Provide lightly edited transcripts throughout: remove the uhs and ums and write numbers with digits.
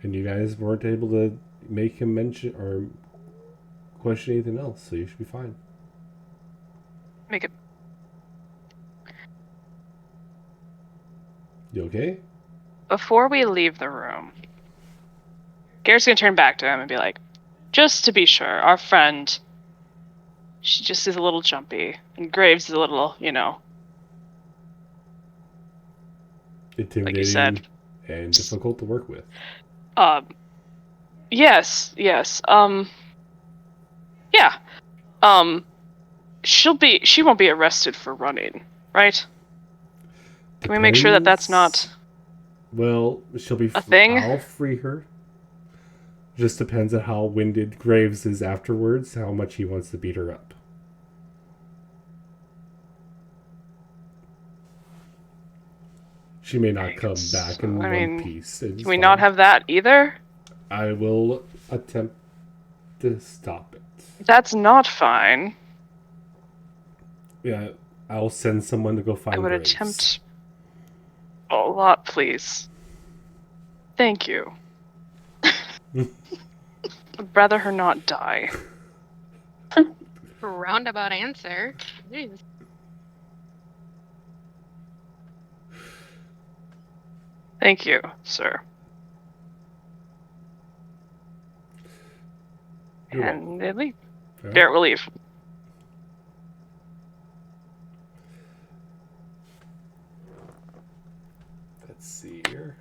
And you guys weren't able to make him mention or question anything else, so you should be fine. Make it. You okay? Before we leave the room, Garrett's gonna turn back to him and be like, just to be sure, our friend, she just is a little jumpy, and Graves is a little, Intimidating like you said. and difficult to work with. Yes. Yeah. She won't be arrested for running, right? Can we make sure that that's not Well, she'll be. a thing? I'll free her. Just depends on how winded Graves is afterwards, how much he wants to beat her up. She may not come back in one piece. Can we not have that either? I will attempt to stop it. That's not fine. Yeah, I'll send someone to go find I would Graves. attempt a lot, please. Thank you. I'd rather her not die. Roundabout answer. Jeez. Thank you, sir. And they leave. Right. Garrett will leave. Let's see here.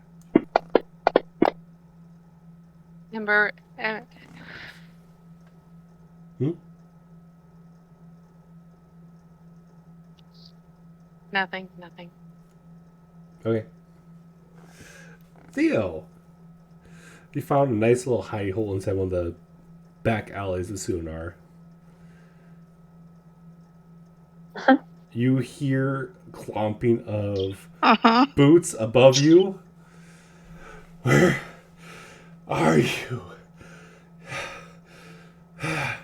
Cimbar. Nothing. Okay. Theo! You found a nice little hidey hole inside one of the back alleys of Sunar. You hear clomping of boots above you. Where are you? I'm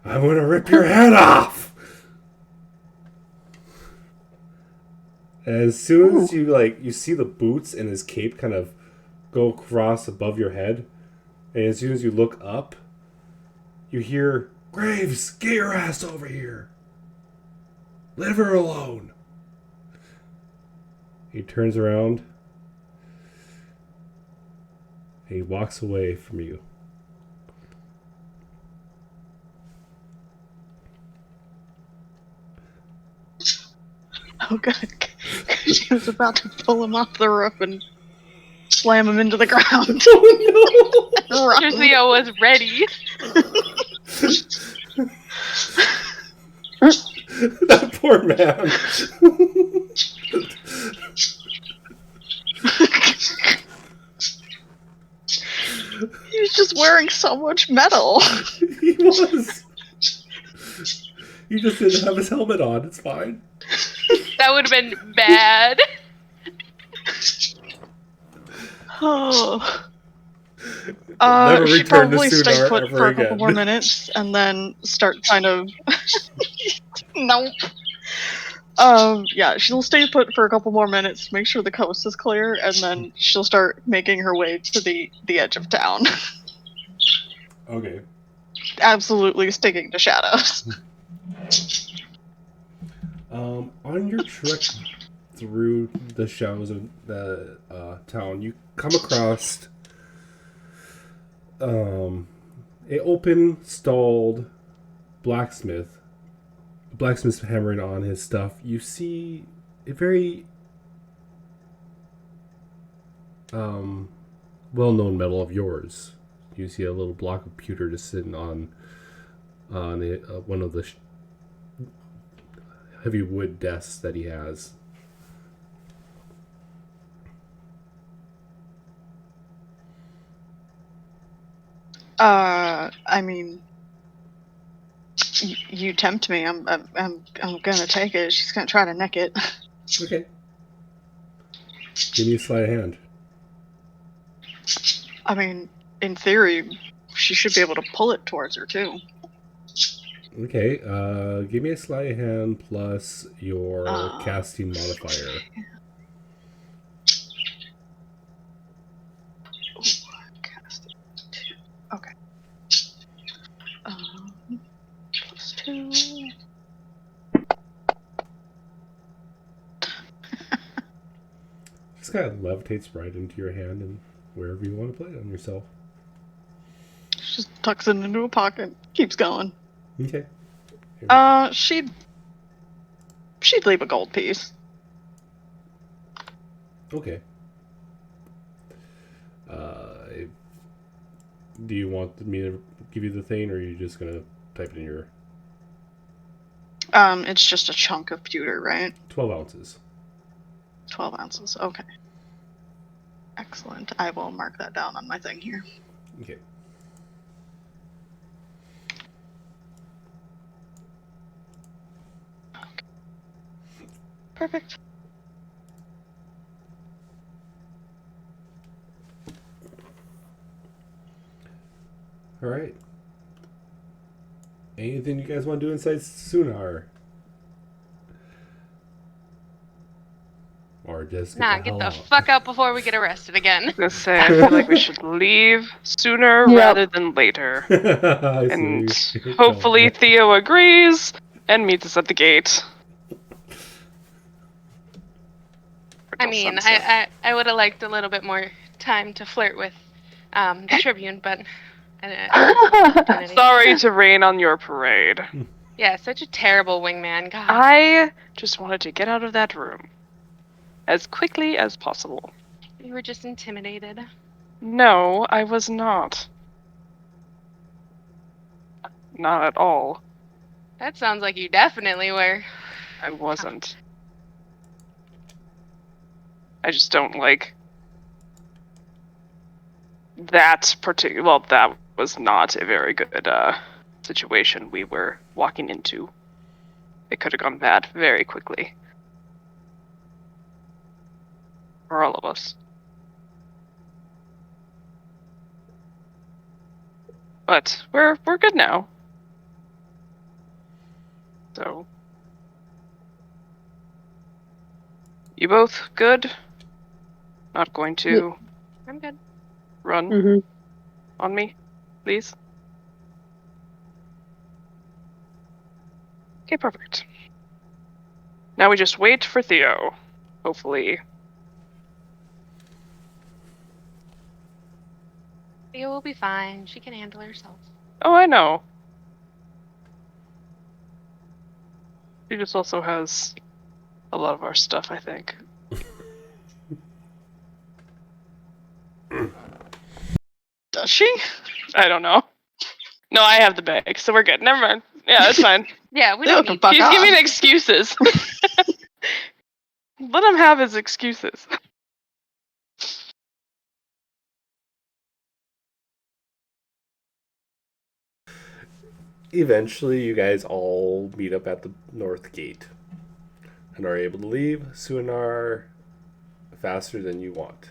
gonna rip your head off! As soon as you see the boots and his cape kind of go across above your head, and as soon as you look up, you hear, Graves, get your ass over here. Leave her alone. He turns around. And he walks away from you. Oh, good. She was about to pull him off the roof and slam him into the ground. Oh no! Theo was ready. That poor man. He was just wearing so much metal. He was. He just didn't have his helmet on. It's fine. That would have been bad. Oh. Never She'd return to probably stay Sunar put ever for a couple again. more minutes and then start kind of. Nope. Yeah, she'll stay put for a couple more minutes, make sure the coast is clear, and then she'll start making her way to the edge of town. Okay. Absolutely sticking to shadows. On your trek through the shadows of the town, you come across an open, stalled blacksmith hammering on his stuff. You see a very well-known metal of yours. You see a little block of pewter just sitting on one of the heavy wood desks that he has. I mean, you tempt me. I'm gonna take it. She's gonna try to nick it. Okay. Give me a sleight of hand. I mean, in theory, she should be able to pull it towards her too. Okay, give me a sleight of hand plus your casting modifier. This guy levitates right into your hand and wherever you want to play it on yourself. She just tucks it into a pocket. Keeps going. Okay. She'd leave a gold piece. Okay. Do you want me to give you the thing, or are you just gonna type it in your It's just a chunk of pewter, right? 12 ounces? 12 ounces. Okay. Excellent. I will mark that down on my thing here. Okay. Perfect. All right. Anything you guys want to do inside Sunar? Or just get Nah, the get hell the out? fuck out before we get arrested again. I was gonna say, I feel like we should leave sooner Yep. rather than later. I see And where you're hopefully going. Theo agrees and meets us at the gate. I mean, I would have liked a little bit more time to flirt with the Tribune, but I didn't get the opportunity. Sorry to rain on your parade. Yeah, such a terrible wingman. God. I just wanted to get out of that room as quickly as possible. You were just intimidated. No, I was not. Not at all. That sounds like you definitely were. I wasn't. I just don't like that particular. Well, that was not a very good situation we were walking into. It could have gone bad very quickly. For all of us. But we're good now. So you both good? Not going to I'm good. run Mm-hmm. on me, please? Okay, perfect. Now we just wait for Theo. Hopefully. Theo will be fine. She can handle herself. Oh, I know. She just also has a lot of our stuff, I think. Does she? I don't know. No, I have the bag, so we're good. Never mind. Yeah, that's fine. Yeah, we Theo don't can need. fuck He's off. giving excuses. Let him have his excuses. Eventually, you guys all meet up at the north gate and are able to leave Sunar faster than you want.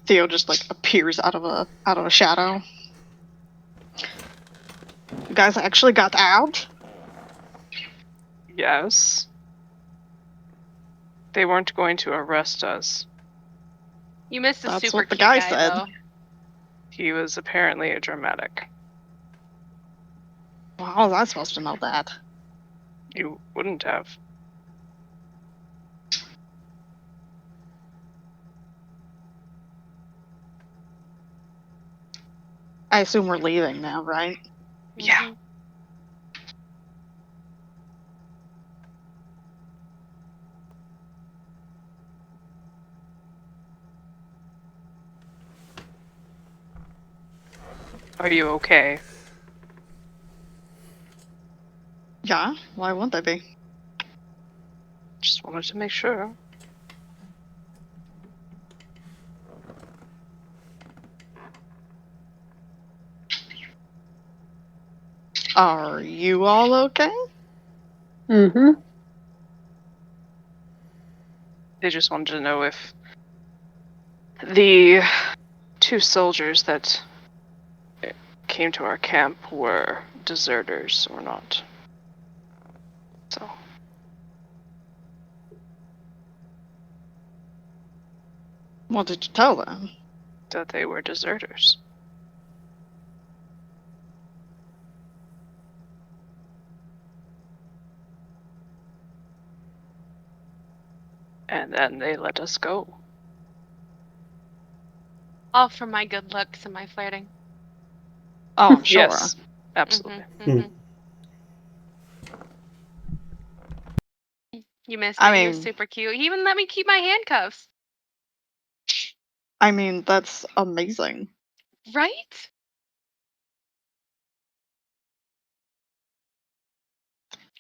Theo just like appears out of a shadow. You guys actually got out? Yes. They weren't going to arrest us. You missed a That's super what the cute guy guy, said. though. He was apparently a dramatic. Well, how was I supposed to know that? You wouldn't have. I assume we're leaving now, right? Yeah. Mhm. Are you okay? Yeah, why wouldn't they be? Just wanted to make sure. Are you all okay? Mm-hmm. They just wanted to know if the two soldiers that came to our camp were deserters or not. So, What did you tell them? that they were deserters. And then they let us go. All for my good looks and my flirting. Oh, I'm sure. Yes, absolutely. You missed I it. He was mean- super cute. He even let me keep my handcuffs. I mean, that's amazing. Right?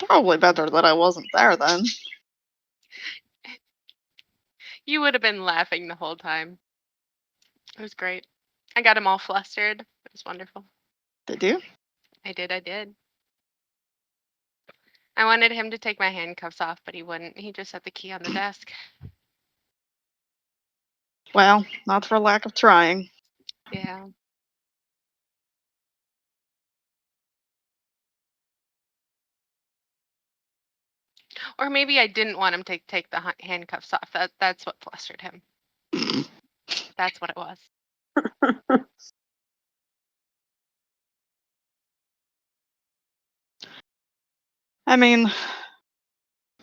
Probably better that I wasn't there then. You would have been laughing the whole time. It was great. I got him all flustered. It was wonderful. Did you? I did. I wanted him to take my handcuffs off, but he wouldn't. He just set the key on the desk. Well, not for lack of trying. Yeah. Or maybe I didn't want him to take the handcuffs off. That's what flustered him. That's what it was. I mean,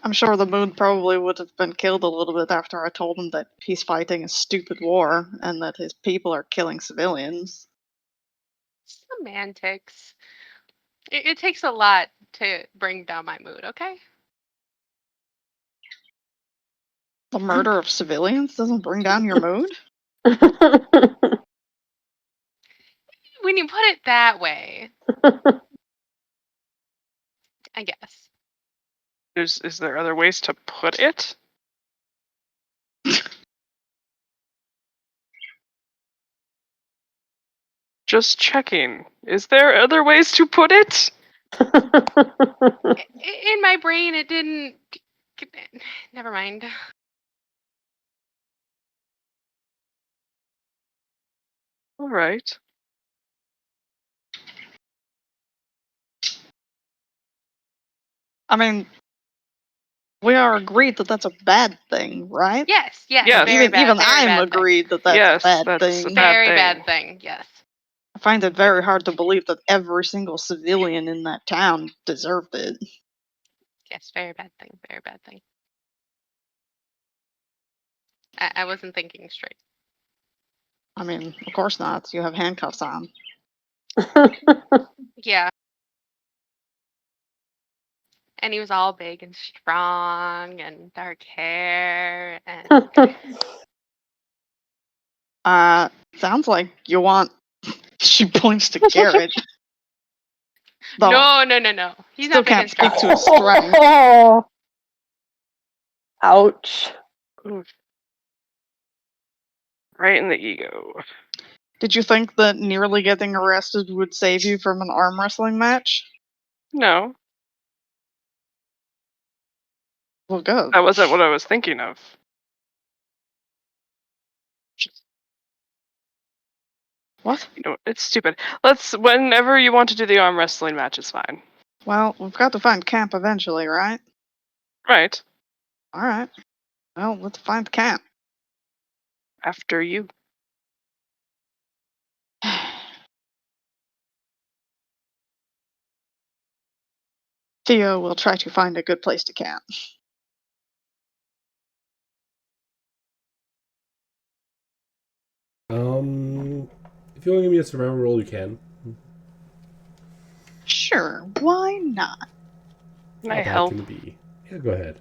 I'm sure the mood probably would have been killed a little bit after I told him that he's fighting a stupid war and that his people are killing civilians. Semantics. It takes a lot to bring down my mood, okay? The murder of civilians doesn't bring down your mood? When you put it that way, I guess. Is there other ways to put it? Just checking. Is there other ways to put it? In my brain, it didn't. Never mind. All right. I mean, we are agreed that that's a bad thing, right? Yes. Yes. Very bad. Even very I'm bad thing. agreed that that's Yes, a bad that's a thing. bad Very thing. bad thing. Yes. I find it very hard to believe that every single civilian in that town deserved it. Yes. Very bad thing. Very bad thing. I wasn't thinking straight. I mean, of course not. You have handcuffs on. Yeah. And he was all big and strong and dark hair and Sounds like you want. She points to Garrett. Though, no. He's still not big can't and strong. speak to his strength. Ouch. Oof. Right in the ego. Did you think that nearly getting arrested would save you from an arm wrestling match? No, Well, good. that wasn't what I was thinking of. What? You know, it's stupid. Whenever you want to do the arm wrestling match, it's fine. Well, we've got to find camp eventually, right? Right. Alright. Well, let's find camp. After you. Theo will try to find a good place to camp. If you want to give me a survival roll, you can. Sure, why not? Can I How bad help? can it be? Yeah, go ahead.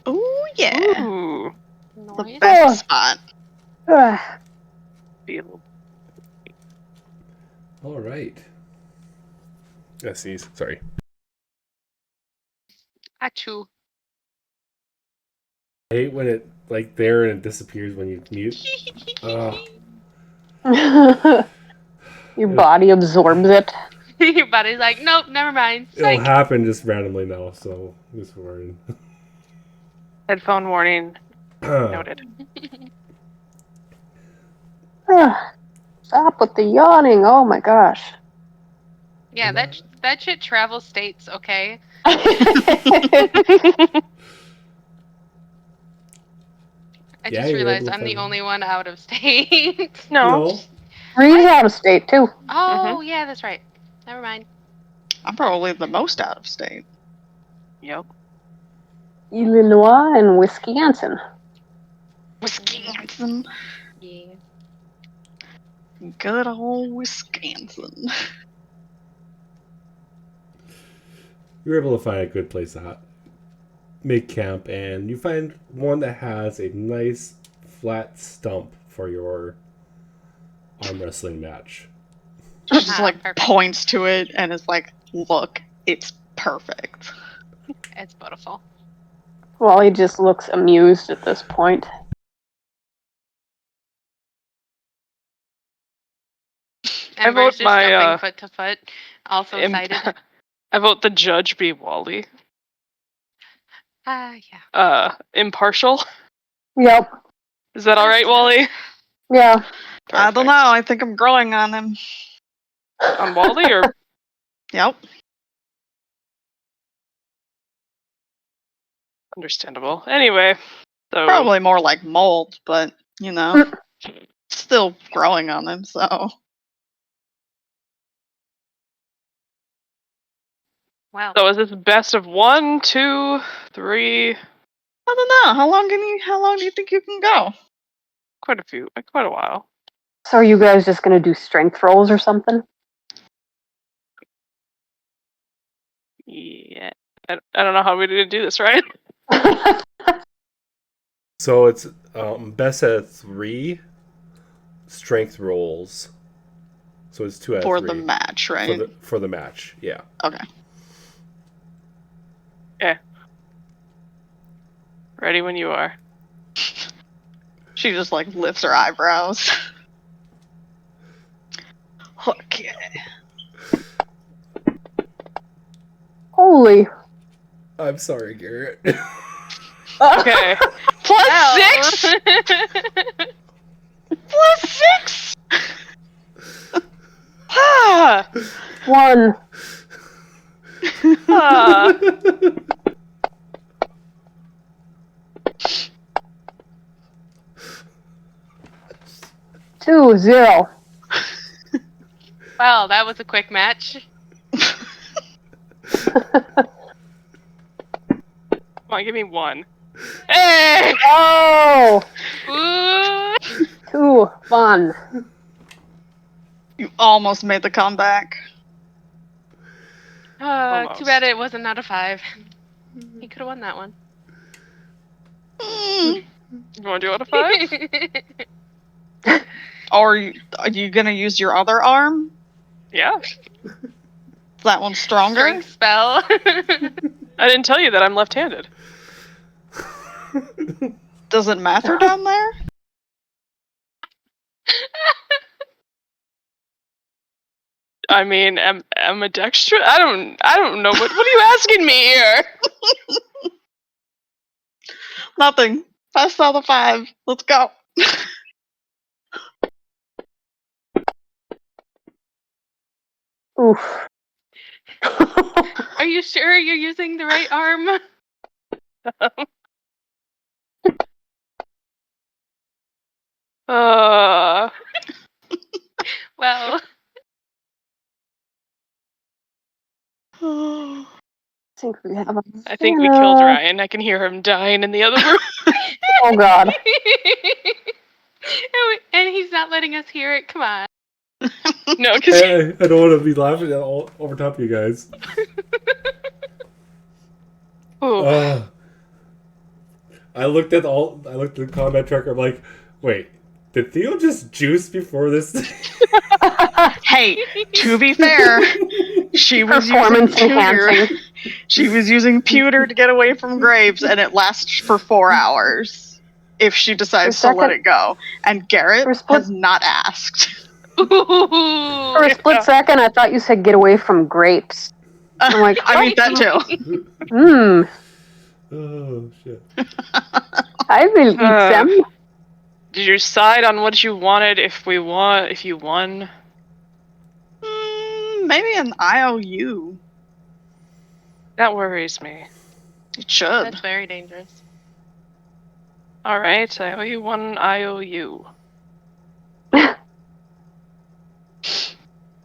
Oh, yeah. Ooh. The Noise. best spot. Feel. All right. Yes, sorry. Achoo. I hate when it like there and it disappears when you mute. Ugh. Your body absorbs it. Your body's like, nope, never mind. It'll Psych. happen just randomly now, so I'm just worried. Headphone warning. Noted. Stop with the yawning. Oh my gosh. Yeah, that shit travels states, okay? I Yeah, just you're realized able to I'm the find- only one out of state. No. Bree's out of state too. Oh, yeah, that's right. Never mind. I'm probably the most out of state. Yep. Illinois and Wisconsin. Wisconsin. Yeah. Good old Wisconsin. You're able to find a good place to make camp, and you find one that has a nice flat stump for your arm wrestling match. She just Perfect. points to it and is like, "Look, it's perfect." It's beautiful. Wally just looks amused at this point. Ember's vote just my, jumping foot to foot, also Im- excited. I vote the judge be Wally. Yeah. Impartial. Yep. Is that all right, Wally? Yeah. I don't know. I think I'm growing on him. On Wally or Yep. understandable. Anyway, so Probably more like mold, but still growing on him. So Wow. So is this best of 1, 2, 3? I don't know. How long do you think you can go? Quite a while. So are you guys just gonna do strength rolls or something? Yeah. I don't know how we're gonna do this, right? So it's best at 3 strength rolls. So it's 2 out of 3 For the match, right? For the match. Yeah. Okay. Okay. Ready when you are. She just lifts her eyebrows. Okay. Holy. I'm sorry, Garrett. Okay. +6. +6. Ah. 1. Ah. 2, 0. Well, that was a quick match. Come on, give me 1. Hey! Oh! Ooh. 2, fun. You almost made the comeback. Almost. Too bad it wasn't out of 5. He could have won that one. Mm. You want to do out of 5? Or are you gonna use your other arm? Yeah. Is that one stronger? Strength spell. I didn't tell you that I'm left-handed. Does it matter down there? I mean, am a dextra? I don't know. What are you asking me here? Nothing. Best out of 5. Let's go. Oof. Are you sure you're using the right arm? Well. I think we killed Ryan. I can hear him dying in the other room. Oh god. And he's not letting us hear it. Come on. No, because I don't want to be laughing at all over top of you guys. I looked at the combat tracker. I'm like, wait, did Theo just juice before this? Hey, to be fair, she was using Performance pewter. enhancing. She was using pewter to get away from Graves, and it lasts for 4 hours if she decides to let it go. And Garrett has not asked. For a split second, I thought you said get away from grapes. I'm like, I mean that too. Oh shit! I will eat them. Did you decide on what you wanted? If you won? Maybe an IOU. That worries me. It should. That's very dangerous. All right, I owe you 1 IOU.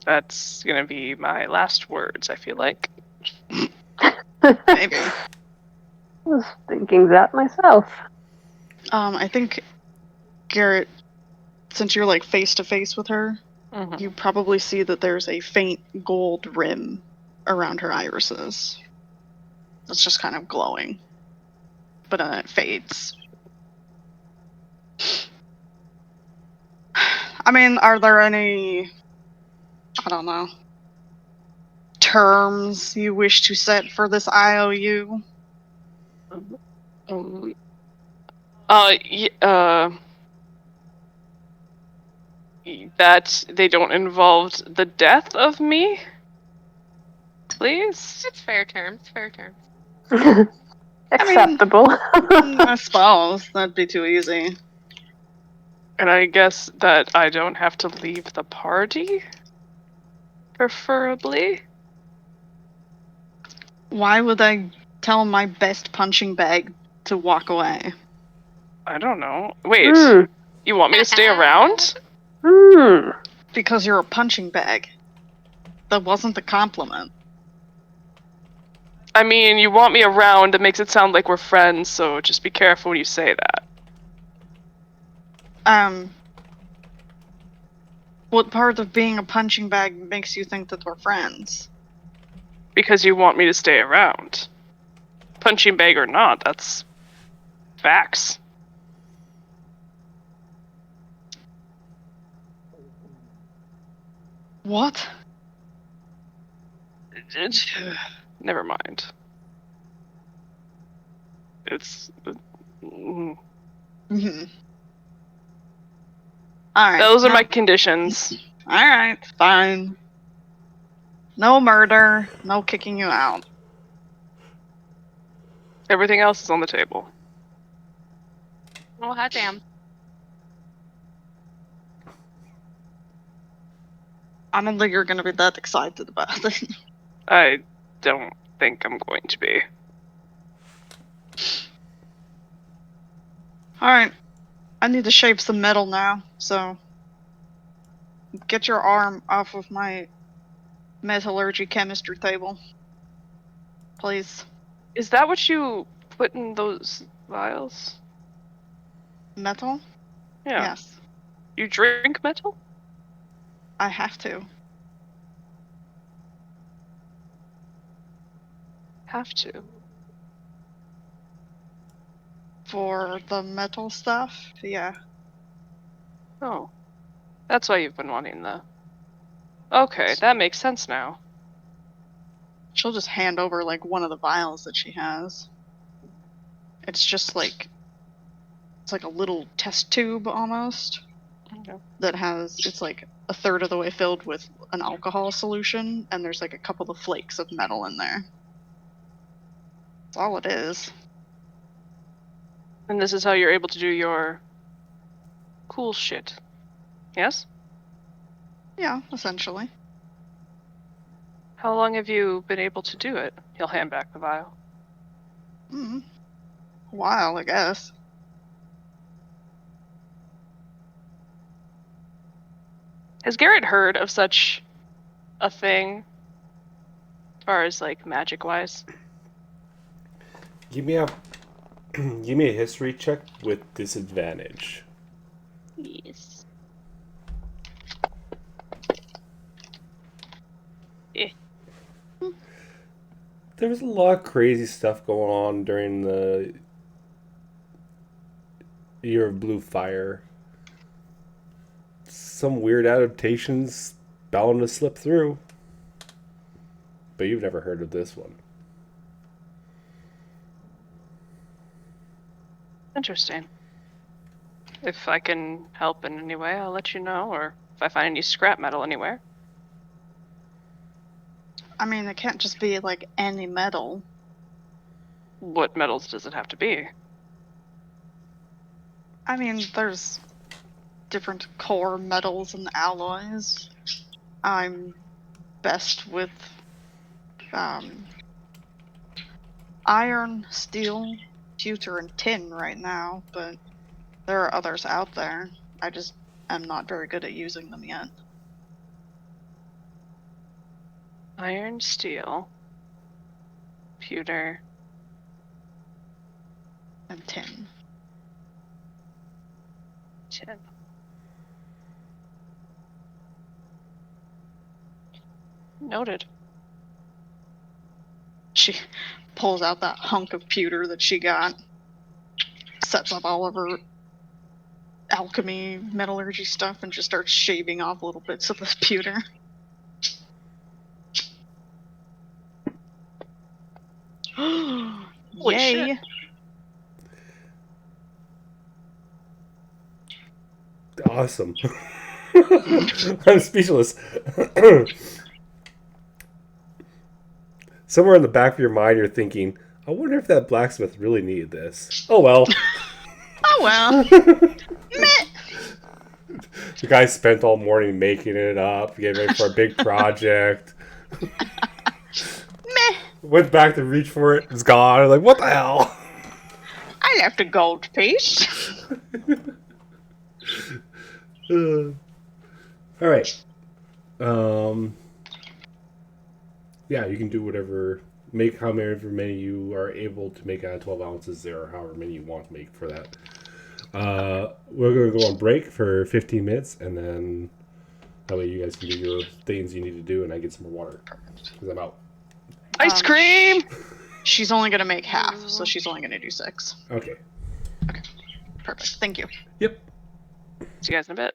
That's gonna be my last words, I feel like. Maybe. I was thinking that myself. I think Garrett, since you're like face to face with her, Mhm. you probably see that there's a faint gold rim around her irises. It's just kind of glowing. But then it fades. I mean, are there any, I don't know, terms you wish to set for this IOU? Um, that they don't involve the death of me, please. It's fair terms. Fair terms. Acceptable. I suppose that'd be too easy. And I guess that I don't have to leave the party, preferably. Why would I tell my best punching bag to walk away? I don't know. Wait, Hmm. you want me to stay around? Hmm. Because you're a punching bag. That wasn't the compliment. I mean, you want me around, it makes it sound like we're friends, so just be careful when you say that. What part of being a punching bag makes you think that we're friends? Because you want me to stay around. Punching bag or not, that's facts. What? Never mind. It's... mm. Mm-hmm. Alright. Those are my conditions. Alright, fine. No murder, no kicking you out. Everything else is on the table. Oh, hot damn. I don't think you're gonna be that excited about it. I don't think I'm going to be. Alright. I need to shape some metal now, so get your arm off of my metallurgy chemistry table. Please. Is that what you put in those vials? Metal? Yeah. Yes. You drink metal? I have to. Have to. For the metal stuff? Yeah. Oh. That's why you've been wanting the... Okay, that makes sense now. She'll just hand over like one of the vials that she has. It's just like it's like a little test tube almost Okay. that has it's like a third of the way filled with an alcohol solution and there's like a couple of flakes of metal in there. That's all it is. And this is how you're able to do your cool shit. Yes? Yeah, essentially. How long have you been able to do it? He'll hand back the vial. A while, I guess. Has Garrett heard of such a thing? As far as like magic wise? Give me a give me a history check with disadvantage. Yes. Eh. There was a lot of crazy stuff going on during the Year of Blue Fire. Some weird adaptations bound to slip through. But you've never heard of this one. Interesting. If I can help in any way, I'll let you know, or if I find any scrap metal anywhere. I mean, it can't just be like any metal. What metals does it have to be? I mean, there's different core metals and alloys. I'm best with iron, steel, pewter, and tin right now, but there are others out there. I just am not very good at using them yet. Iron, steel. Pewter. And 10. 10. Noted. She pulls out that hunk of pewter that she got, sets up all of her alchemy, metallurgy stuff, and just starts shaving off little bits of this pewter. Holy Yay! shit. Awesome. I'm speechless. Somewhere in the back of your mind, you're thinking, I wonder if that blacksmith really needed this. Oh well. Oh well. The guy spent all morning making it up, getting ready for a big project. Meh. Went back to reach for it, it's gone. Like, what the hell? I left a gold piece. All right. Yeah, you can do whatever. Make however many you are able to make out of 12 ounces there, or however many you want to make for that. We're going to go on break for 15 minutes, and then that way you guys can do your things you need to do, and I get some more water. Because I'm out. Ice cream! She's only gonna make half, so she's only gonna do 6. Okay. Perfect. Thank you. Yep. See you guys in a bit.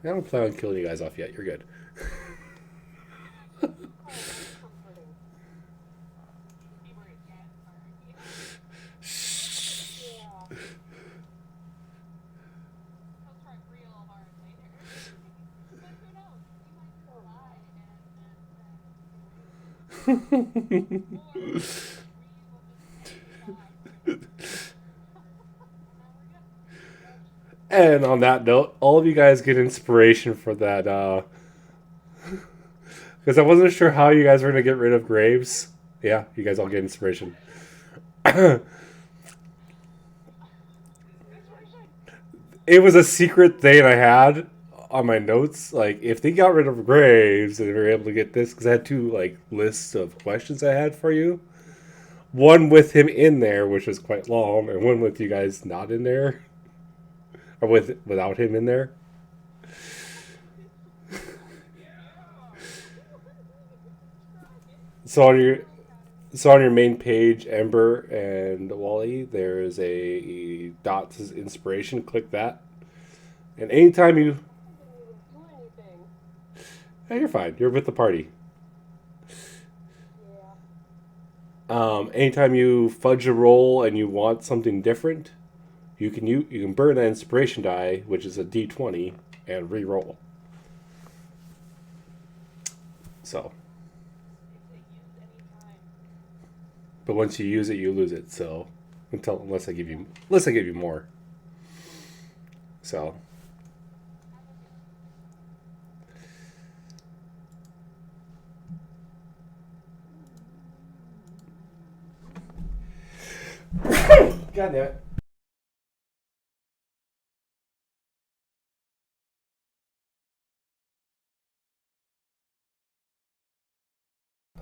I don't plan on killing you guys off yet. You're good. And on that note, all of you guys get inspiration for that, because I wasn't sure how you guys were going to get rid of Graves. Yeah, you guys all get inspiration. It was a secret thing I had on my notes. Like, if they got rid of Graves and they were able to get this, because I had two, like, lists of questions I had for you. One with him in there, which was quite long, and one with you guys not in there. Or without him in there. So on your main page, Ember and Wally, there is a dot that says inspiration. Click that, and anytime you, hey, you're fine. You're with the party. Anytime you fudge a roll and you want something different, you can burn that inspiration die, which is a D20, and re-roll. So. But once you use it, you lose it. So, unless I give you more. So. God damn it.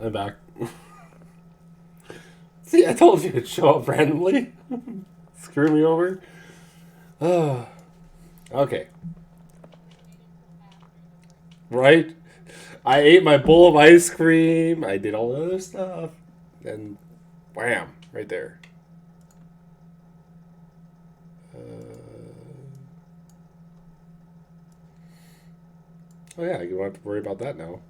I'm back. See, I told you it'd show up randomly. Screw me over. Okay. Right? I ate my bowl of ice cream. I did all the other stuff. And wham, right there. Oh yeah, you don't have to worry about that now.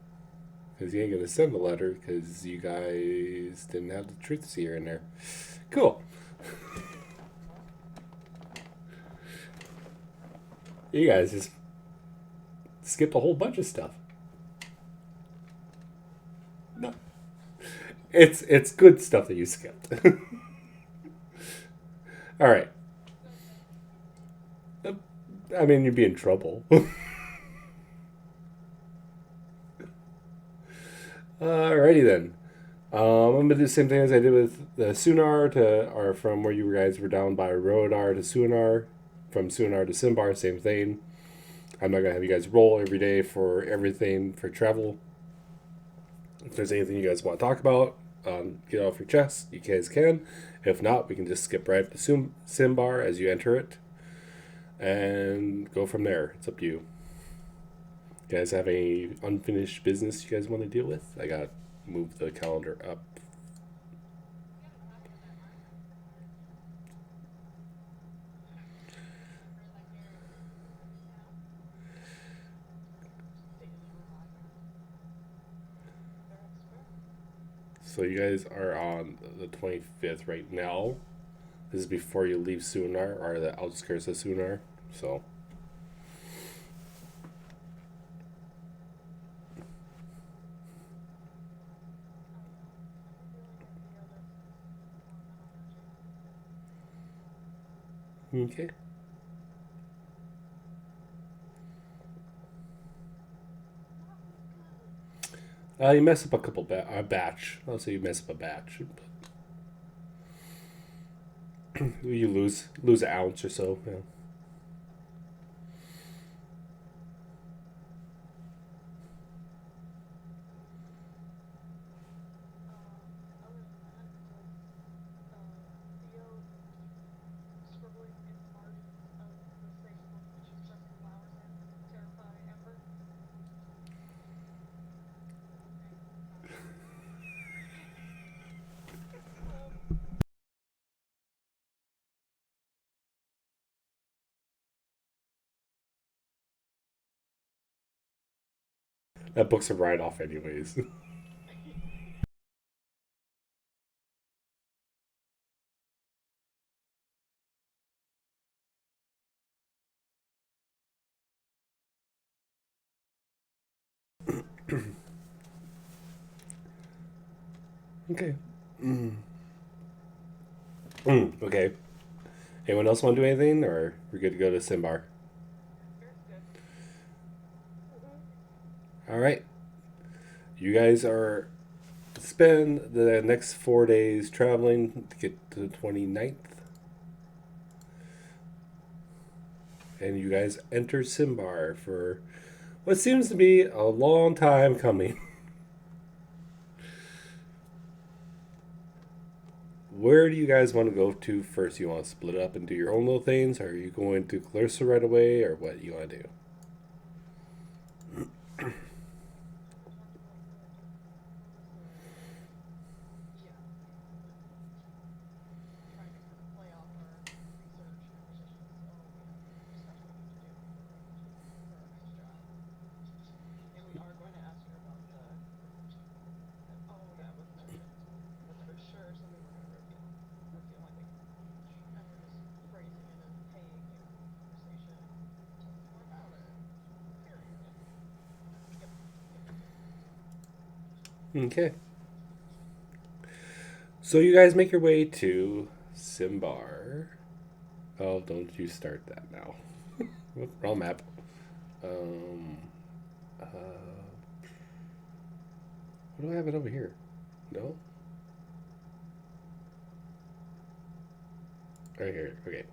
Because you ain't going to send the letter because you guys didn't have the truth seer in there. Cool. You guys just skipped a whole bunch of stuff. No. It's good stuff that you skipped. All right. I mean, you'd be in trouble. Alrighty then. I'm gonna do the same thing as I did with the Sunar or from where you guys were down by Rodar to Sunar, from Sunar to Cimbar, same thing. I'm not gonna have you guys roll every day for everything for travel. If there's anything you guys want to talk about, get off your chest. You guys can. If not, we can just skip right to Cimbar as you enter it, and go from there. It's up to you. You guys have any unfinished business you guys want to deal with? I got move the calendar up. So you guys are on the 25th right now. This is before you leave Sunar, or the outskirts of Sunar. So. Okay. You mess up a couple a batch. I'll say you mess up a batch. You lose an ounce or so. Yeah. That book's a write-off anyways. Okay. Okay. Anyone else want to do anything, or we're good to go to Cimbar? All right. You guys are spend the next 4 days traveling to get to the 29th. And you guys enter Cimbar for what seems to be a long time coming. Where do you guys want to go to first? You want to split up and do your own little things? Or are you going to Corrlisa right away? Or what you want to do? Okay. So you guys make your way to Cimbar. Oh, don't you start that now. Wrong map. Uh, what do I have it over here? No? Right here. Okay.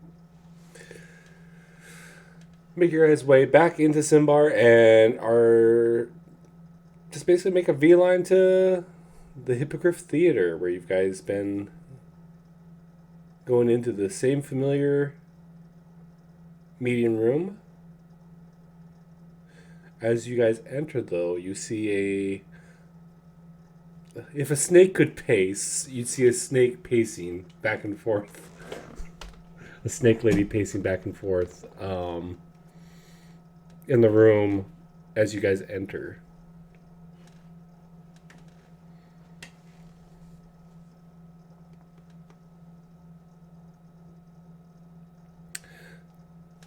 Make your guys' way back into Cimbar and are just basically make a beeline to the Hippogriff Theater where you guys been going into the same familiar meeting room. As you guys enter, though, you see if a snake could pace, you'd see a snake pacing back and forth. A snake lady pacing back and forth in the room as you guys enter.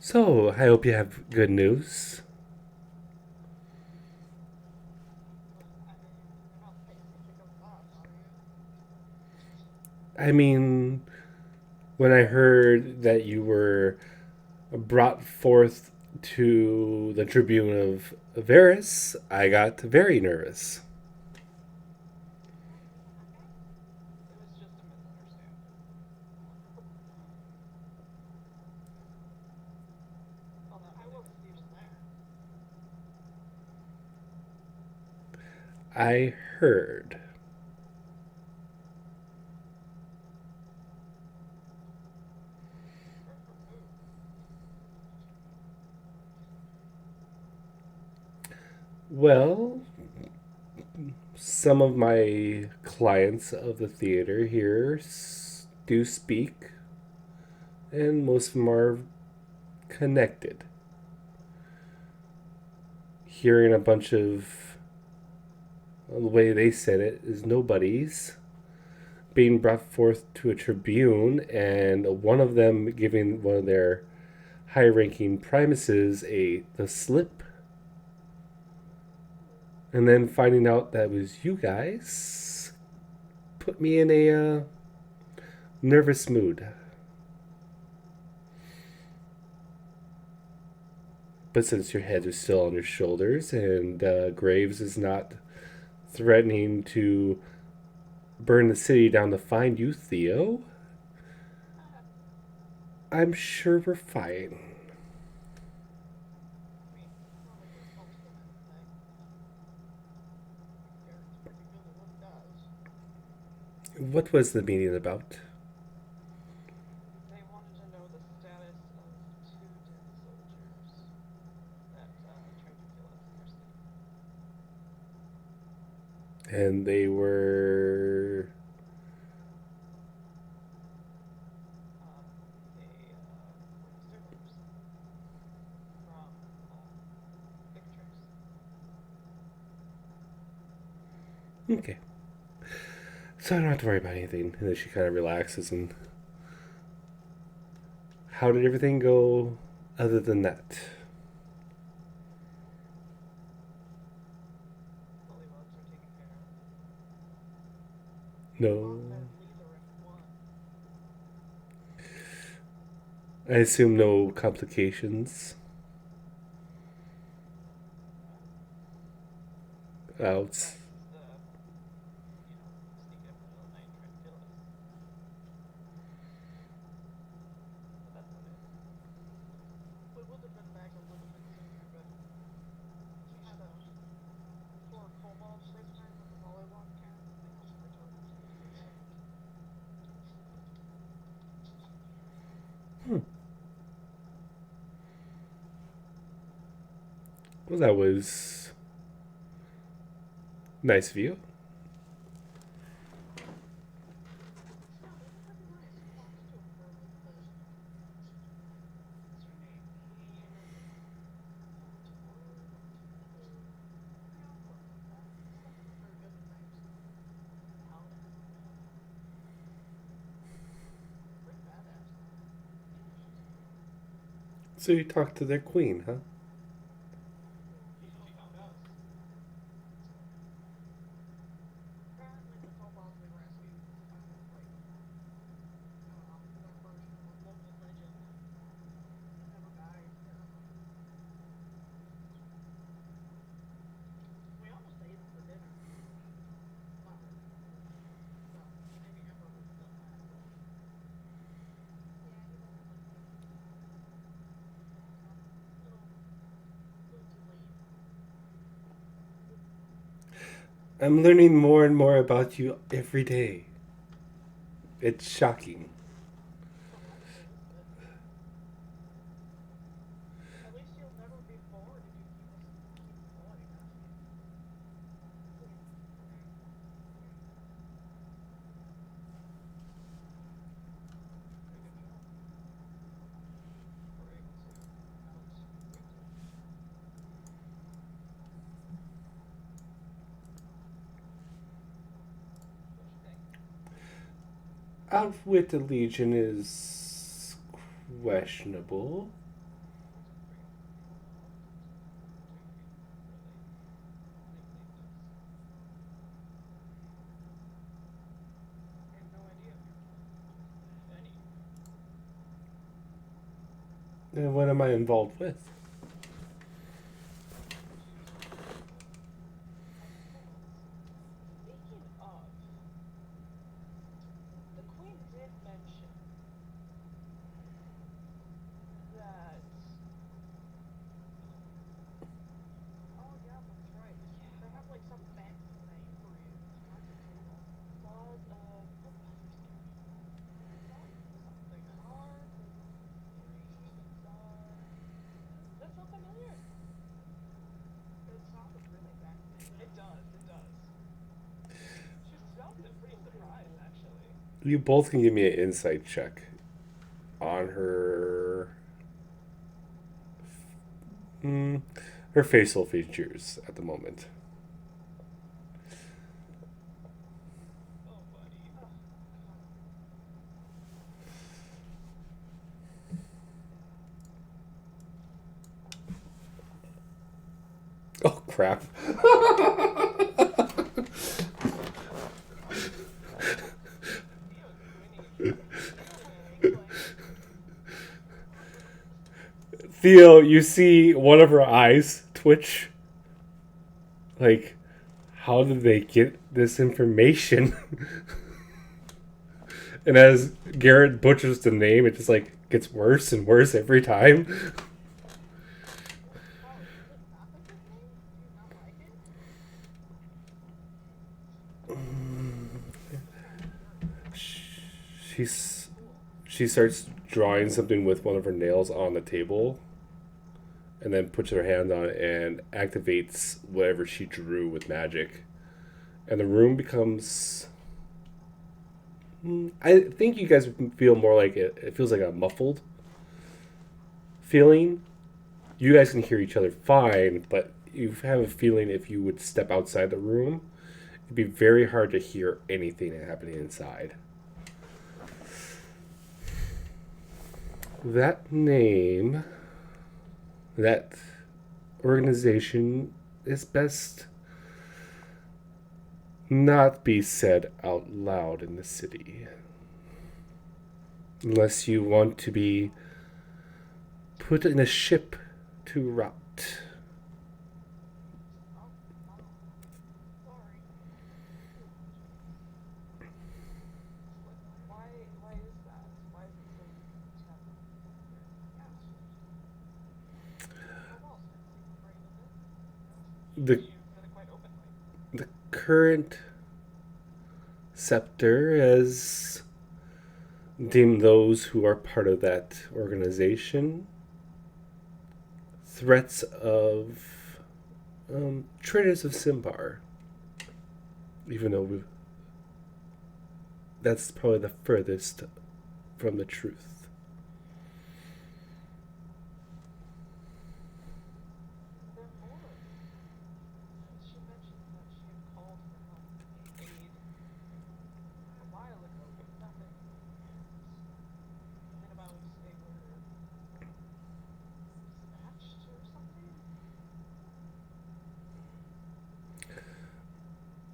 So, I hope you have good news. I mean, when I heard that you were brought forth to the Tribune of Varys, I got very nervous. I heard. Well, some of my clients of the theater here do speak, and most of them are connected. Hearing a bunch of, well, the way they said it, is nobodies being brought forth to a tribune, and one of them giving one of their high-ranking primuses the slip, and then finding out that it was you guys put me in a nervous mood. But since your head is still on your shoulders and Graves is not threatening to burn the city down to find you, Theo, I'm sure we're fine. What was the meeting about? And they were... Okay. So I don't have to worry about anything. And then she kind of relaxes. And how did everything go other than that? No. I assume no complications. Outs. Well, that was nice of you. So you talked to their queen, huh? I'm learning more and more about you every day. It's shocking. Outwit the Legion is questionable. And what am I involved with? You both can give me an insight check on her facial features at the moment. Oh crap. Theo, you see one of her eyes twitch. Like, how did they get this information? And as Garrett butchers the name, it just like gets worse and worse every time. She's she starts drawing something with one of her nails on the table, and then puts her hand on it and activates whatever she drew with magic, and the room becomes. I think you guys feel more like it feels like a muffled feeling. You guys can hear each other fine, but you have a feeling if you would step outside the room, It'd be very hard to hear anything happening inside. That name, that organization is best not be said out loud in the city. Unless you want to be put in a ship to rot. The current scepter has deemed those who are part of that organization threats of traitors of Cimbar. Even though that's probably the furthest from the truth.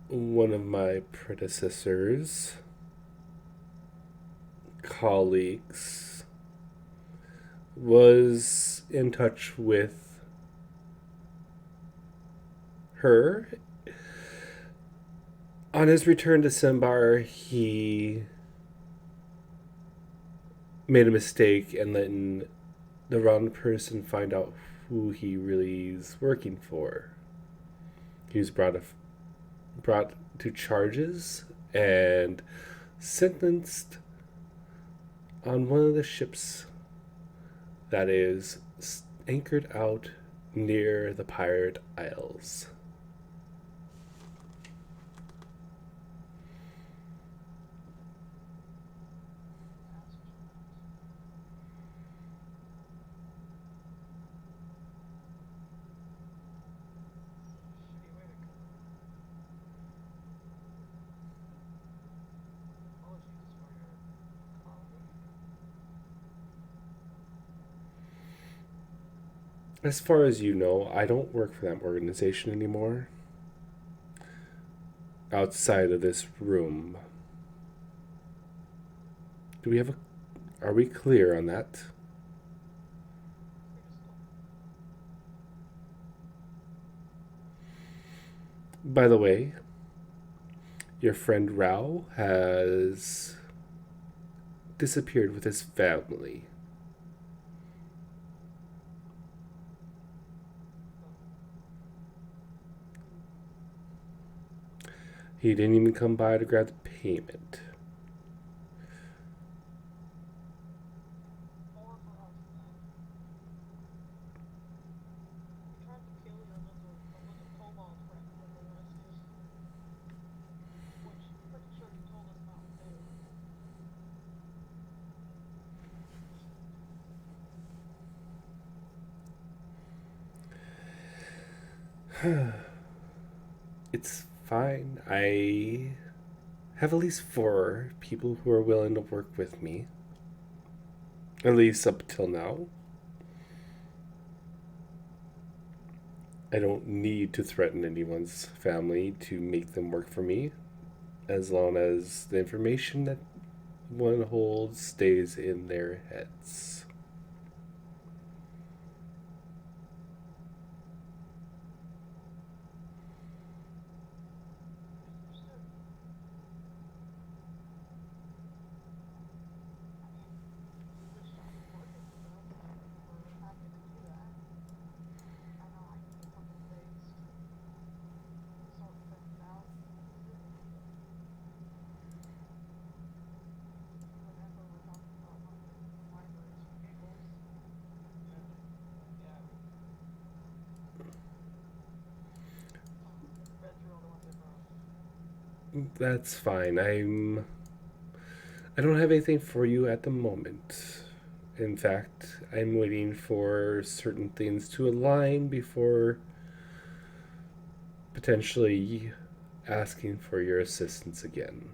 One of my predecessors, colleagues, was in touch with her. On his return to Cimbar, he made a mistake and letting the wrong person find out who he really is working for. He was brought to charges and sentenced on one of the ships that is anchored out near the Pirate Isles. As far as you know, I don't work for that organization anymore. Outside of this room. Are we clear on that? By the way, your friend Rao has disappeared with his family. He didn't even come by to grab the payment. It's fine. I have at least 4 people who are willing to work with me. At least up till now. I don't need to threaten anyone's family to make them work for me, as long as the information that one holds stays in their heads. That's fine. I don't have anything for you at the moment. In fact, I'm waiting for certain things to align before potentially asking for your assistance again.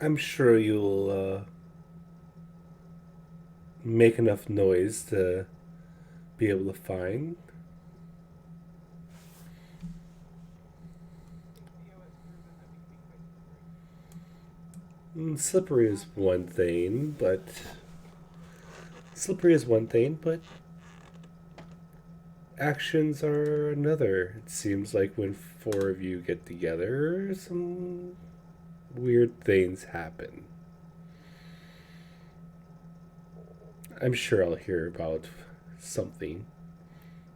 I'm sure you'll make enough noise to be able to find. Slippery is one thing, but actions are another. It seems like when four of you get together, some weird things happen. I'm sure I'll hear about something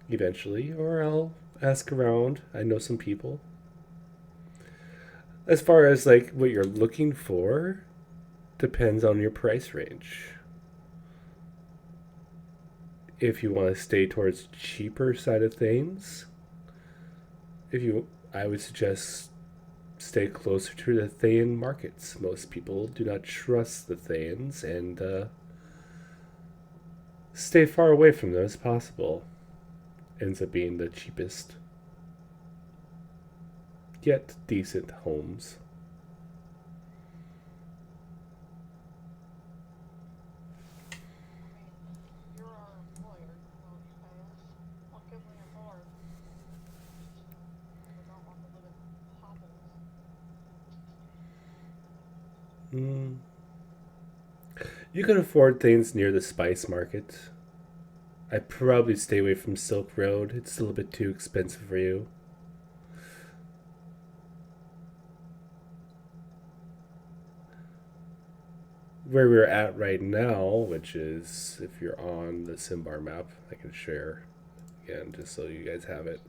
eventually, or I'll ask around. I know some people. As far as like what you're looking for, depends on your price range. If you want to stay towards cheaper side of things, I would suggest stay closer to the Thayan markets. Most people do not trust the Thayans, and stay far away from them as possible. Ends up being the cheapest, yet decent homes. You can afford things near the spice market. I'd probably stay away from Silk Road. It's a little bit too expensive for you. Where we're at right now, which is, if you're on the Cimbar map, I can share again just so you guys have it.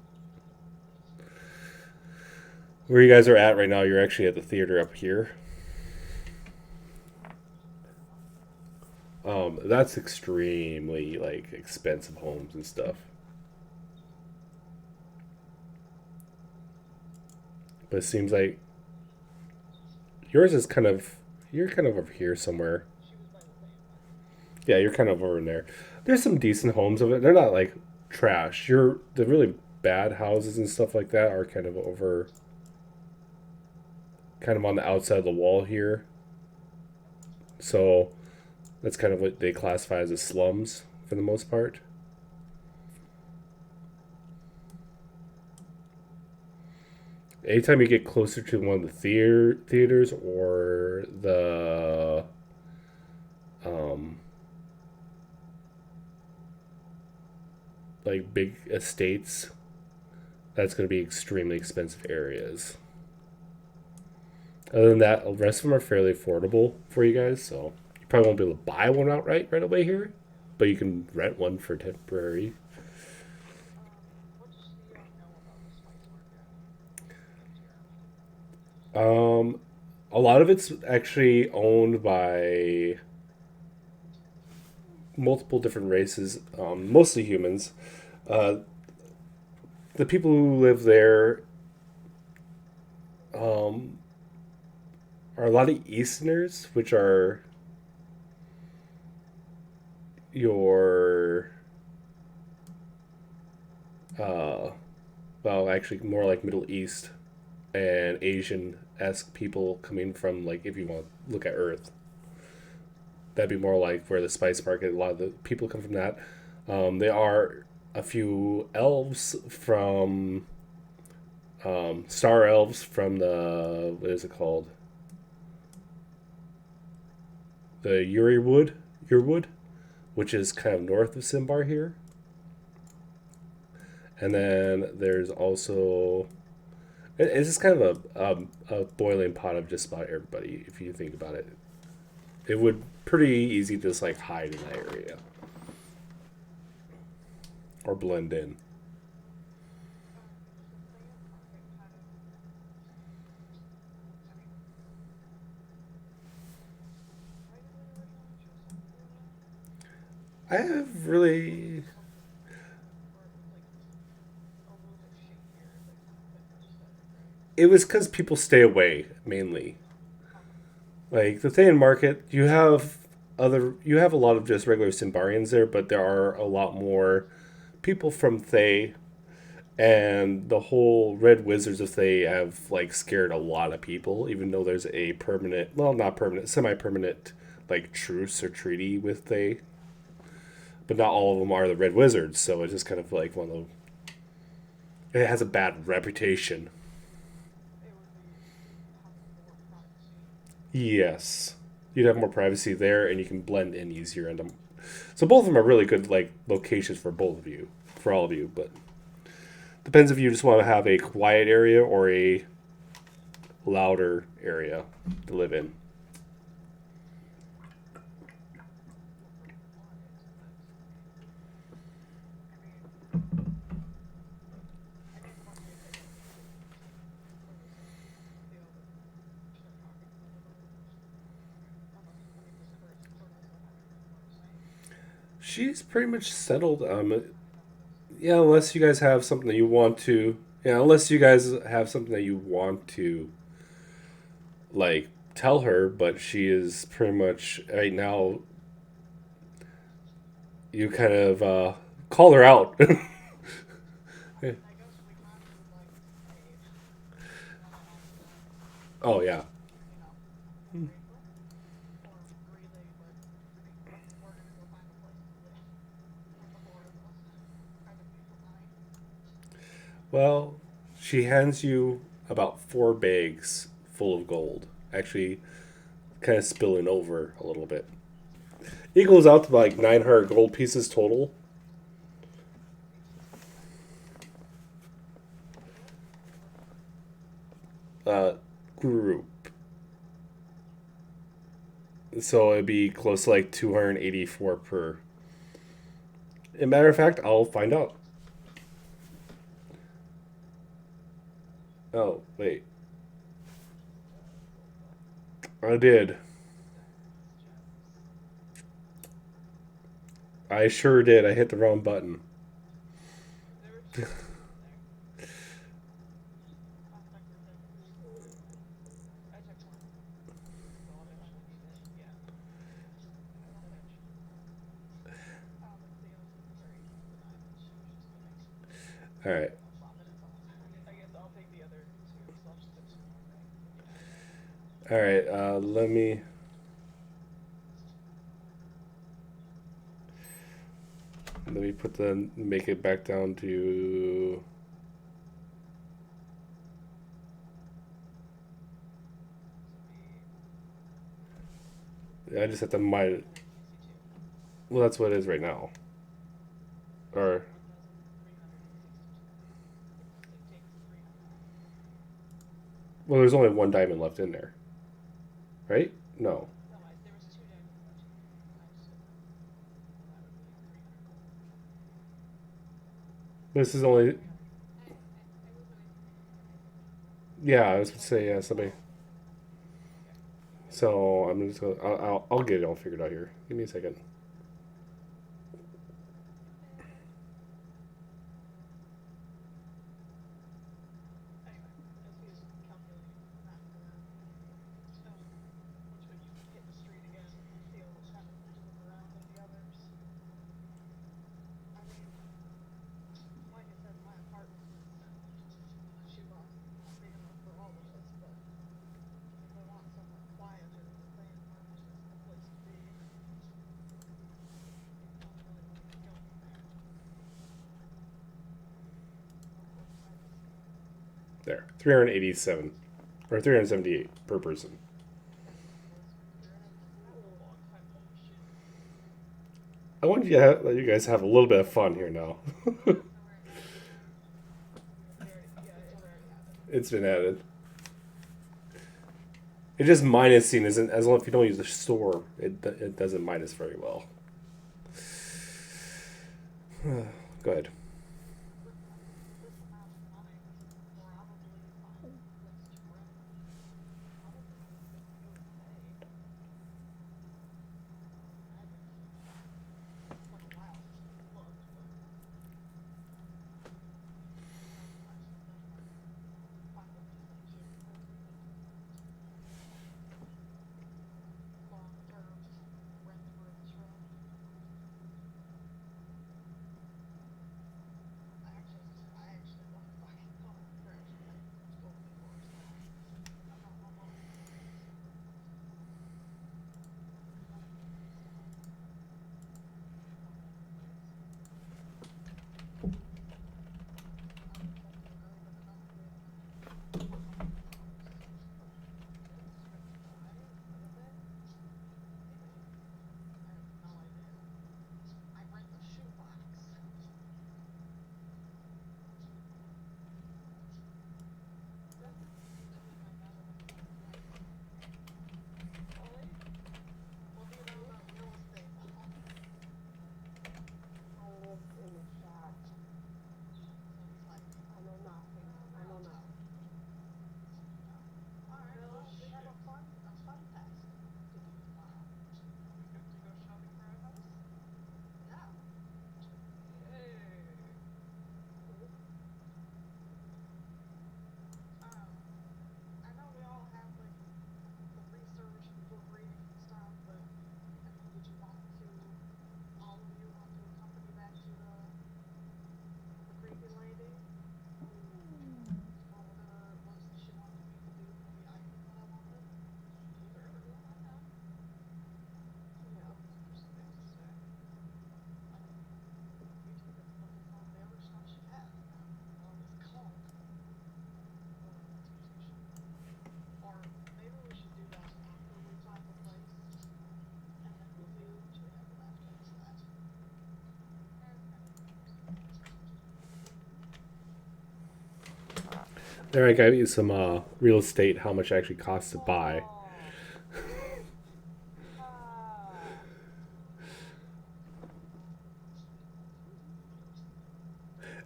Where you guys are at right now, you're actually at the theater up here. That's extremely like expensive homes and stuff. But it seems like yours is you're kind of over here somewhere. Yeah, you're kind of over in there. There's some decent homes of it. They're not like trash. The really bad houses and stuff like that are kind of on the outside of the wall here. So that's kind of what they classify as the slums for the most part. Anytime you get closer to one of the theaters or the like big estates, that's going to be extremely expensive areas. Other than that, the rest of them are fairly affordable for you guys, so you probably won't be able to buy one outright right away here, but you can rent one for temporary. A lot of it's actually owned by multiple different races, mostly humans. The people who live there are a lot of Easterners, which are your well, actually more like Middle East and Asian esque people coming from, like, if you want to look at Earth. That'd be more like where the spice market, a lot of the people come from that. There are a few elves from, star elves from the, what is it called? The Uriwood, which is kind of north of Cimbar here. And then there's also, it's just kind of a boiling pot of just about everybody, if you think about it. It would pretty easy to just like hide in that area. Or blend in. I have really... It was because people stay away, mainly. Like, the Thayan market, you have a lot of just regular Cimbarians there, but there are a lot more people from Thay, and the whole Red Wizards of Thay have, like, scared a lot of people, even though there's a permanent, well, not permanent, semi-permanent, like, truce or treaty with Thay. But not all of them are the Red Wizards, so it's just kind of like one of those. It has a bad reputation. Yes. You'd have more privacy there, and you can blend in easier into. So both of them are really good, like, locations for both of you, for all of you. But depends if you just want to have a quiet area or a louder area to live in. She's pretty much settled. Yeah, unless you guys have something that you want to. Yeah, unless you guys have something that you want to, like, tell her. But she is pretty much right now. You kind of call her out. Oh yeah. Well, she hands you about 4 bags full of gold. Actually, kind of spilling over a little bit. It goes out to like 900 gold pieces total. Uh, Group. So it'd be close to like 284 per. As a matter of fact, I'll find out. Oh, wait. I did. I sure did. I hit the wrong button. All right. All right. Let me make it back down to. I just have to mind. Well, that's what it is right now. Or. Well, there's only 1 diamond left in there. Right? No. This is only. Yeah, I was going to say, yeah, somebody. So I'm just gonna. I'll get it all figured out here. Give me a second. There, 387 or 378 per person. I want you to let you guys have a little bit of fun here now. It's been added. It just minusing isn't as long if you don't use the store. It doesn't minus very well. Go ahead. There, I got you some real estate. How much it actually costs to buy.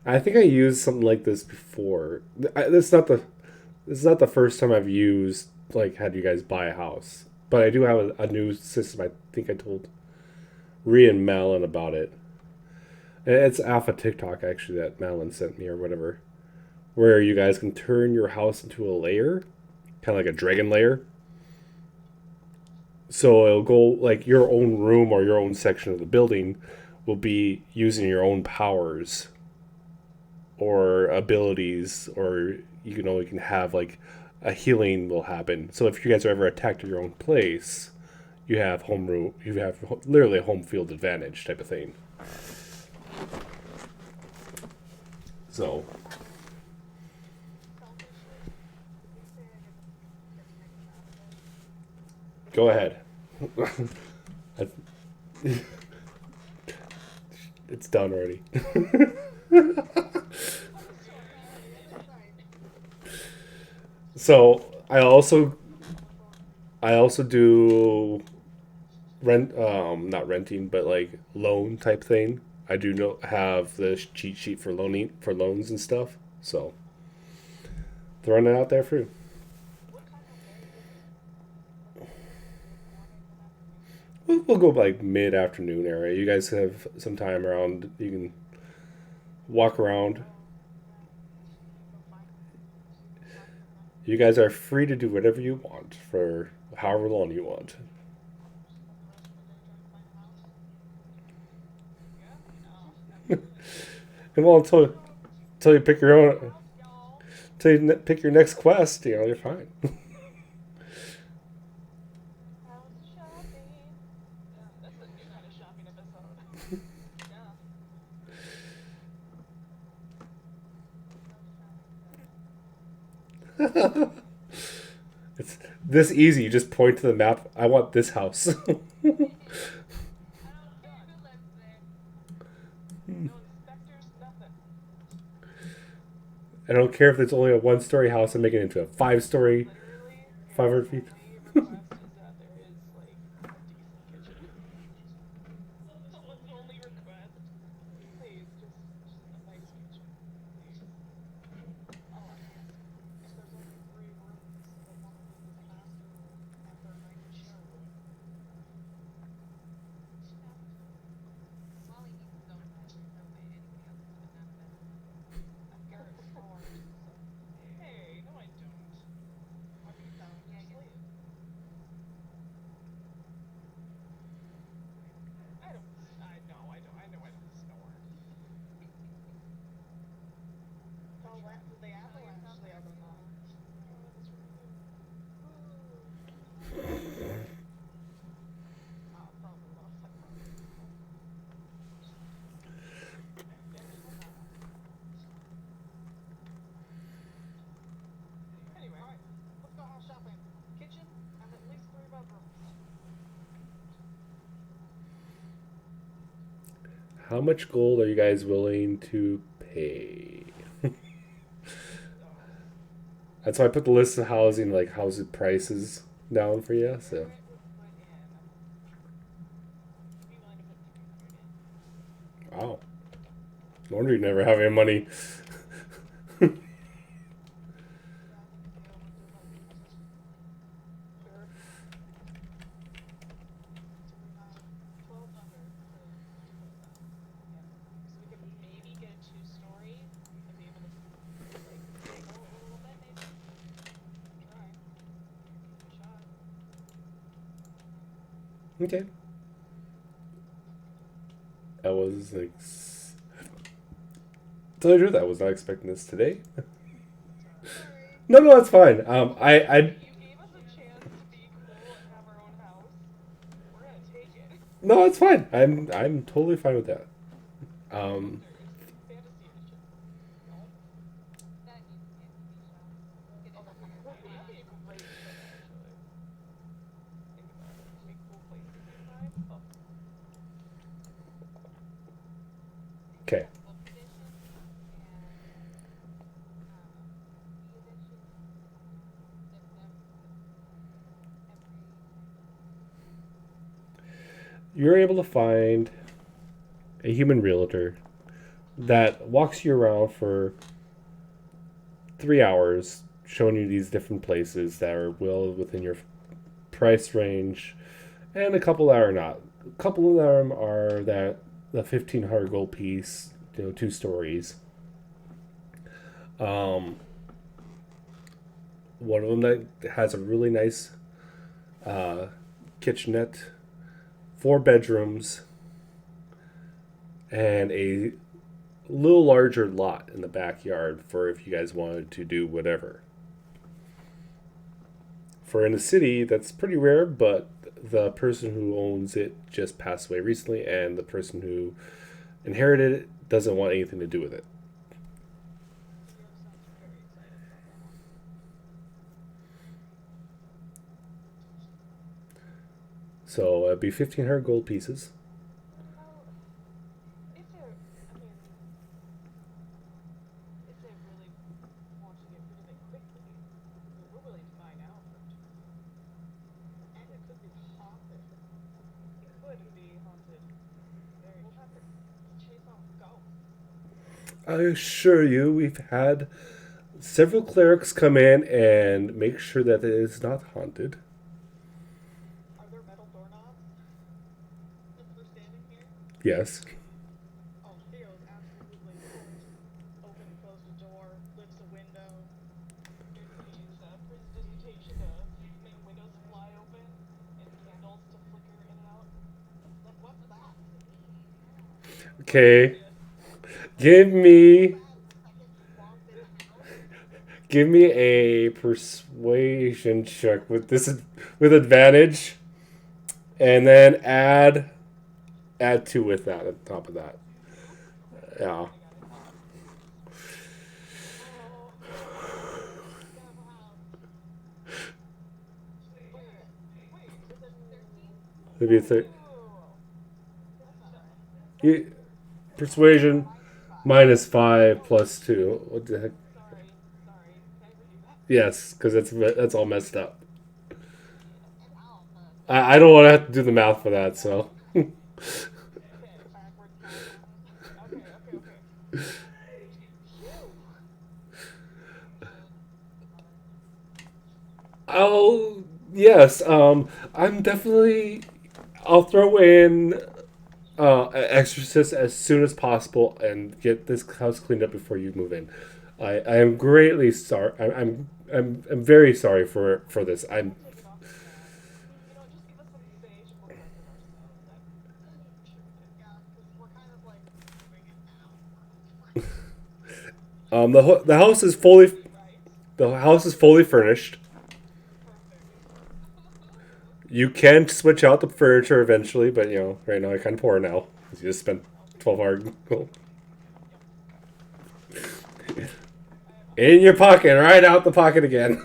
I think I used something like this before. This is not the first time I've used like had you guys buy a house, but I do have a new system. I think I told Rhea and Malin about it. It's off of TikTok actually that Malin sent me or whatever, where you guys can turn your house into a layer, kind of like a dragon layer. So it'll go like your own room or your own section of the building will be using your own powers or abilities, or you can have like a healing will happen. So if you guys are ever attacked at your own place, you have literally a home field advantage type of thing. So go ahead. It's done already. So I also do not renting but like loan type thing. I do have this cheat sheet for loans and stuff. So throwing it out there for you. We'll go like mid afternoon area. You guys have some time around. You can walk around. You guys are free to do whatever you want for however long you want. And well, until you pick your own, until you pick your next quest, you're fine. It's this easy. You just point to the map. I want this house. I don't care if it's only a 1-story house. I'm making it into a 5-story, 500 feet. How much gold are you guys willing to pay? That's why I put the list of housing, like house prices, down for you. So, wow, no wonder you never have any money. Okay. I was like, tell you the truth, I was not expecting this today. No, that's fine. No, it's fine. I'm totally fine with that. Um, okay. You're able to find a human realtor that walks you around for 3 hours, showing you these different places that are well within your price range, and a couple that are not. A couple of them are that the 1,500 gold piece, 2 stories. One of them that has a really nice kitchenette, 4 bedrooms, and a little larger lot in the backyard for if you guys wanted to do whatever. For in the city, that's pretty rare, but the person who owns it just passed away recently, and the person who inherited it doesn't want anything to do with it. So it'd be 1,500 gold pieces. I assure you, we've had several clerics come in and make sure that it is not haunted. Yes. Okay. Give me a persuasion check with this with advantage, and then add 2 with that on top of that. Yeah. Maybe you, persuasion -5 plus 2. What the heck? Yes, because that's all messed up. I don't want to have to do the math for that, so. Oh, yes. I'm definitely. I'll throw in exorcist as soon as possible and get this house cleaned up before you move in. I am greatly sorry. I'm very sorry for this. The house is fully furnished. You can switch out the furniture eventually, but right now I kind of poor now because you just spent 12 hours in your pocket, right out the pocket again.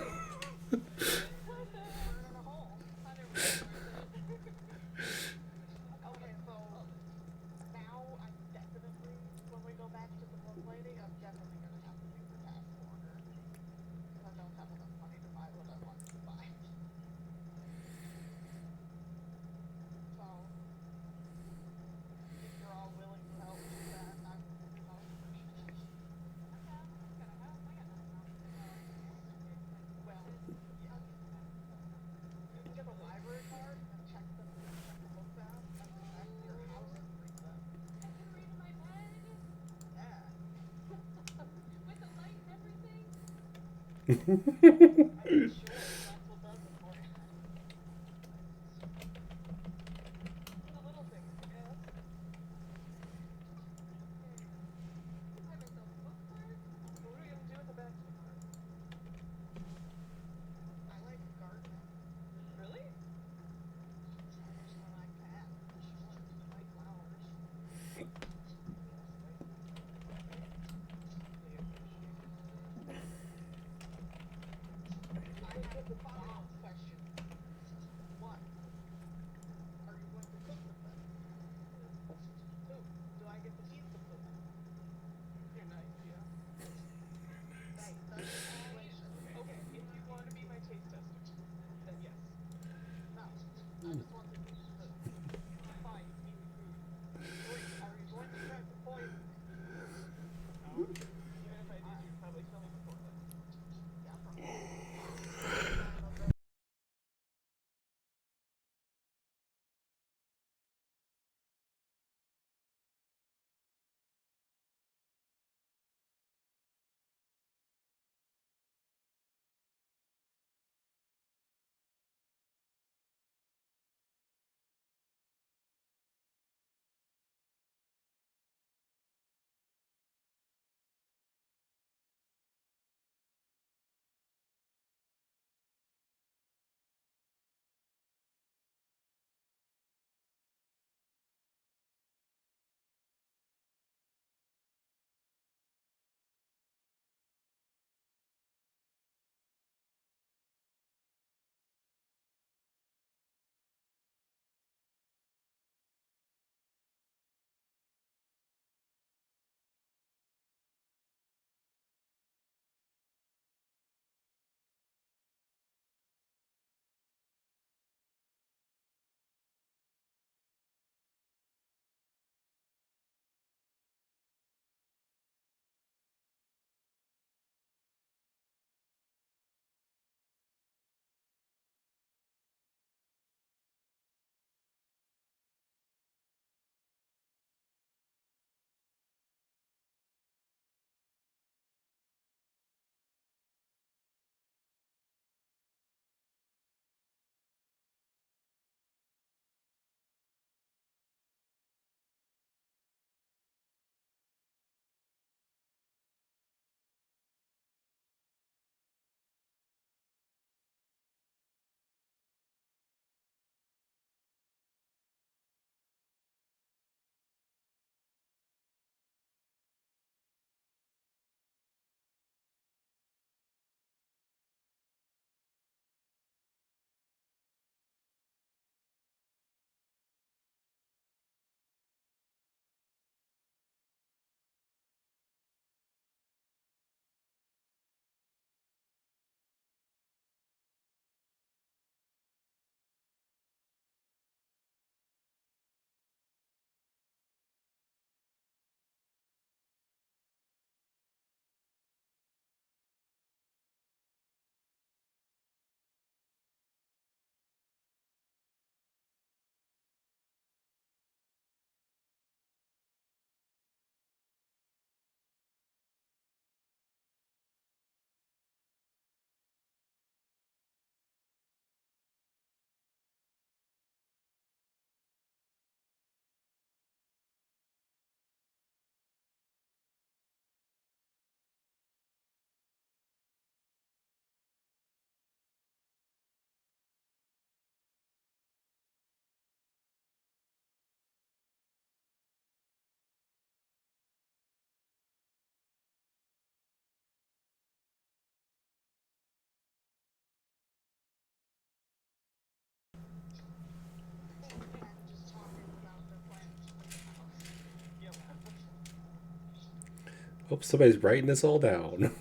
Hope somebody's writing this all down.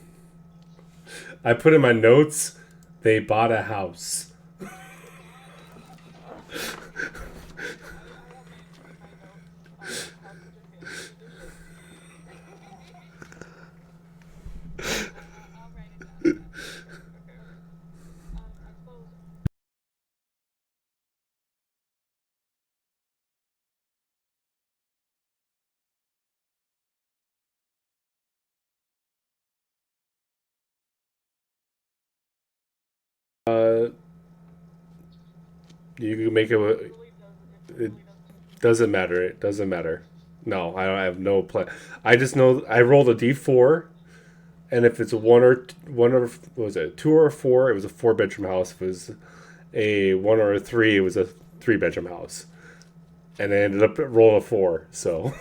I put in my notes, they bought a house. You can make it. It doesn't matter. It doesn't matter. No, I have no plan. I just know I rolled a d4, and if it's a one or what was it, 2 or 4, it was a 4 bedroom house. If it was a 1 or a 3, it was a 3 bedroom house, and I ended up rolling a 4. So.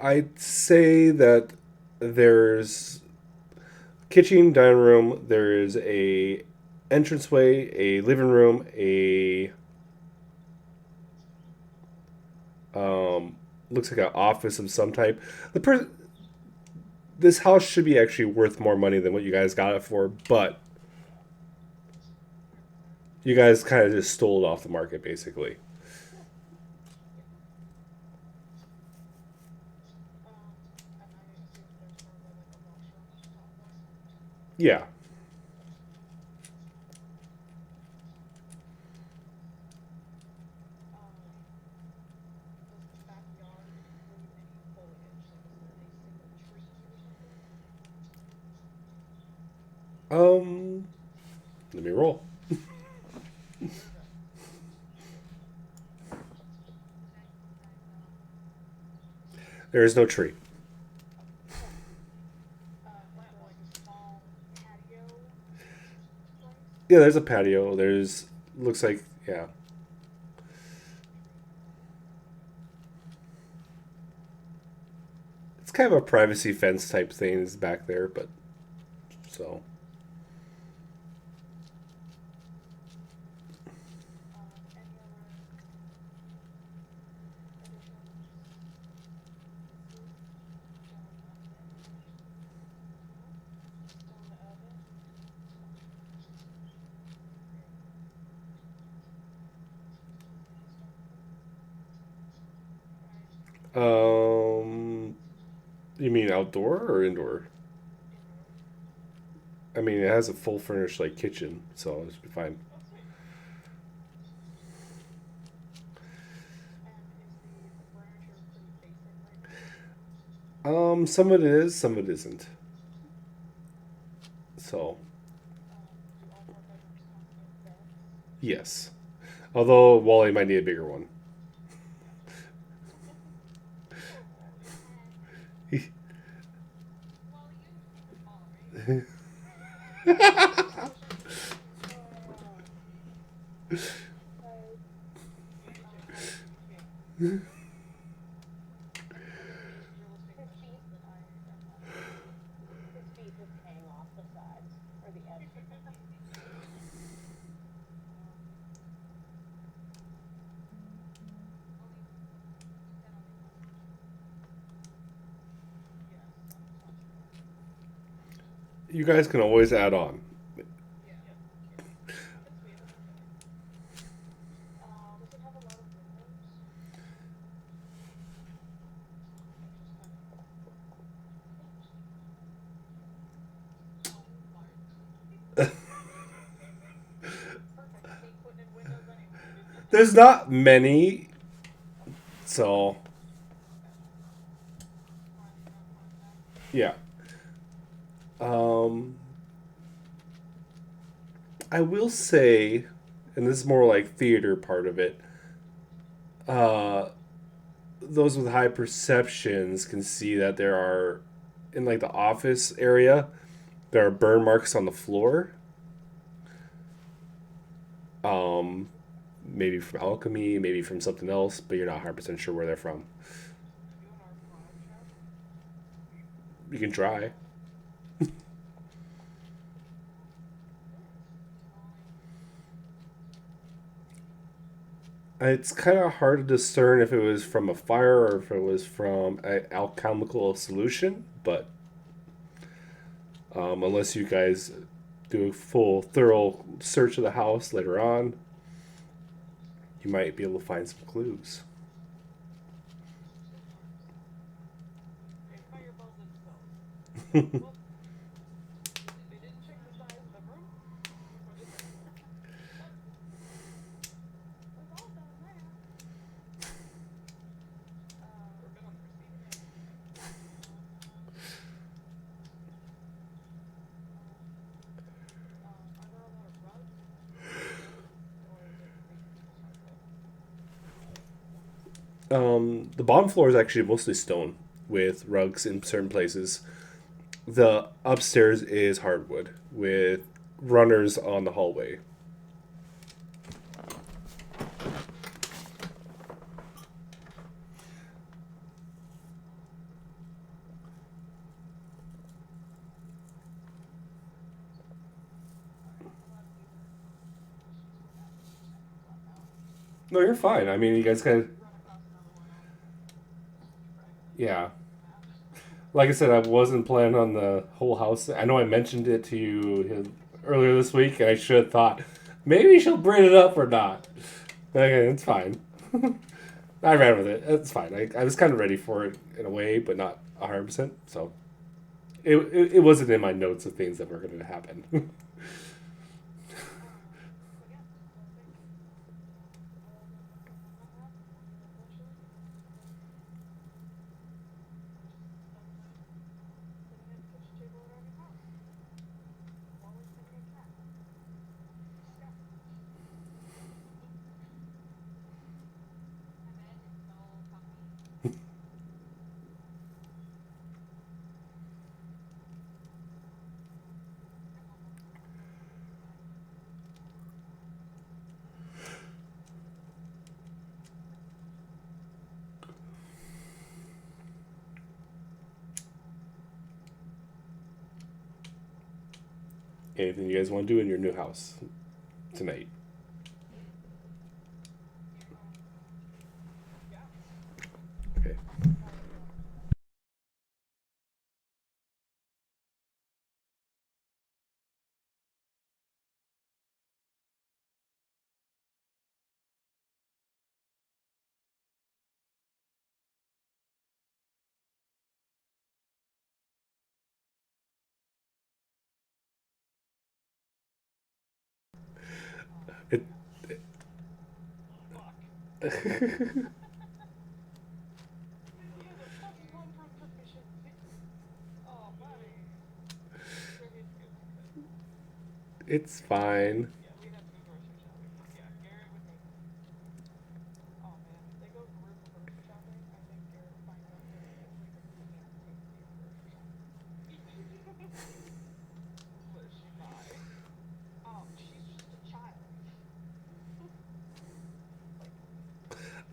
I'd say that there's kitchen, dining room. There is a entranceway, a living room, a looks like an office of some type. This house should be actually worth more money than what you guys got it for, but you guys kind of just stole it off the market, basically. Yeah. Um, Let me roll. There is no tree. Yeah, there's a patio. There's looks like yeah. It's kind of a privacy fence type thing is back there, but so you mean outdoor or indoor? I mean, it has a full furnished like kitchen, so it should be fine. Some of it is, some of it isn't. So, yes. Although Wally might need a bigger one. You guys can always add on. There's not many, so yeah. Um, I will say and this is more like theater part of it. Those with high perceptions can see that there are, in like the office area, there are burn marks on the floor. Maybe from alchemy, maybe from something else, but you're not 100% sure where they're from. You can try. It's kind of hard to discern if it was from a fire or if it was from an alchemical solution, but unless you guys do a full, thorough search of the house later on, you might be able to find some clues. The bottom floor is actually mostly stone with rugs in certain places. The upstairs is hardwood with runners on the hallway. No, you're fine. I mean, you guys kind of. Yeah. Like I said, I wasn't planning on the whole house. I know I mentioned it to you earlier this week, and I should have thought maybe she'll bring it up or not. Okay, it's fine. I ran with it. It's fine. I was kind of ready for it in a way, but not 100%. So it wasn't in my notes of things that were going to happen. Anything you guys want to do in your new house tonight? Okay. It, it's fine.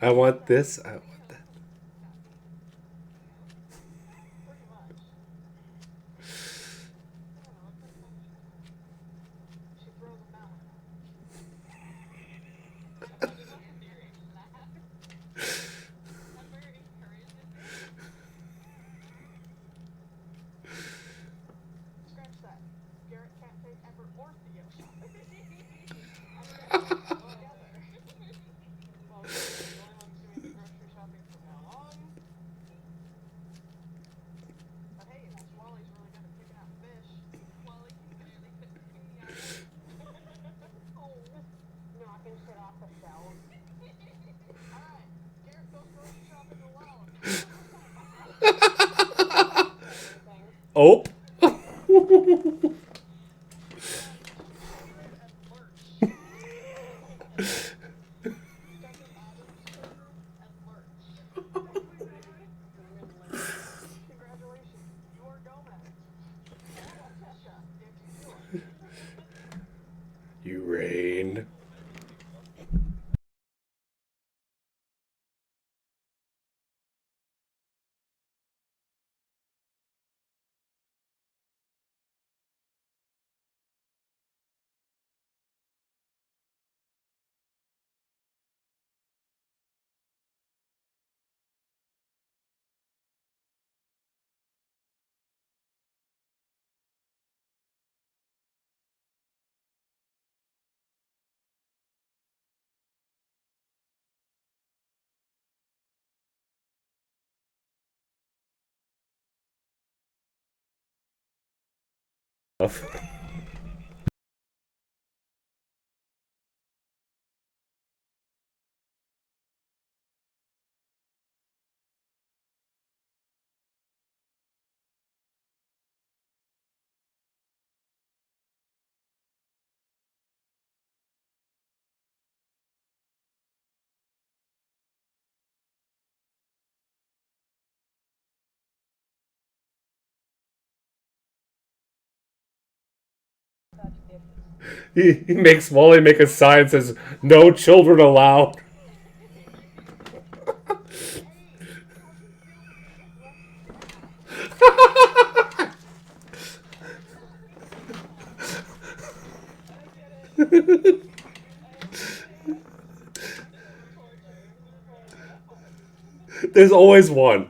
I want this. I want that. Oh. You rain. He makes Wally make a sign that says, "No children allowed." There's always one.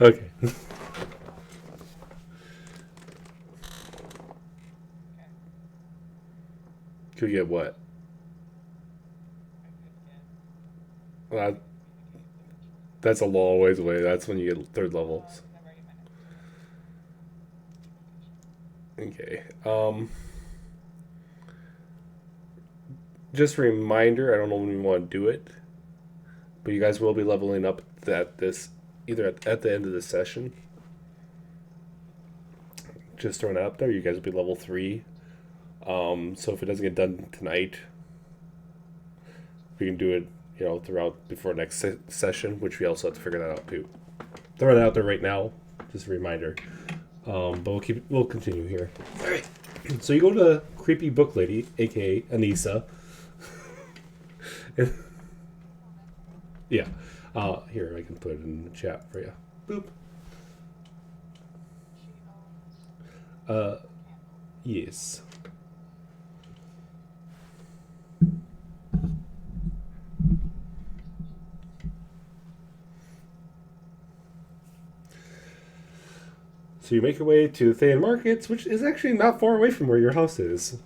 Okay. Could get what? Well, that's a long ways away. That's when you get third levels. Okay. Just a reminder, I don't know when we want to do it, but you guys will be leveling up at this either at the end of the session. Just throwing it up there, you guys will be level 3. So if it doesn't get done tonight, we can do it, throughout before next session, which we also have to figure that out too. Throwing it out there right now, just a reminder. But we'll continue here. All right. So you go to Creepy Book Lady, aka Anissa. Yeah. Here, I can put it in the chat for you. Boop. Yes. So you make your way to Thayan Markets, which is actually not far away from where your house is.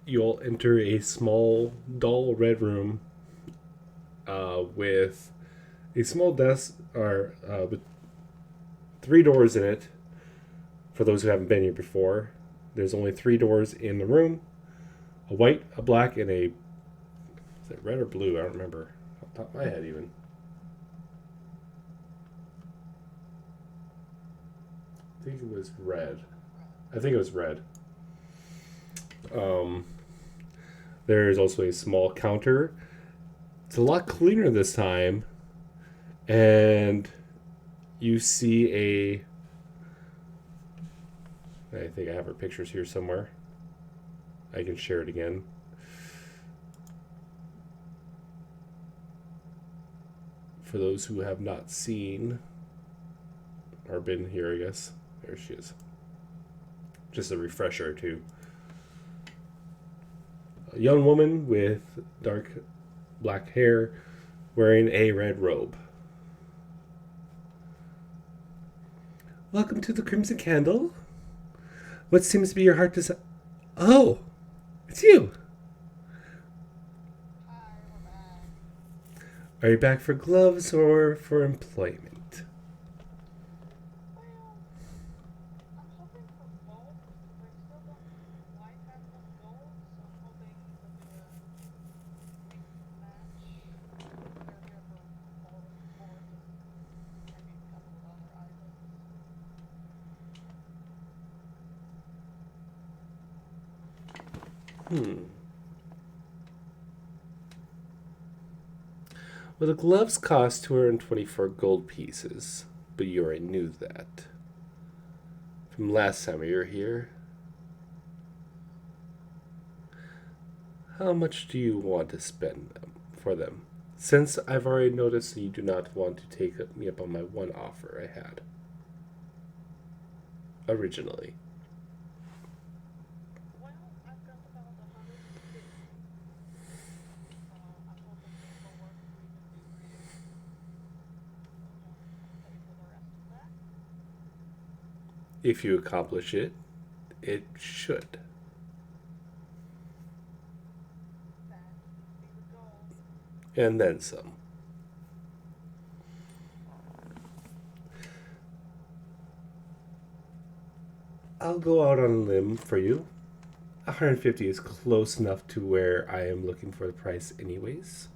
You'll enter a small, dull red room with a small desk with 3 doors in it. For those who haven't been here before, there's only 3 doors in the room: a white, a black, and a, is it red or blue? I don't remember off the top of my head even. I think it was red. There's also a small counter. It's a lot cleaner this time, and you see I think I have her pictures here somewhere. I can share it again. For those who have not seen or been here, I guess. There she is. Just a refresher, too. A young woman with dark black hair wearing a red robe. Welcome to the Crimson Candle. What seems to be your heart desire? Oh, it's you. Are you back for gloves or for employment? Well, the gloves cost 224 gold pieces, but you already knew that from last time you were here. How much do you want to spend for them? Since I've already noticed that you do not want to take me up on my one offer I had originally. If you accomplish it, it should. And then some. I'll go out on a limb for you. 150 is close enough to where I am looking for the price anyways.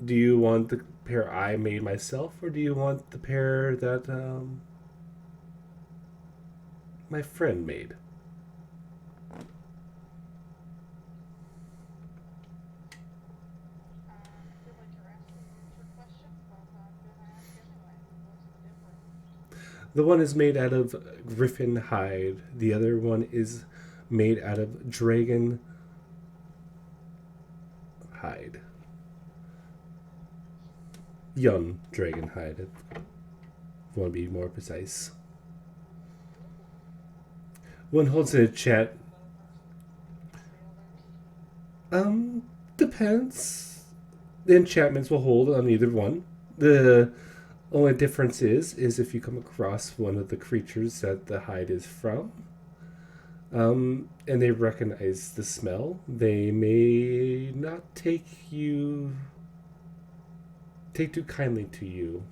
Do you want the pair I made myself, or do you want the pair that my friend made? The one is made out of griffin hide. The other one is made out of dragon hide. Young dragon hide, if you want to be more precise. One holds in a chat. Depends. The enchantments will hold on either one. The only difference is if you come across one of the creatures that the hide is from, and they recognize the smell, they may not take too kindly to you.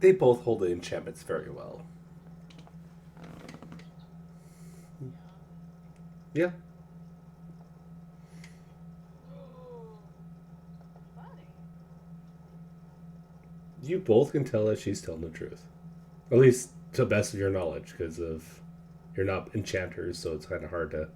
They both hold the enchantments very well. Yeah. You both can tell that she's telling the truth. At least to the best of your knowledge, because of you're not enchanters, so it's kind of hard to.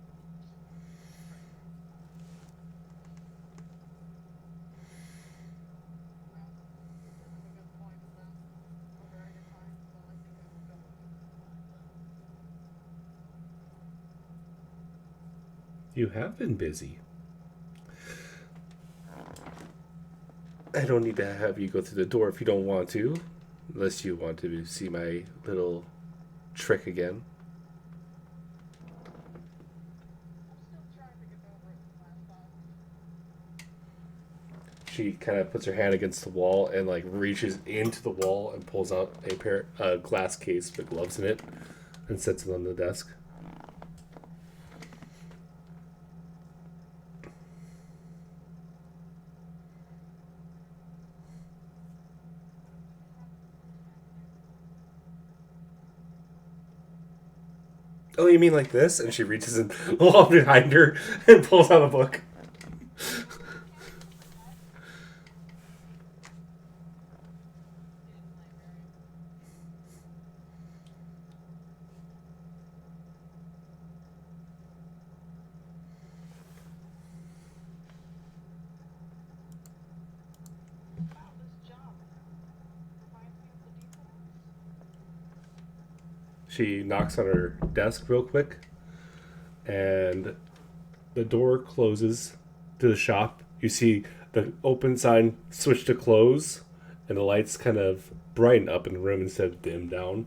You have been busy. I don't need to have you go through the door if you don't want to. Unless you want to see my little trick again. She kind of puts her hand against the wall and like reaches into the wall and pulls out a glass case with gloves in it and sets it on the desk. Oh, you mean like this? And she reaches in along behind her and pulls out a book. She knocks on her desk real quick, and the door closes to the shop. You see the open sign switch to close, and the lights kind of brighten up in the room instead of dim down.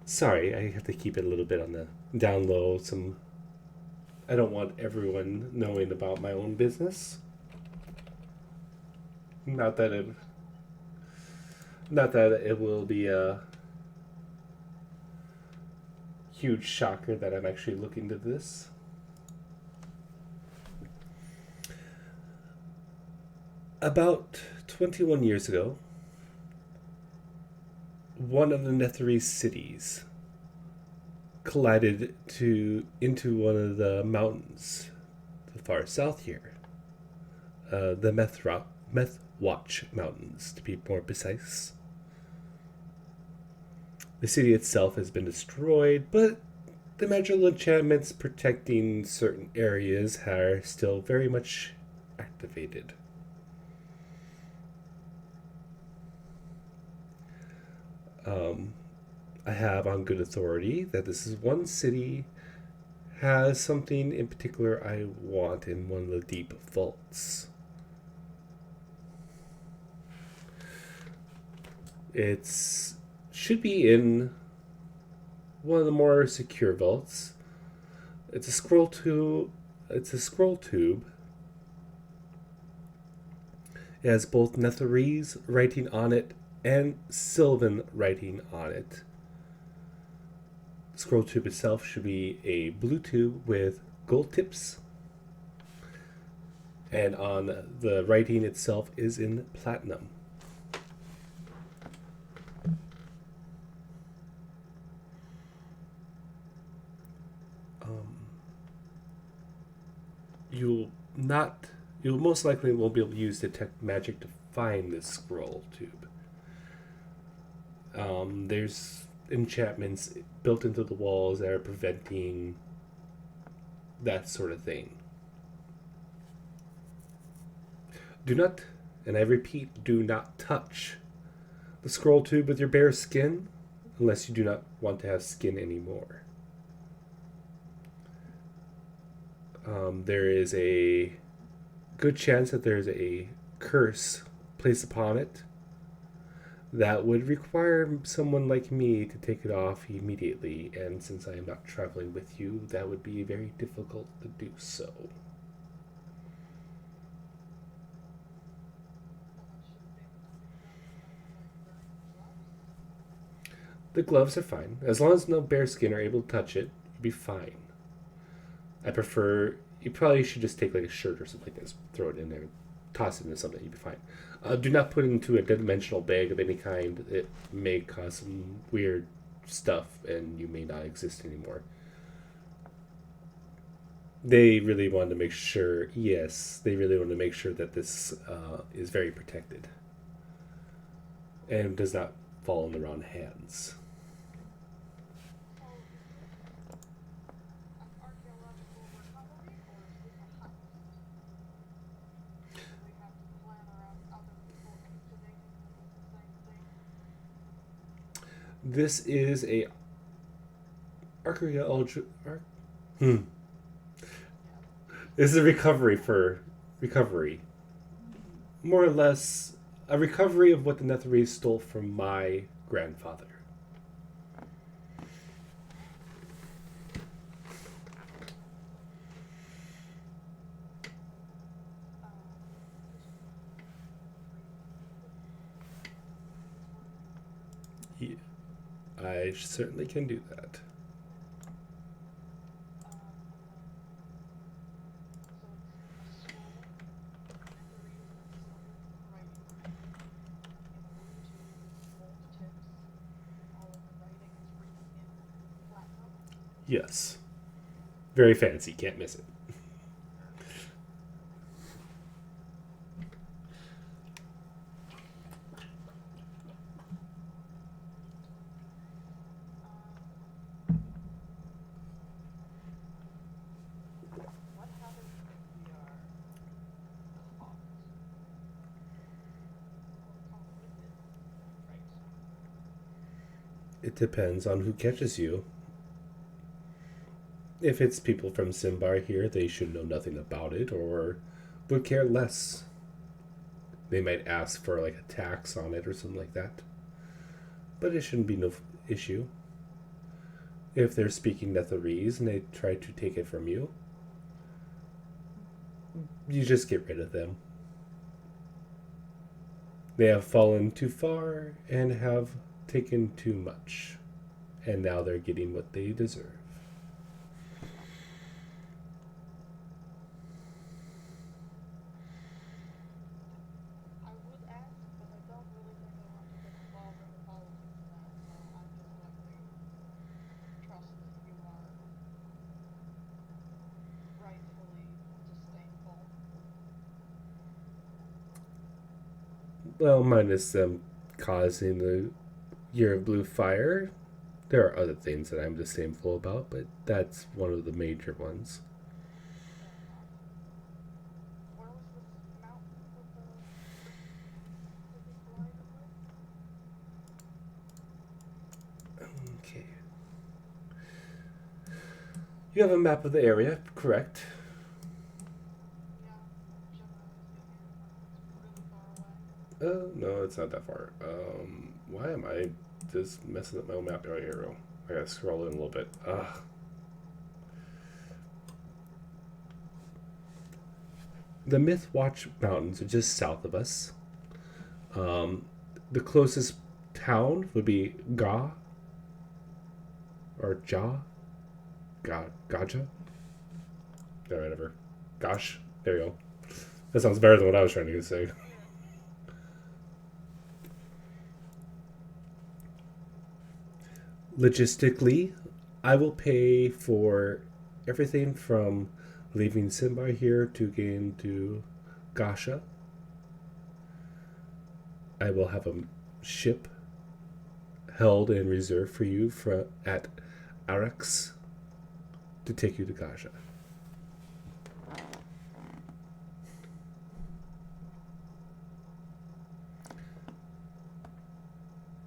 Sorry, I have to keep it a little bit on the down low. I don't want everyone knowing about my own business. Not that it will be a huge shocker that I'm actually looking to this. About 21 years ago, one of the Netherese cities collided into one of the mountains the far south here. The Methwatch Mountains, to be more precise. The city itself has been destroyed, but the magical enchantments protecting certain areas are still very much activated. I have on good authority that this is one city has something in particular I want in one of the deep vaults. It's should be in one of the more secure vaults. It's a scroll tube. It's a scroll tube. It has both Netherese writing on it and Sylvan writing on it. The scroll tube itself should be a blue tube with gold tips. And on the writing itself is in platinum. You'll most likely won't be able to use detect magic to find this scroll tube. There's enchantments built into the walls that are preventing that sort of thing. Do not, and I repeat, do not touch the scroll tube with your bare skin unless you do not want to have skin anymore. There is a good chance that there's a curse placed upon it that would require someone like me to take it off immediately, and since I am not traveling with you, that would be very difficult to do so. The gloves are fine. As long as no bare skin are able to touch it, you'll be fine. I prefer... You probably should just take like a shirt or something like this, throw it in there, toss it into something, you'll be fine. Do not put it into a dimensional bag of any kind. It may cause some weird stuff and you may not exist anymore. They really wanted to make sure, they really wanted to make sure that this is very protected and does not fall in the wrong hands. This is a archaeology. This is a recovery. More or less, a recovery of what the Netherese stole from my grandfather. Yeah, I certainly can do that. Yes. Very fancy, can't miss it. It depends on who catches you. If it's people from Cimbar here, they should know nothing about it or would care less. They might ask for like a tax on it or something like that. But it shouldn't be no issue. If they're speaking Netherese and they try to take it from you, you just get rid of them. They have fallen too far and have taken too much. And now they're getting what they deserve. Well, minus them causing the Year of Blue Fire. There are other things that I'm disdainful about, but that's one of the major ones. Okay. You have a map of the area, correct? No, it's not that far. Why am I just messing up my own map arrow? I gotta scroll in a little bit. Ugh. The Mythwatch Mountains are just south of us. The closest town would be Ga or Gaja. Yeah, whatever. Gosh, there you go. That sounds better than what I was trying to say. Logistically, I will pay for everything from leaving Cimbar here to getting to Gasha. I will have a ship held in reserve for you at Arax to take you to Gasha.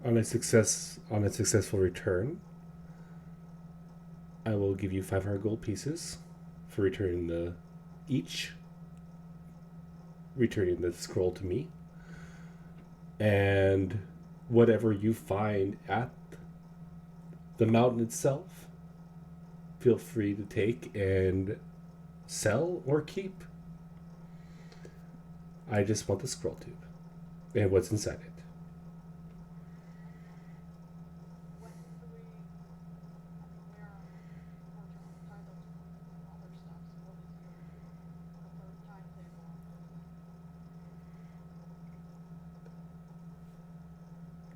On a successful return, I will give you 500 gold pieces for returning the scroll to me. And whatever you find at the mountain itself, feel free to take and sell or keep. I just want the scroll tube and what's inside it.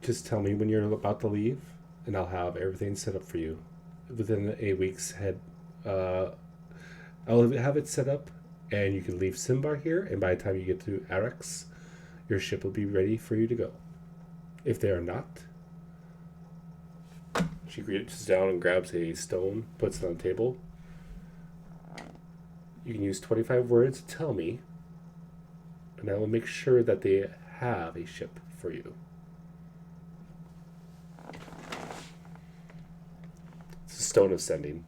Just tell me when you're about to leave, and I'll have everything set up for you. Within a week's head, I'll have it set up, and you can leave Cimbar here, and by the time you get to Arax, your ship will be ready for you to go. If they are not, she reaches down and grabs a stone, puts it on the table. You can use 25 words to tell me, and I will make sure that they have a ship for you. It's a stone of sending.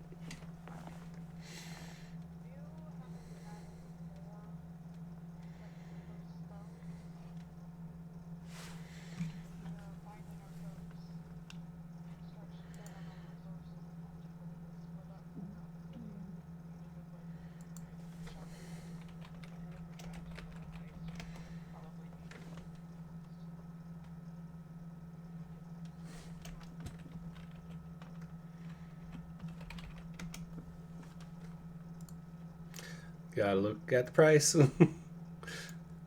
Gotta look at the price. Oh,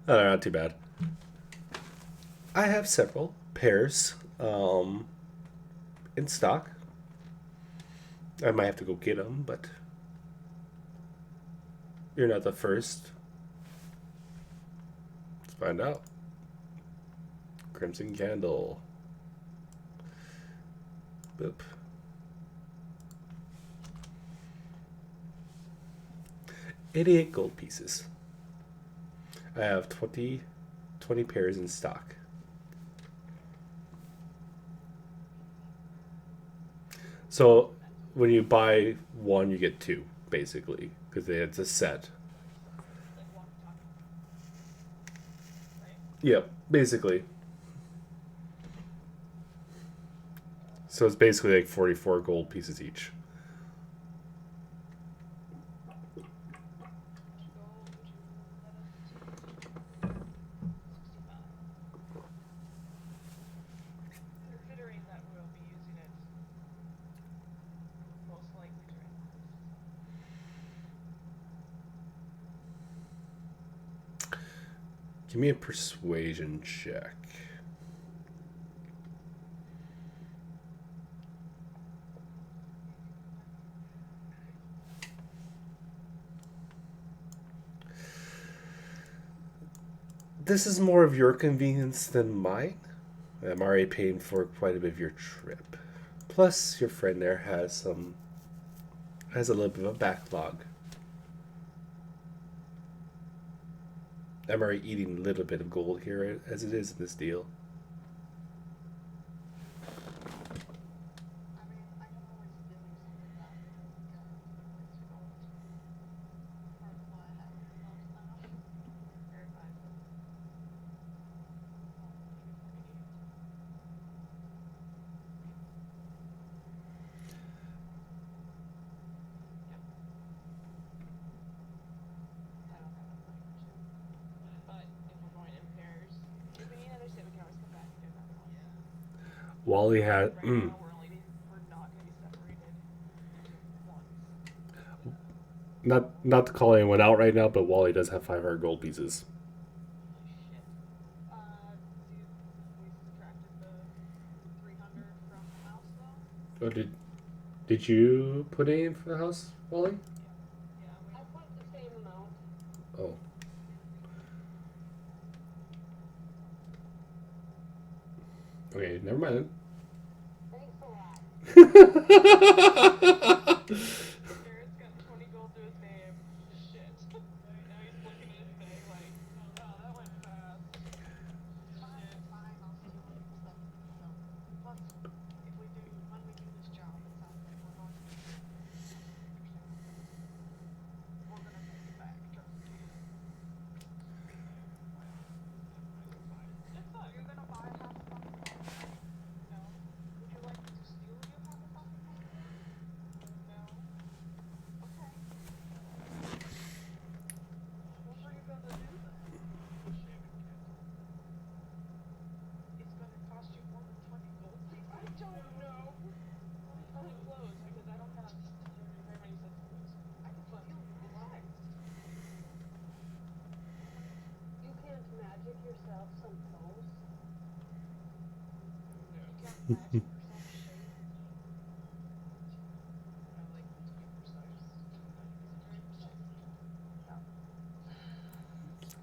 not too bad. I have several pairs in stock. I might have to go get them, but you're not the first. Let's find out. Crimson Candle. Boop. 88 gold pieces. I have 20 pairs in stock. So when you buy one, you get two, basically, because it's a set. Yep, basically. So it's basically like 44 gold pieces each. Give me a persuasion check. This is more of your convenience than mine. I'm already paying for quite a bit of your trip. Plus, your friend there has a little bit of a backlog. I'm already eating a little bit of gold here as it is in this deal. Wally had. Not to call anyone out right now, but Wally does have 500 gold pieces. Oh, did you put any in for the house, Wally? Oh. Okay, never mind.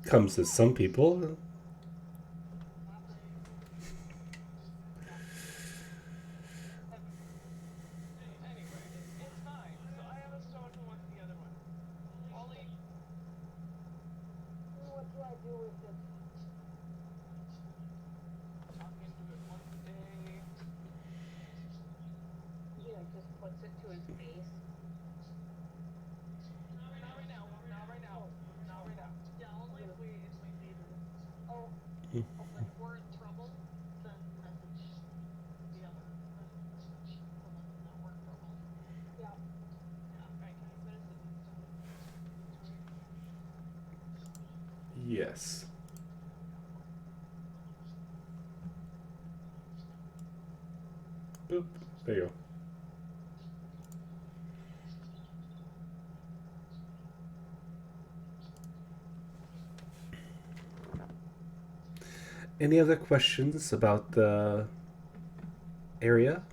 Comes to some people. Yes. Boop. There you go. Any other questions about the area?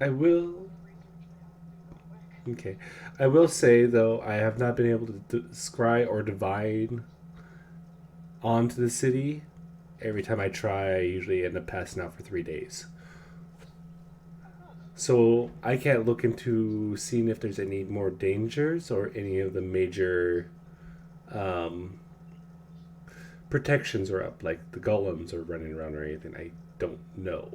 I will. Okay. I will say, though, I have not been able to scry or divine onto the city. Every time I try, I usually end up passing out for 3 days. So I can't look into seeing if there's any more dangers or any of the major protections are up, like the golems are running around or anything. I don't know.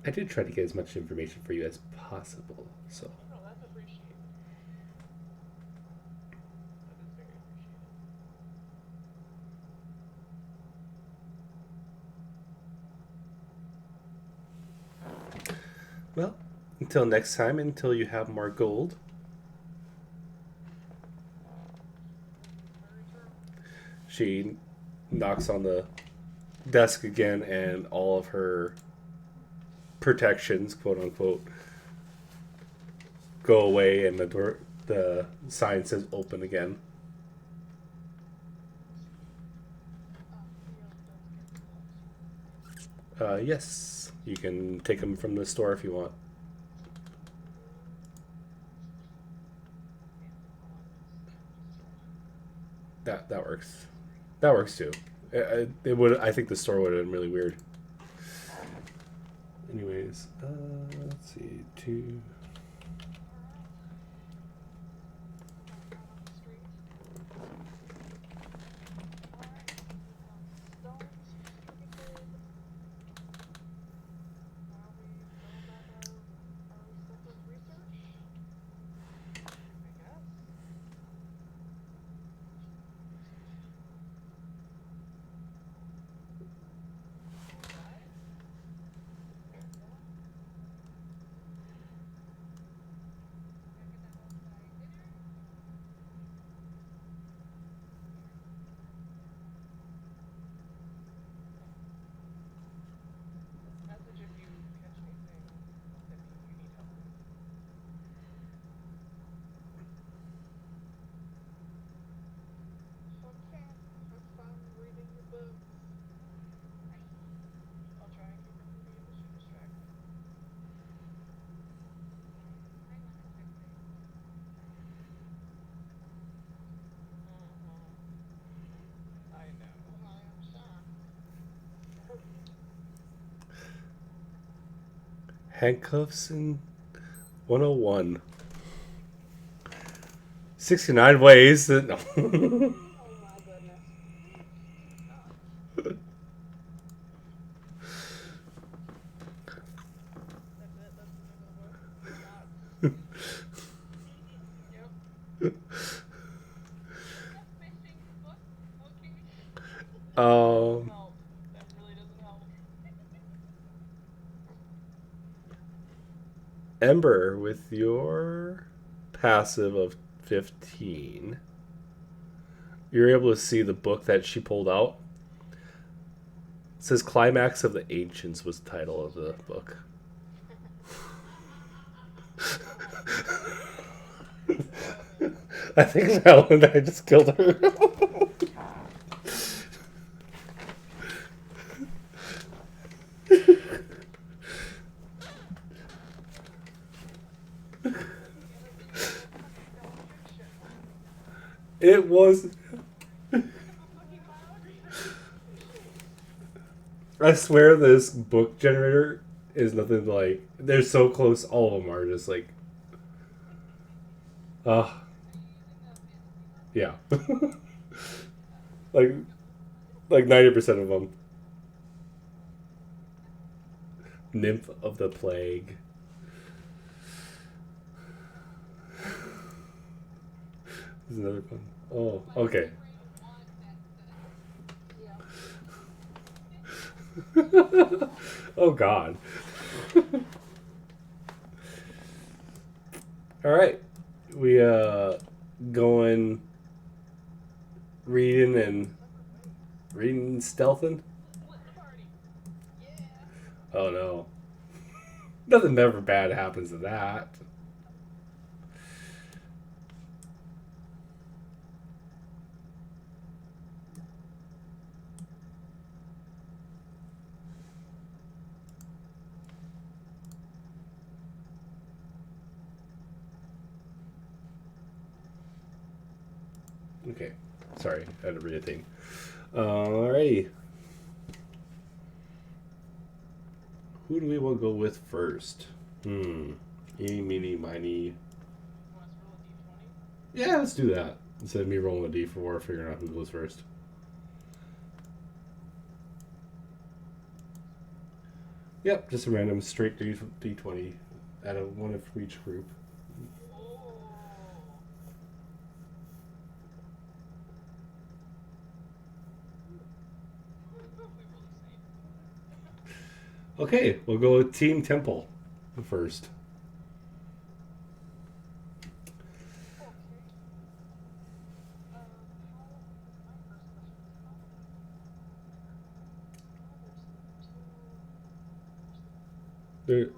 I did try to get as much information for you as possible, so. Well, until next time, until you have more gold. She knocks on the desk again, and all of her protections, quote unquote, go away, and the sign says open again. Yes, you can take them from the store if you want. That works. That works too. It would. I think the store would have been really weird. Anyways, let's see. 2. Handcuffs in 101. 69 ways that... No. um... Ember, with your passive of 15, you're able to see the book that she pulled out. It says Climax of the Ancients was the title of the book. I think Helen I just killed her. It was... I swear this book generator is nothing like... They're so close, all of them are just like... Yeah. like 90% of them. Nymph of the Plague. There's another one. Oh, okay. Oh, God. All right. We, going reading and stealthing? Oh, no. Nothing ever bad happens to that. Okay, sorry, I had to read a thing. Alrighty. Who do we want to go with first? Eeny, meeny, miny. Yeah, let's do that. Instead of me rolling a d4, figuring out who goes first. Yep, just a random straight d20 out of one of each group. Okay, we'll go with Team Temple first. There,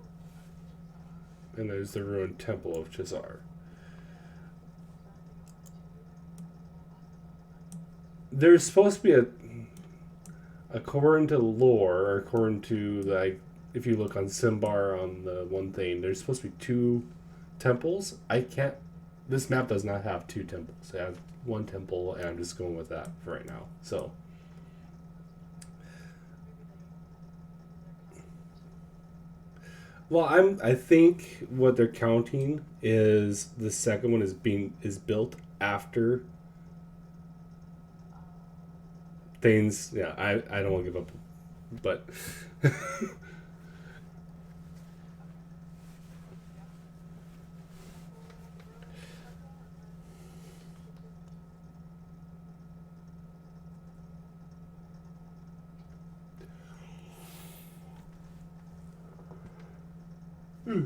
and there's the ruined Temple of Cimbar. There's supposed to be according to lore, or according to, like, if you look on Cimbar on the one thing, there's supposed to be 2 temples. This map does not have 2 temples. It has 1 temple, and I'm just going with that for right now. So, well, I think what they're counting is the second one is built after things. Yeah, I don't want to give up, but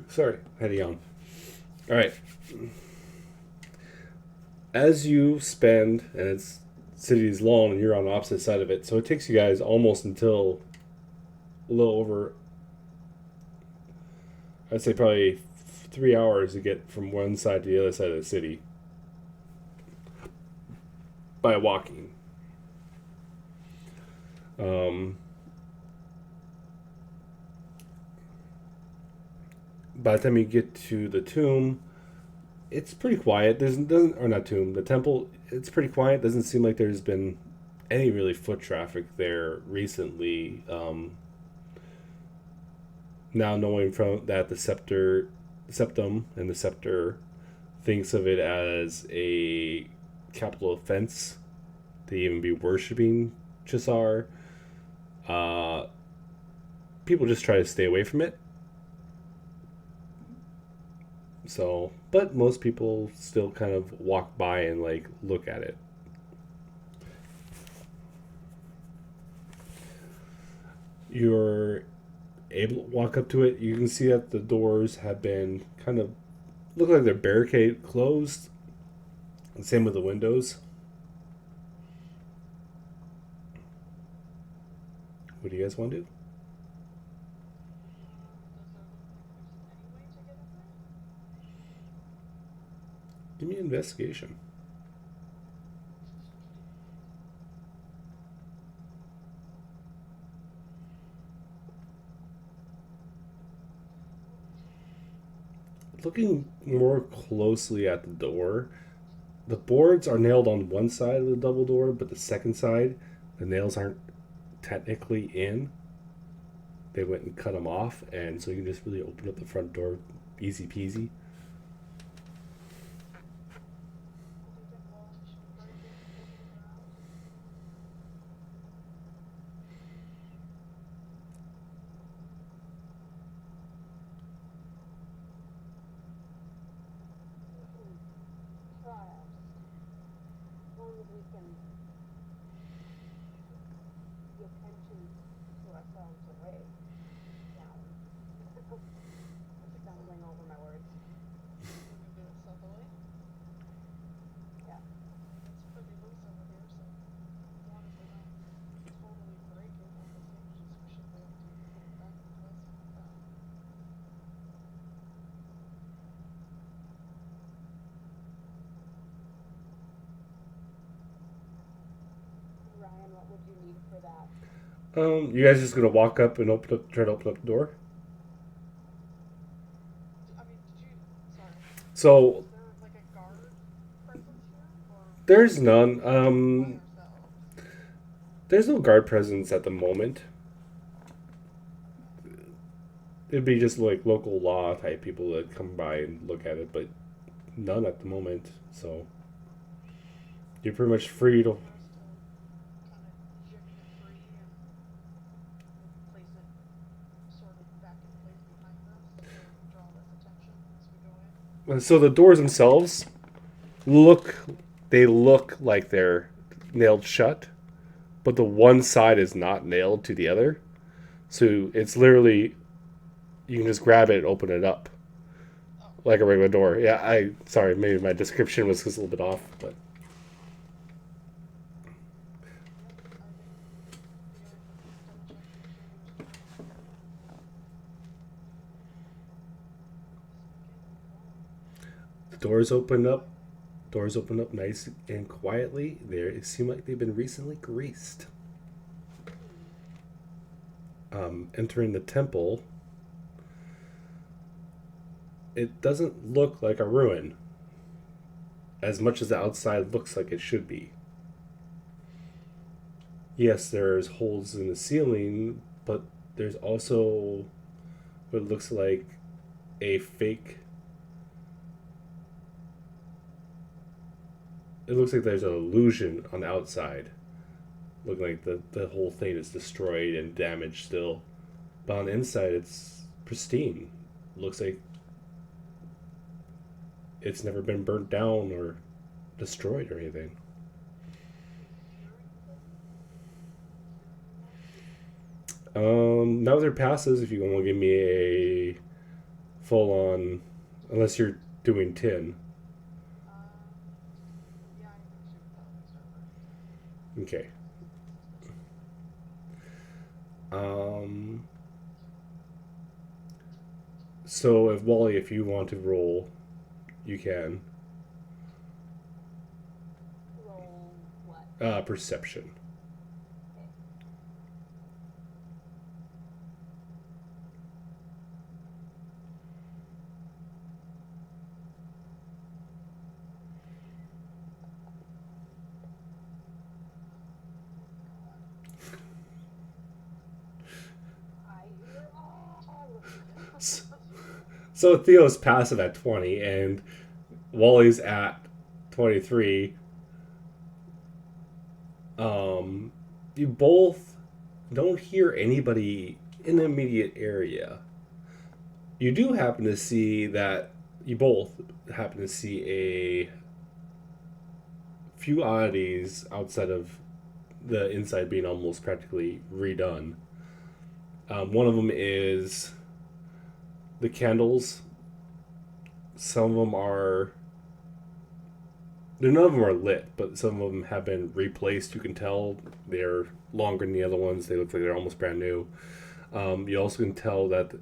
sorry, I had a yawn. All right. As you spend, and it's city is long, and you're on the opposite side of it, so it takes you guys almost until a little over, I'd say probably 3 hours to get from one side to the other side of the city by walking. By the time you get to the tomb, it's pretty quiet. The temple. It's pretty quiet. Doesn't seem like there's been any really foot traffic there recently. Now knowing from that the septum and the scepter thinks of it as a capital offense to even be worshiping Chisar, uh, people just try to stay away from it. So, but most people still kind of walk by and like look at it. You're able to walk up to it. You can see that the doors have been kind of look like they're barricade closed. And same with the windows. What do you guys want to do? Give me an investigation. Looking more closely at the door, the boards are nailed on one side of the double door, but the second side, the nails aren't technically in. They went and cut them off, and so you can just really open up the front door easy peasy. You guys just gonna walk up and try to open up the door? So there's none. There's no guard presence at the moment. It'd be just like local law type people that come by and look at it, but none at the moment. So you're pretty much free to. So the doors themselves they look like they're nailed shut, but the one side is not nailed to the other. So it's literally, you can just grab it and open it up like a regular door. Yeah, sorry, maybe my description was just a little bit off, but. Doors open up nice and quietly. It seem like they've been recently greased. Entering the temple, it doesn't look like a ruin as much as the outside looks like it should be. Yes, there's holes in the ceiling, but there's also what looks like a fake. It looks like there's an illusion on the outside. Looking like the whole thing is destroyed and damaged still. But on the inside, it's pristine. Looks like it's never been burnt down or destroyed or anything. Now there passes if you want to give me a full on, unless you're doing 10. Okay. So if Wally, if you want to roll, you can. Roll what? Perception. So Theo's passive at 20, and Wally's at 23. You both don't hear anybody in the immediate area. You do happen to see that you both happen to see a few oddities outside of the inside being almost practically redone. One of them is the candles. Some of them are. None of them are lit, but some of them have been replaced. You can tell they're longer than the other ones. They look like they're almost brand new. You also can tell that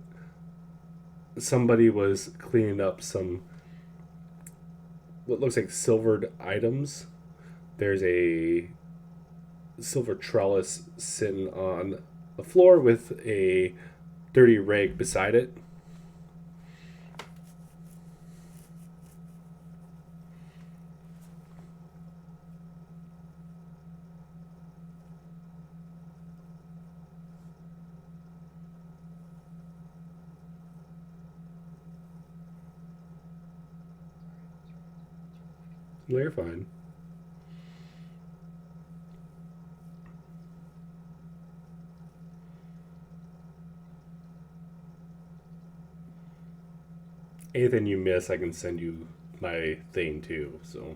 somebody was cleaning up some what looks like silvered items. There's a silver trellis sitting on the floor with a dirty rag beside it. They're fine. Anything you miss, I can send you my thing too. So.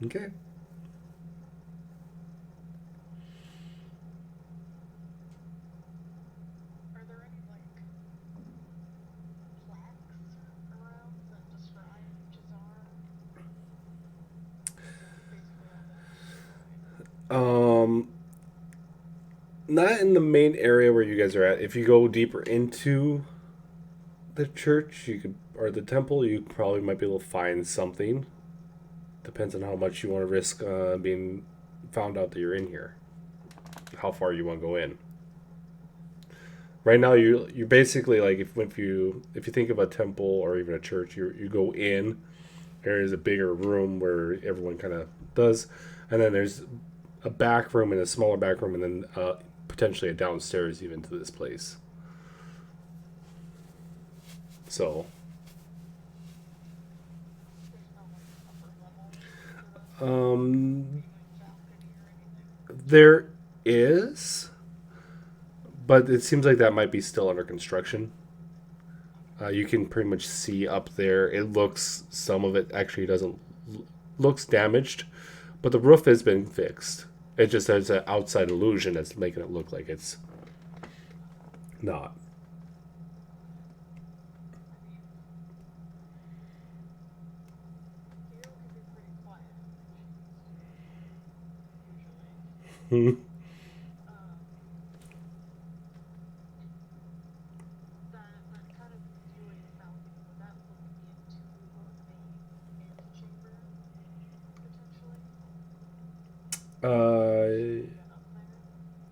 Okay. Um, Not in the main area where you guys are at. If you go deeper into the church, you could, or the temple, you probably might be able to find something. Depends on how much you want to risk being found out that you're in here. How far you want to go in. Right now, you're basically like if you think of a temple or even a church, you go in. There is a bigger room where everyone kind of does, and then there's a back room and a smaller back room, and then potentially a downstairs even to this place. So, there is, but it seems like that might be still under construction. You can pretty much see up there. It looks, some of it actually doesn't, looks damaged, but the roof has been fixed. It just has an outside illusion that's making it look like it's not.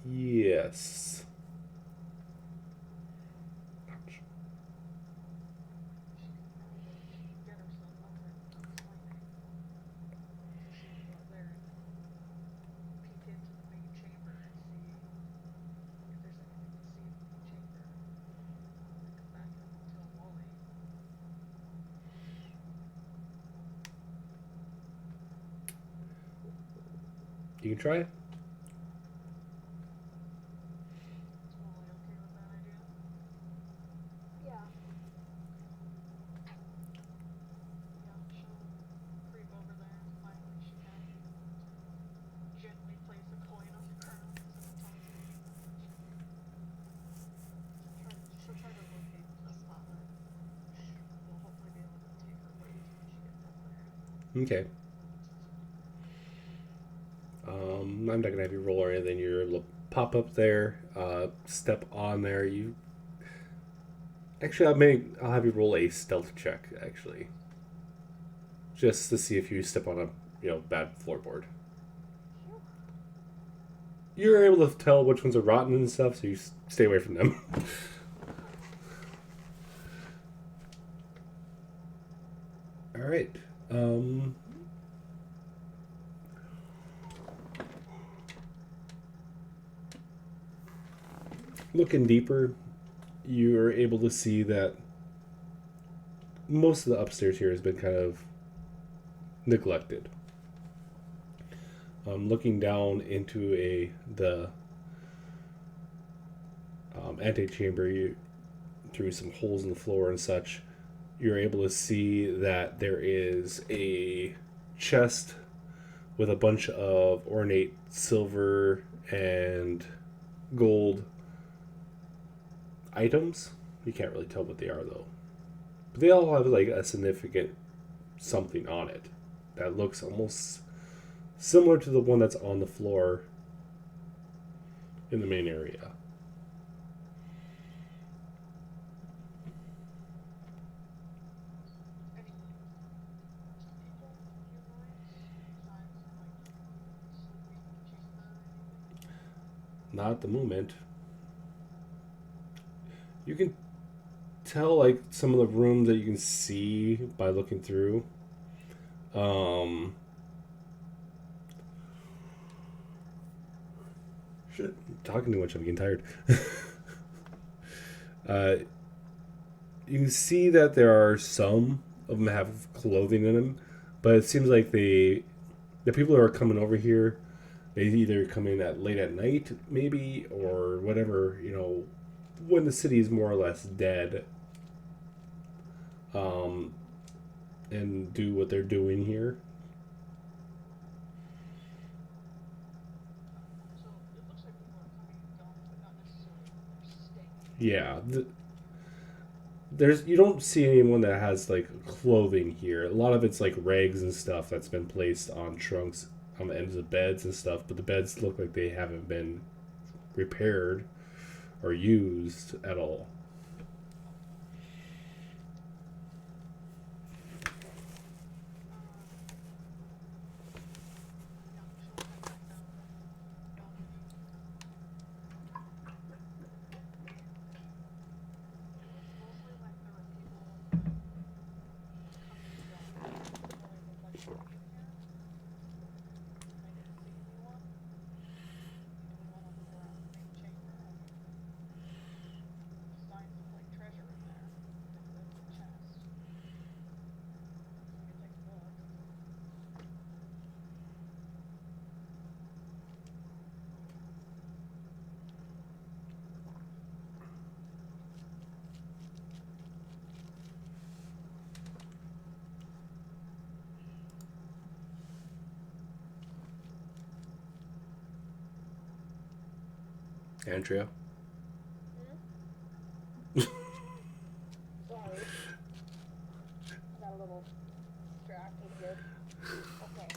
Yes. You can try it. Okay. I'm not gonna have you roll or anything. You're able to pop up there, step on there. You actually, I'll have you roll a stealth check actually, just to see if you step on a bad floorboard. You're able to tell which ones are rotten and stuff, so you stay away from them. All right. Looking deeper, you're able to see that most of the upstairs here has been kind of neglected. Looking down into the antechamber, through some holes in the floor and such, you're able to see that there is a chest with a bunch of ornate silver and gold items. You can't really tell what they are though, but they all have like a significant something on it that looks almost similar to the one that's on the floor in the main area. Not at the moment. You can tell like some of the rooms that you can see by looking through. Shit, I'm talking too much. I'm getting tired. You can see that there are some of them have clothing in them, but it seems like the people who are coming over here, they either come in at late at night, maybe, or whatever, when the city is more or less dead, and do what they're doing here. Yeah, you don't see anyone that has like clothing here. A lot of it's like rags and stuff that's been placed on trunks on the ends of beds and stuff, but the beds look like they haven't been repaired or used at all. Andrea? Sorry. Got a little distracted here. Okay.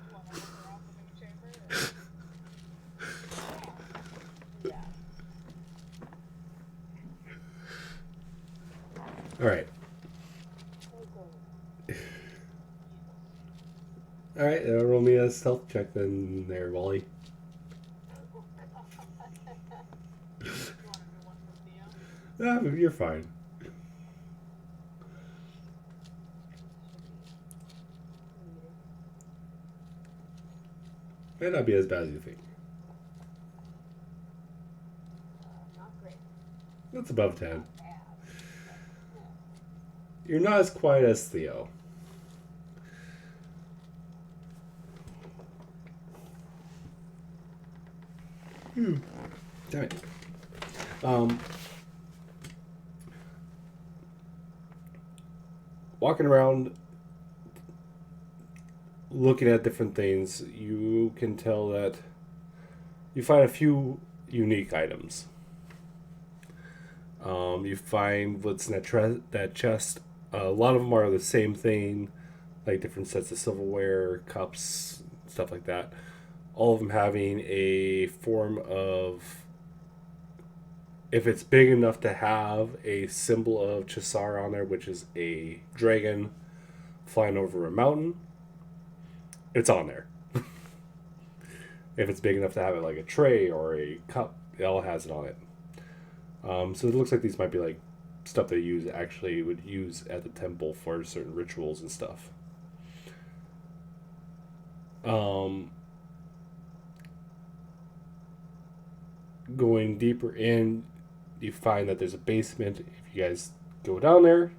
You want to look around the new chamber? Yeah. All right. All right, roll me a stealth check then, there, Wally. You're fine. Might not be as bad as you think. Not great. That's above 10. You're not as quiet as Theo. Damn it. Walking around, looking at different things, you can tell that you find a few unique items. You find what's in that chest. A lot of them are the same thing, like different sets of silverware, cups, stuff like that. All of them having a form of, if it's big enough to have a symbol of Chisar on there, which is a dragon flying over a mountain, it's on there. If it's big enough to have it like a tray or a cup, it all has it on it. So it looks like these might be like stuff they would use at the temple for certain rituals and stuff. Going deeper in, you find that there's a basement. If you guys go down there,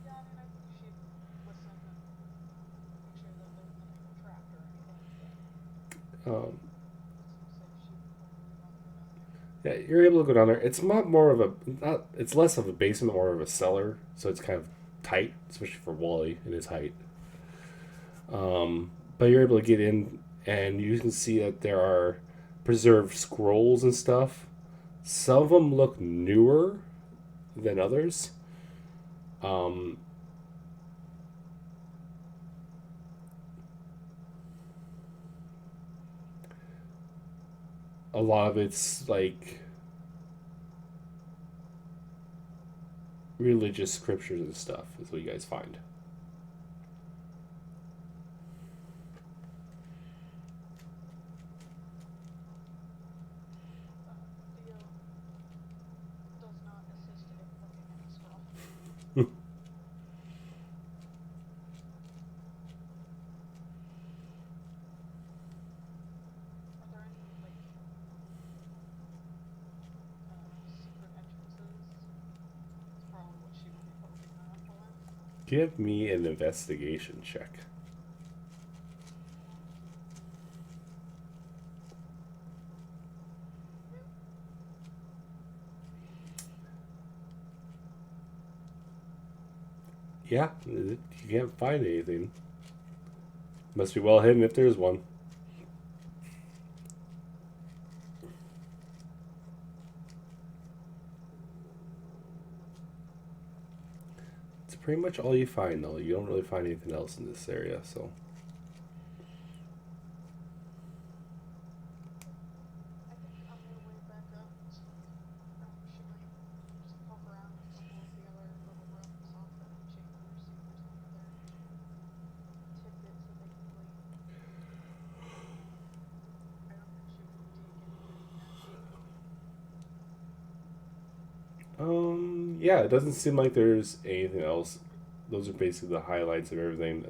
Yeah, I mean, I think she'd listen and make sure that there's nothing trapped or anything. But um, it's safe. She'd probably not gonna. yeah, you're able to go down there. It's not more of a not. It's less of a basement, more of a cellar. So it's kind of tight, especially for Wally and his height. But you're able to get in, and you can see that there are preserved scrolls and stuff. Some of them look newer than others. A lot of it's like religious scriptures and stuff is what you guys find. Theo does not assist in looking at the scroll. Are there any like secret entrances? That's probably what she would be hoping on for. Give me an investigation check. Yeah, you can't find anything. Must be well hidden if there's one. It's pretty much all you find, though. You don't really find anything else in this area, so. I think on their way back up, she might just poke around a couple of the other little rooms off the chamber, see if there's any other tidbits that they can glean. I don't think she would take anything yet. Yeah, it doesn't seem like there's anything else. Those are basically the highlights of everything.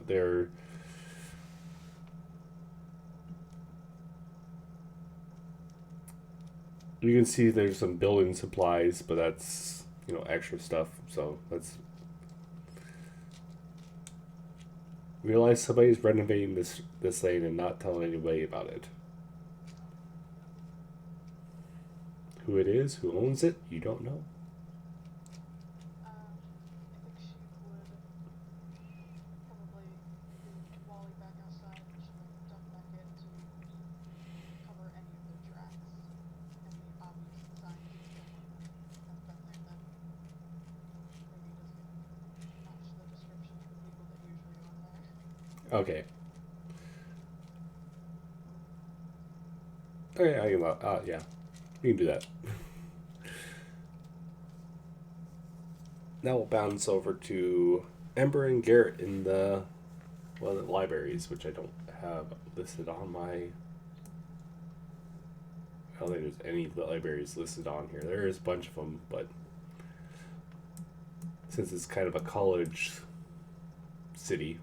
You can see there's some building supplies, but that's, extra stuff. So let's realize somebody's renovating this lane and not telling anybody about it. Who it is, who owns it, you don't know. I think she would probably leave Wally back outside and she might duck back in to cover any of the tracks. Any obvious signs of someone has been there that maybe doesn't match the description of the people that usually own there. Okay. Okay, I can. Yeah, you can do that. Now we'll bounce over to Ember and Garrett in the libraries, which I don't have listed on my. I don't think there's any libraries listed on here. There is a bunch of them, but since it's kind of a college city.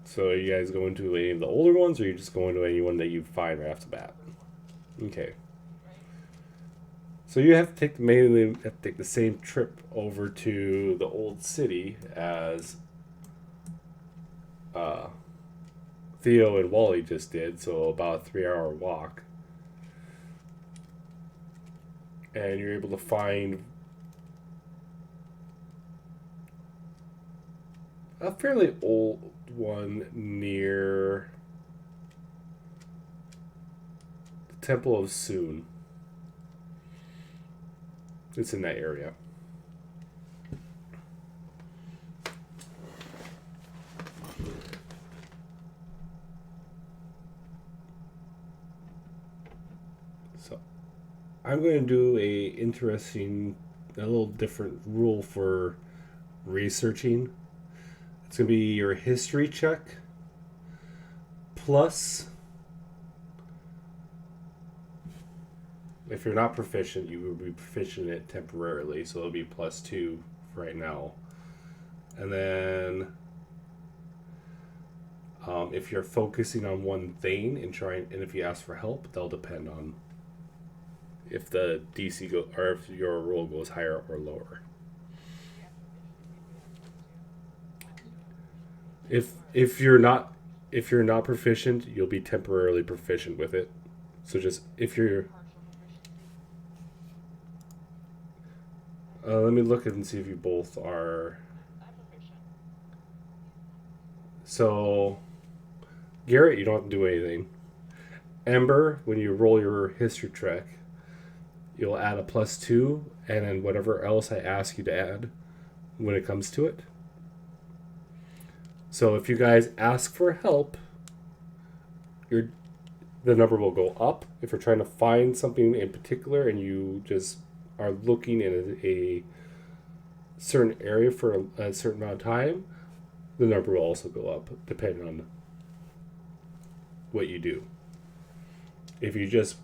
So are you guys going to any of the older ones, or are you just going to anyone that you find right off the bat? Okay. So you have to take the same trip over to the old city as Theo and Wally just did, so about a 3-hour walk. And you're able to find a fairly old one near the Temple of Soon. It's in that area. So I'm going to do a little different rule for researching. It's going to be your history check plus, if you're not proficient, you will be proficient in it temporarily, so it'll be +2 right now. And then if you're focusing on one thing and if you ask for help, that'll depend on if the DC or if your roll goes higher or lower. If you're not proficient, you'll be temporarily proficient with it. So just if you're let me look and see if you both are. So, Garrett, you don't have to do anything. Ember, when you roll your history check, you'll add a +2, and then whatever else I ask you to add when it comes to it. So if you guys ask for help, the number will go up. If you're trying to find something in particular and you just are looking in a certain area for a certain amount of time, the number will also go up depending on what you do. If you just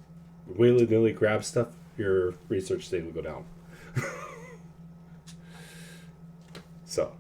willy-nilly grab stuff, your research state will go down. So.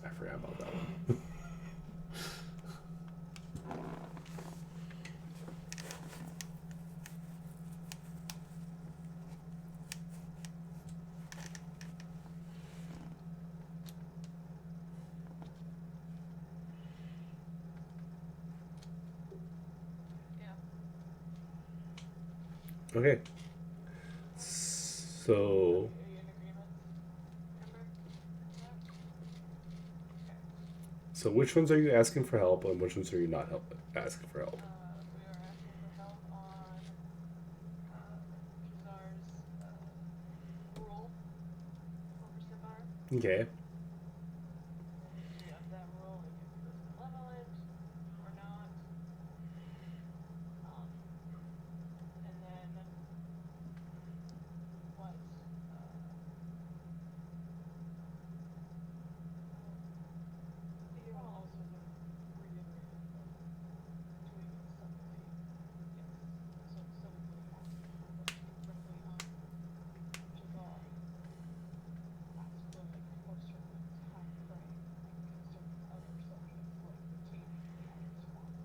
I forgot about that one. Okay. So. So which ones are you asking for help and which ones are you not asking for help? We are asking for help on Kizar's rule over Cimbar. Okay. That rule, if it was malevolent or not. And then what? Theo also reiterated doing it separately. Yes. So we would have to focus directly on Jazar. That's the more certain time frame concerning other subjects like the cave and swamps.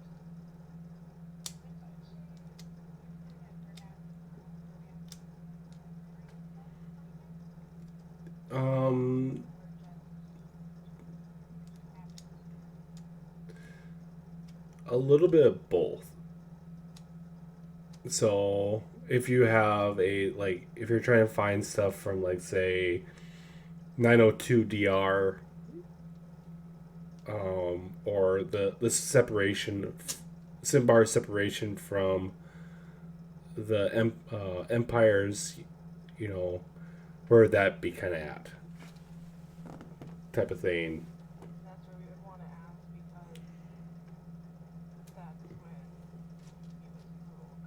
A little bit of both. So if you have if you're trying to find stuff from say 902 DR, or the separation Cimbar's separation from the empires, where would that be kind of at? Type of thing. That's where we would want to ask because that's when he was ruled,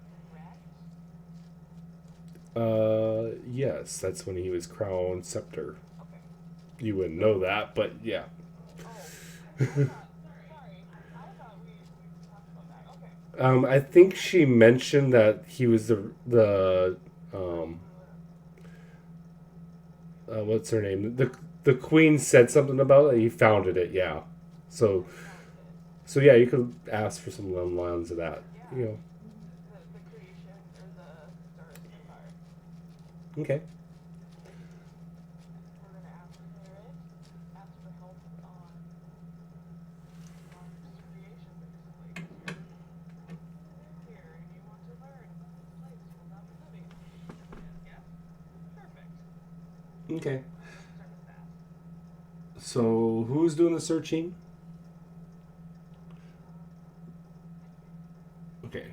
correct? Yes, that's when he was crowned scepter. Okay. You wouldn't know that, but yeah. Oh, sorry. I thought we talked about that. Okay. I think she mentioned that he was the what's her name? The queen said something about it. He founded it, yeah. So yeah, you could ask for some lines of that, The creation or the stars empire. Okay. We're gonna ask for it. Ask for help on creation, basically. Here, and you want to learn about this place will not be living. Yeah? Perfect. Okay. Start with that. So who's doing the searching? Okay.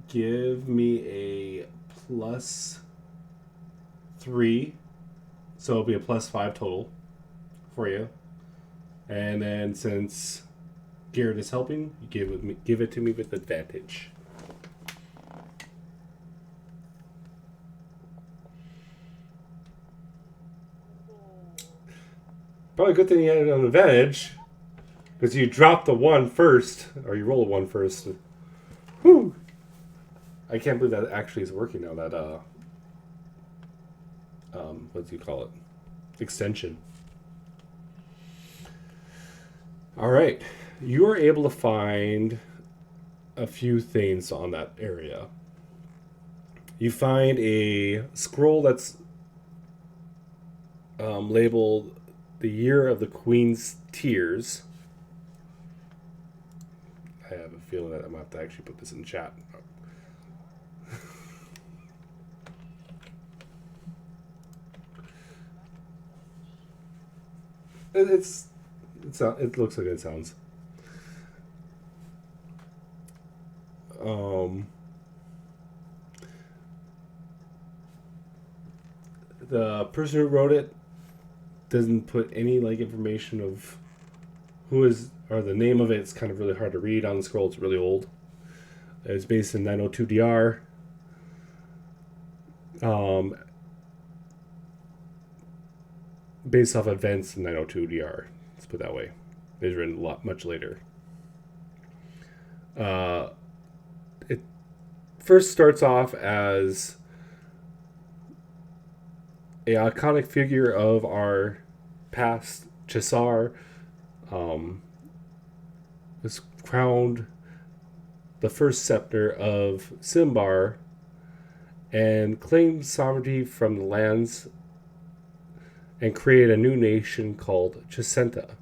Give me a +3. So it'll be a +5 total for you. And then since Garrett is helping, you give it to me with advantage. Probably a good thing you had it on advantage. Because you drop the 1 first, or you roll a 1 first. Whew! I can't believe that actually is working now, that, what do you call it? Extension. Alright. You are able to find a few things on that area. You find a scroll that's labeled the Year of the Queen's Tears. I have a feeling that I'm going to have to actually put this in chat. It looks like it sounds. The person who wrote it doesn't put any information of who is, or the name of it. It's kind of really hard to read on the scroll. It's really old. It's based in 902 DR. Based off events in 902 DR. Let's put it that way. It was written much later. It first starts off as a iconic figure of our past Cesar was crowned the first scepter of Cimbar and claimed sovereignty from the lands and created a new nation called Chesenta.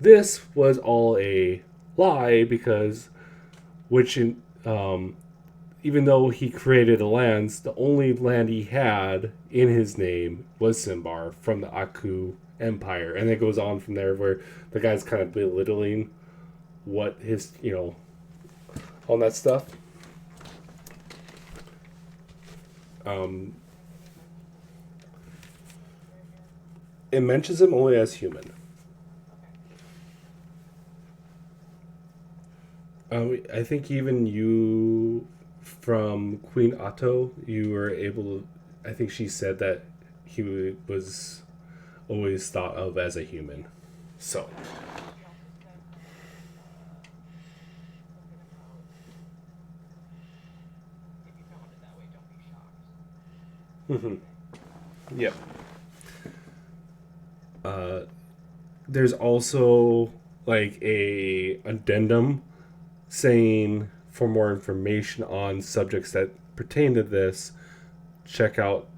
This was all a lie because even though he created the lands, the only land he had in his name was Cimbar from the Aku Empire. And it goes on from there where the guy's kind of belittling what his, all that stuff. It mentions him only as human. I think even you, from Queen Otto, you were able to, I think she said that he was always thought of as a human. So. Yep. There's also a addendum saying for more information on subjects that pertain to this, check out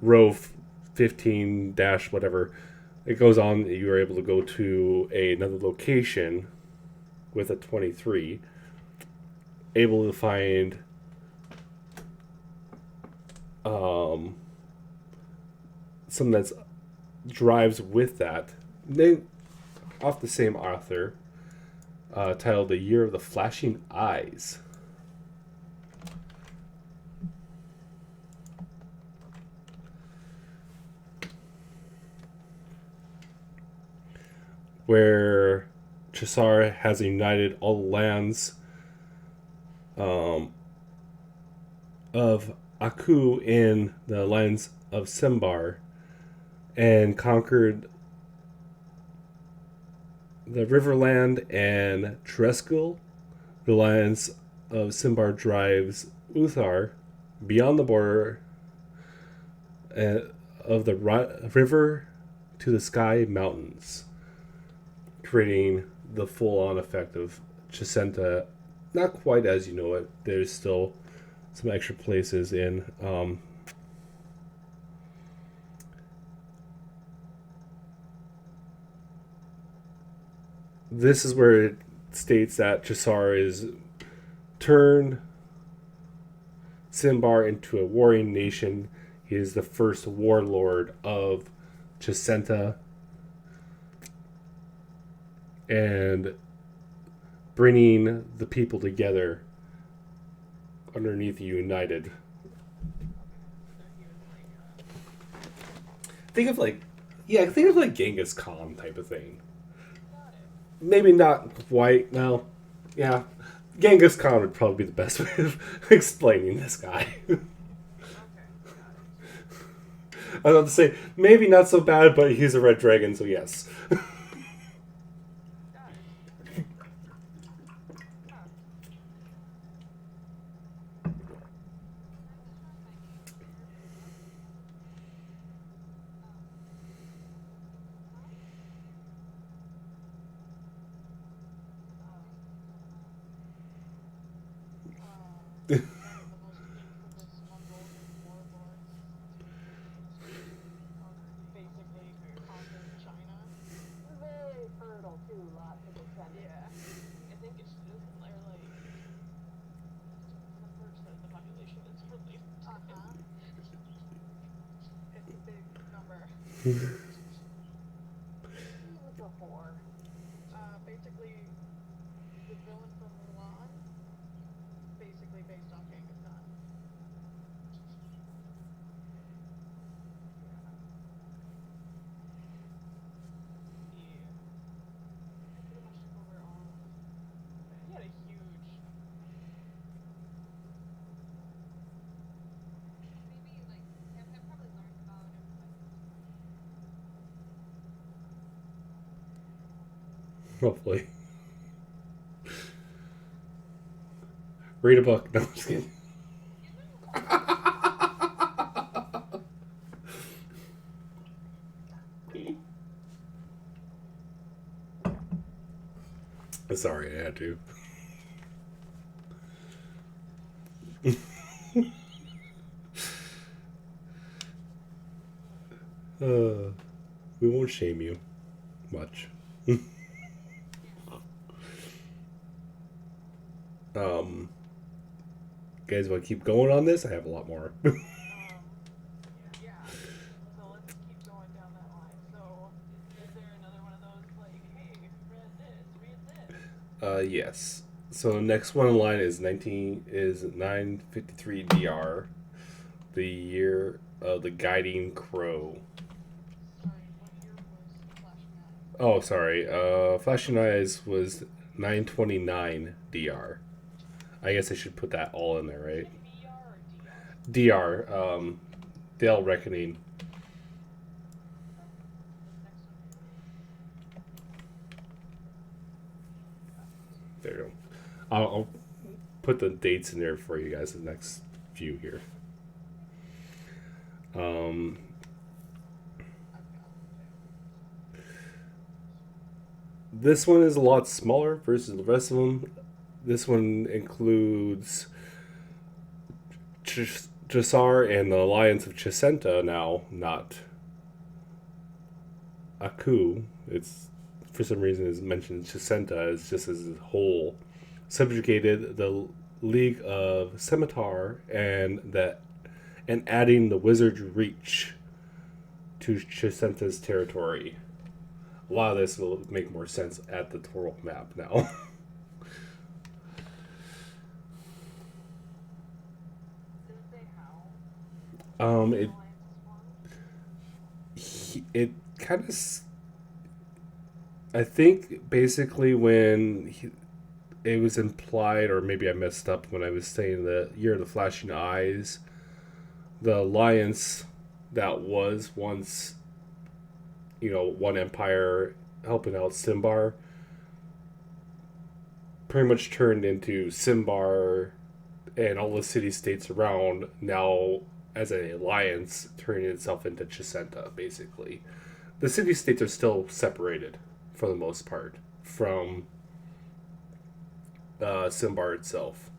row 15 dash whatever. It goes on. You are able to go to another location with a 23, able to find something that drives with that. off the same author, titled The Year of the Flashing Eyes. Where Chisar has united all the lands of Aku in the lands of Cimbar and conquered the Riverland and Treskel. The lands of Cimbar drives Uthar beyond the border of the river to the sky mountains, creating the full-on effect of Chisenta. Not quite as you know it. There's still some extra places in this is where it states that Chisar is turned Cimbar into a warring nation. He is the first warlord of Chisenta and bringing the people together underneath the united. Think of like Genghis Khan type of thing. Maybe not quite. No, yeah, Genghis Khan would probably be the best way of explaining this guy. I was about to say maybe not so bad, but he's a red dragon, so yes. One of the most infamous Mongolian warlords basically conquered China. Very fertile too, lots of descendants. Yeah. I think it's just they're like 1% of the population is related to him. It's a big number. He was a whore. Basically, the villain from Mulan, basically based on Genghis Khan. He pretty much took over all of he had a huge maybe like I've probably learned about him. Hopefully. Read a book. No, I'm just kidding. Sorry, I had to. We won't shame you much. Guys, want to keep going on this? I have a lot more. Yeah. So let's keep going down that line. So is there another one of those like, hey, read this? Yes. So the next one in line is 953 DR, the year of the guiding crow. Sorry, what year was Flashing Eyes? Oh, sorry. Flashing Eyes was 929 DR. I guess I should put that all in there, right? BR or DR? DR, Dale Reckoning. There you go. I'll put the dates in there for you guys the next few here. This one is a lot smaller versus the rest of them. This one includes Chisar and the Alliance of Chisenta now, not Aku. It's for some reason is mentioned Chisenta as just as a whole. Subjugated the League of Scimitar and adding the Wizard's Reach to Chisenta's territory. a lot of this will make more sense at the Toro map now. It kind of. I think basically it was implied, or maybe I messed up when I was saying the Year of the Flashing Eyes, the alliance that was once, one empire helping out Cimbar, pretty much turned into Cimbar and all the city-states around now as an alliance turning itself into Chisenta, basically. The city-states are still separated, for the most part, from Cimbar itself.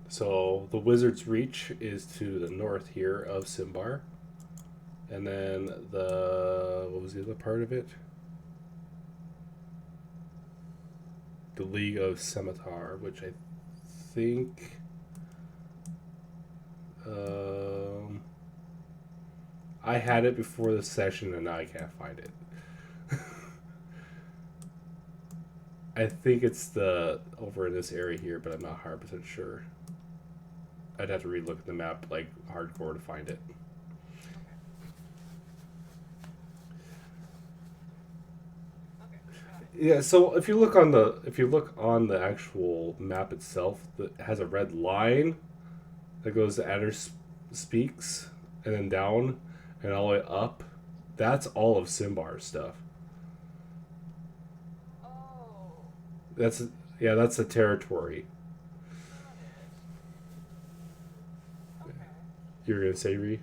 So the Wizard's Reach is to the north here of Cimbar. And then what was the other part of it? The League of Scimitar, which I think I had it before the session and now I can't find it. I think it's over in this area here, but I'm not 100% sure. I'd have to relook at the map like hardcore to find it. Yeah, so if you look on the actual map itself, it has a red line that goes to Adder Speaks and then down and all the way up. That's all of Cimbar stuff. That's the territory. You're gonna say, Ree?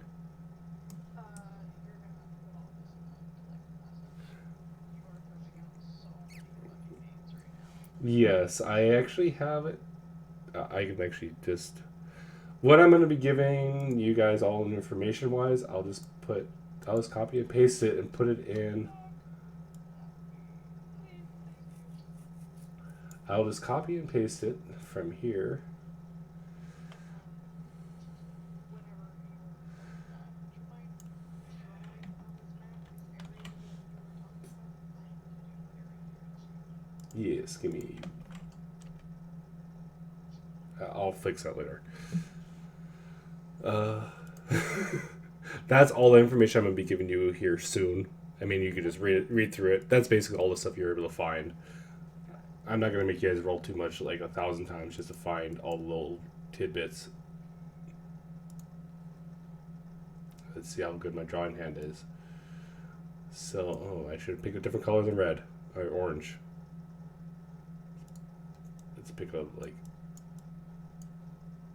Yes, I actually have it. I can actually just... What I'm going to be giving you guys all information-wise, I'll just copy and paste it and put it in... I'll just copy and paste it from here. Yes, give me... I'll fix that later. That's all the information I'm going to be giving you here soon. I mean, you could just read through it. That's basically all the stuff you're able to find. I'm not going to make you guys roll too much, like 1,000 times, just to find all the little tidbits. Let's see how good my drawing hand is. So, I should pick a different color than red, or orange. Let's pick up, like,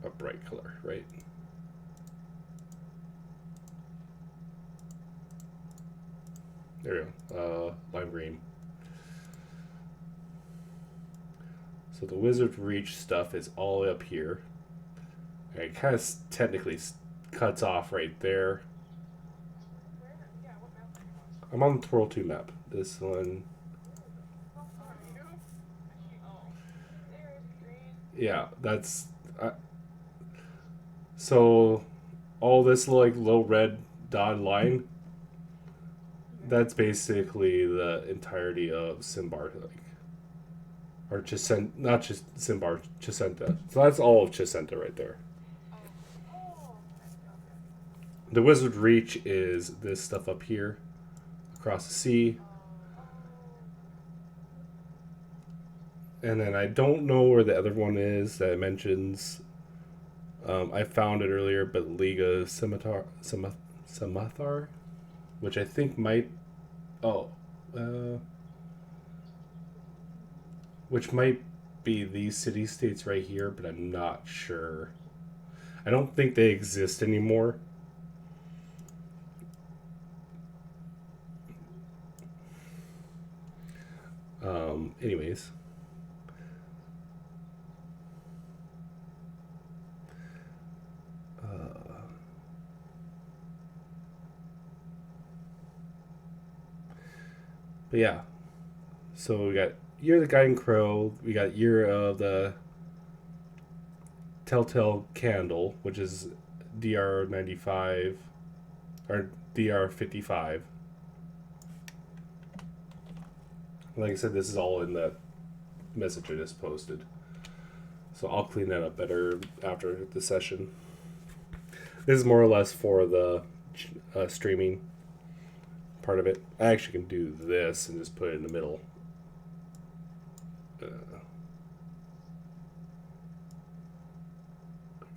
a bright color, right? There we go. Lime green. So the Wizard's Reach stuff is all the way up here. And it kind of technically cuts off right there. I'm on the Twirl 2 map. This one. Yeah, that's... so all this like little red dotted line, that's basically the entirety of Cimbar, like, or Chisenta, not just Cimbar, Chisenta. So that's all of Chisenta right there. The Wizard Reach is this stuff up here, across the sea. And then I don't know where the other one is that it mentions. I found it earlier, but League of Scimitar, which I think might, which might be these city-states right here, but I'm not sure. I don't think they exist anymore. Anyways. But yeah, so we got Year of the Guiding Crow, we got Year of the Telltale Candle, which is DR 95, or DR 55. Like I said, this is all in that message I just posted. So I'll clean that up better after the session. This is more or less for the streaming part of it. I actually can do this and just put it in the middle.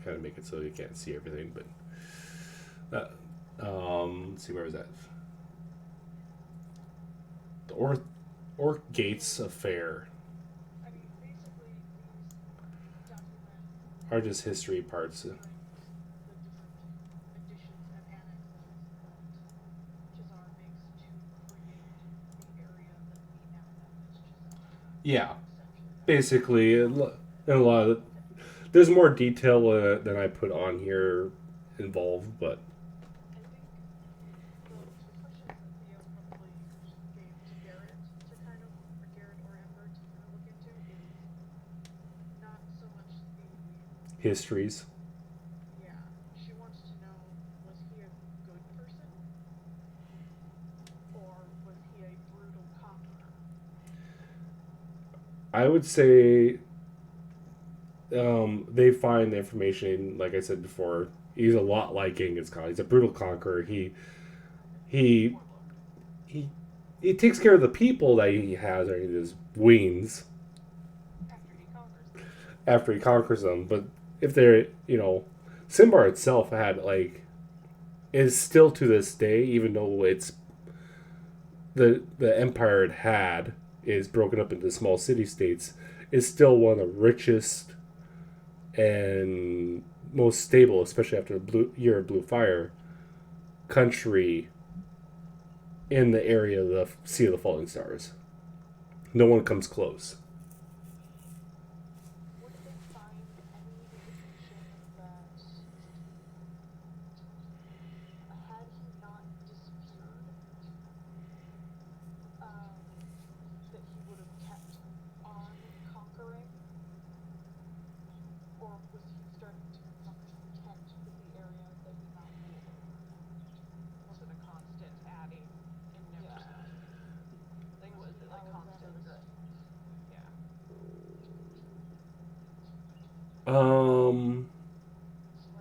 Kind of make it so you can't see everything, but let's see, where was that? The Orc Gates Affair I mean, basically, these documents are just history parts. the different additions and annexes that Chisar makes to create the area that we now know as Chisar. Yeah, Essentially, basically, and a lot of there's more detail than I put on here involved, but I think the questions that Theo probably gave to Garrett to kind of, or Garrett or Ember to kind of look into is not so much the, histories. yeah, she wants to know, was he a good person? Or was he a brutal conqueror? I would say they find the information, like I said before, he's a lot like Genghis Khan. He's a brutal conqueror. He he takes care of the people that he has under his wings after he conquers them. But if they're, Cimbar itself had is still to this day, even though it's the empire it had is broken up into small city states, is still one of the richest and most stable, especially after the year of Blue Fire, country in the area of the Sea of the Falling Stars. No one comes close. Would they find any indication that had he not disappeared, that he would have kept on conquering? Or was he starting to become content with the area that he now ruled over? Was it a constant adding in never stopping? Like, was it like constant growth? Yeah. Or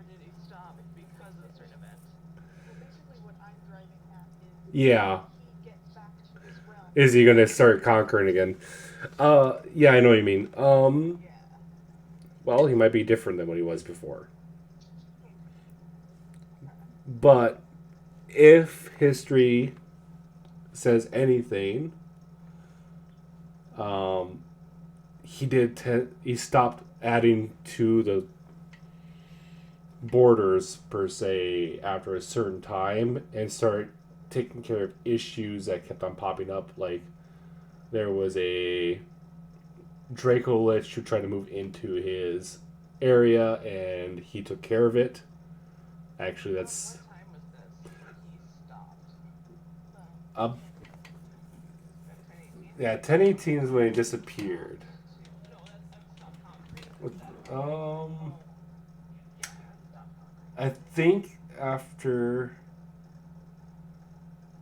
did he stop because of certain events? Well, basically what I'm driving at is Yeah. he gets back to his realm. Is he gonna start conquering again? Yeah, I know what you mean. Yeah. Well, he might be different than what he was before. But if history says anything, he stopped adding to the borders per se after a certain time and started taking care of issues that kept on popping up. Like there was a Draco Lich who tried to move into his area and he took care of it. Actually, that's What time was this when he stopped? up. Yeah, 1018 is when he disappeared. I think after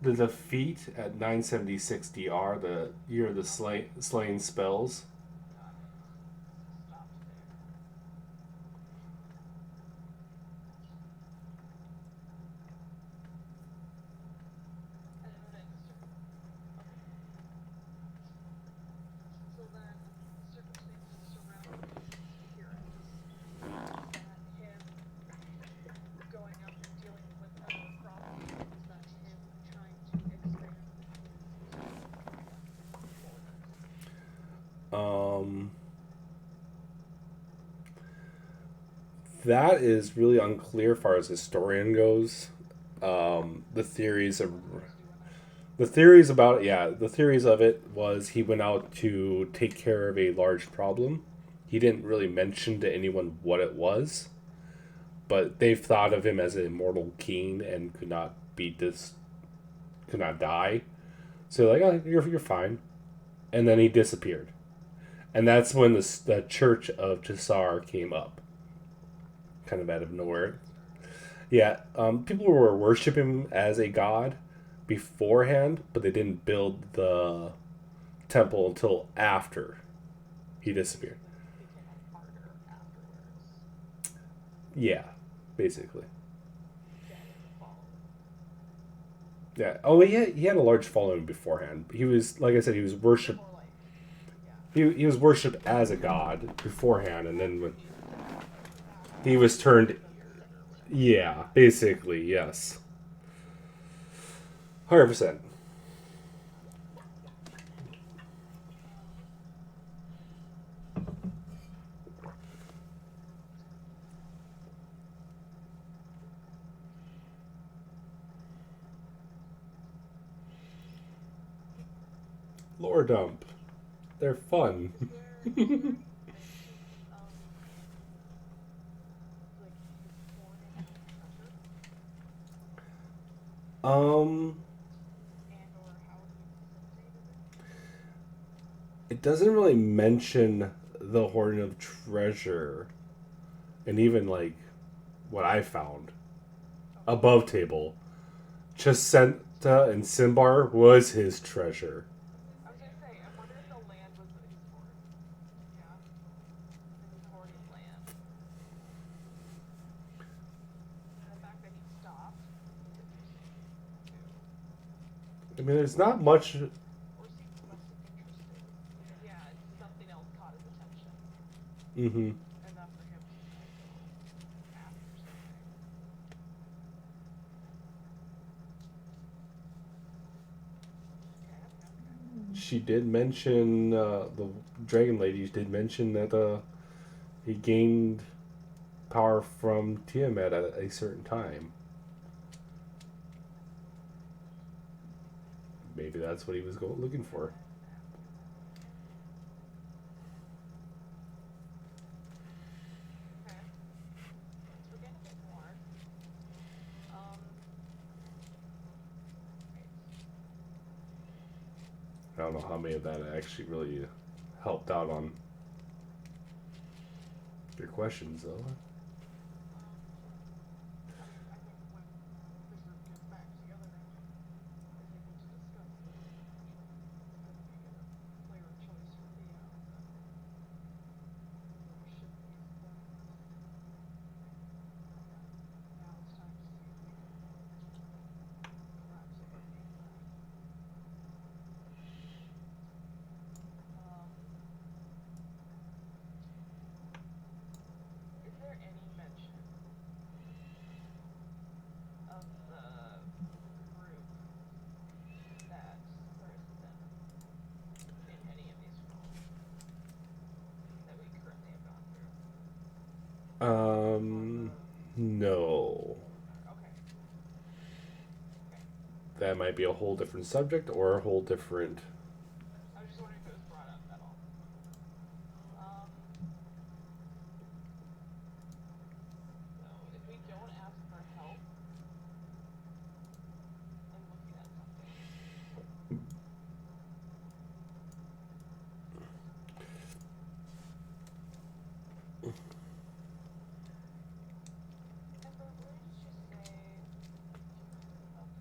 the defeat at 976 DR, the year of the slaying spells. So then, circumstances surrounding appearance, him going up and dealing with other problems, is that him trying to expand his borders? That is really unclear as far as historian goes. The theories of the theories about the theories of it was he went out to take care of a large problem. He didn't really mention to anyone what it was, but they've thought of him as an immortal king and could not die. So like, oh, you're fine, and then he disappeared, and that's when the Church of Chisar came up, kind of out of nowhere. Yeah, people were worshiping him as a god beforehand, but they didn't build the temple until after he disappeared. Became a martyr afterwards. Yeah, basically. Getting followed. Yeah. Oh, he had a large following beforehand. He was, like I said, he was worshipped. More like, yeah. He was worshipped as a god beforehand, and then when he was turned. Yeah, basically, yes. 100%. Lore dump. They're fun. Is there any mention of like his hoarding treasure um, and or how he facilitated it? it doesn't really mention the hoarding of treasure, and even like what I found above table. Chesenta and Cimbar was his treasure. I was gonna say, I wonder if the land was his hoard. Yeah. It was hoarding land. And the fact that he stopped is interesting too. I mean, there's not much. Or seemed less interested. Yeah, something else caught his attention. Mm-hmm. Enough for him to like go after something. Okay. She did mention the dragon lady did mention that he gained power from Tiamat at a certain time. Maybe that's what he was looking for. Okay. We're getting a bit more. I don't know how many of that actually really helped out on your questions, though. I think when this group gets back together and is able to discuss this, it's going to be a clearer choice for Theo. We shouldn't be as important. Now it's time to see if we can perhaps eliminate that. Is there any mention of the group that Corrlisa in any of these films that we currently have gone through? No. Okay. That might be a whole different subject or a whole different. I was just wondering if it was brought up at all. So if we don't ask for help in looking at something, Ember, where did you say you heard about the Holocaust?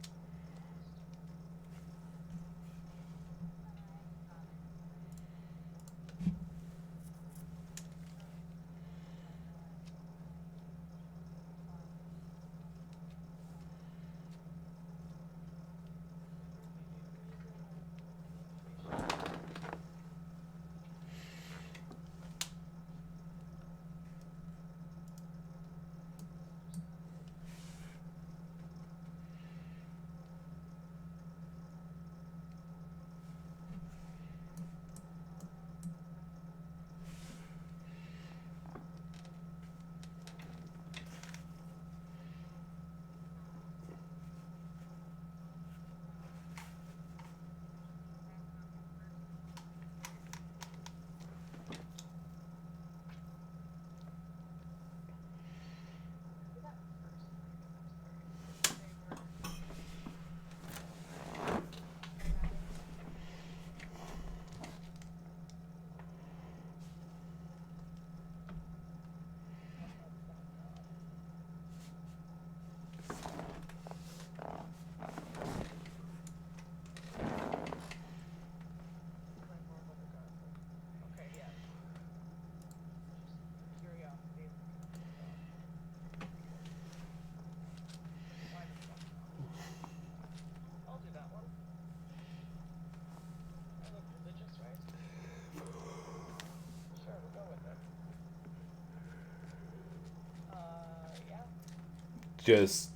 just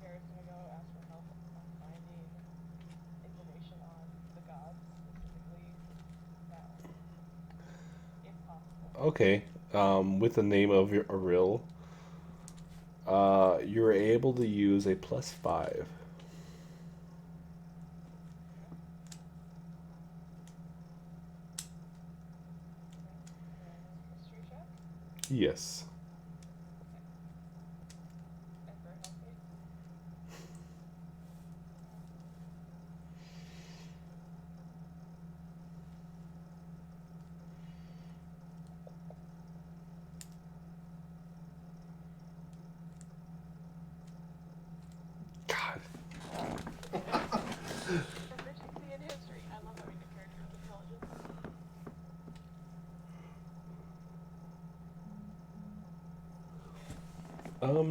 Garrett's gonna go ask for help on finding information on the gods, specifically that one, if possible. okay. With the name of your Aril, you're able to use a +5. History check Yes. and for health rate. God. Proficiency in history. I love having a character with intelligence.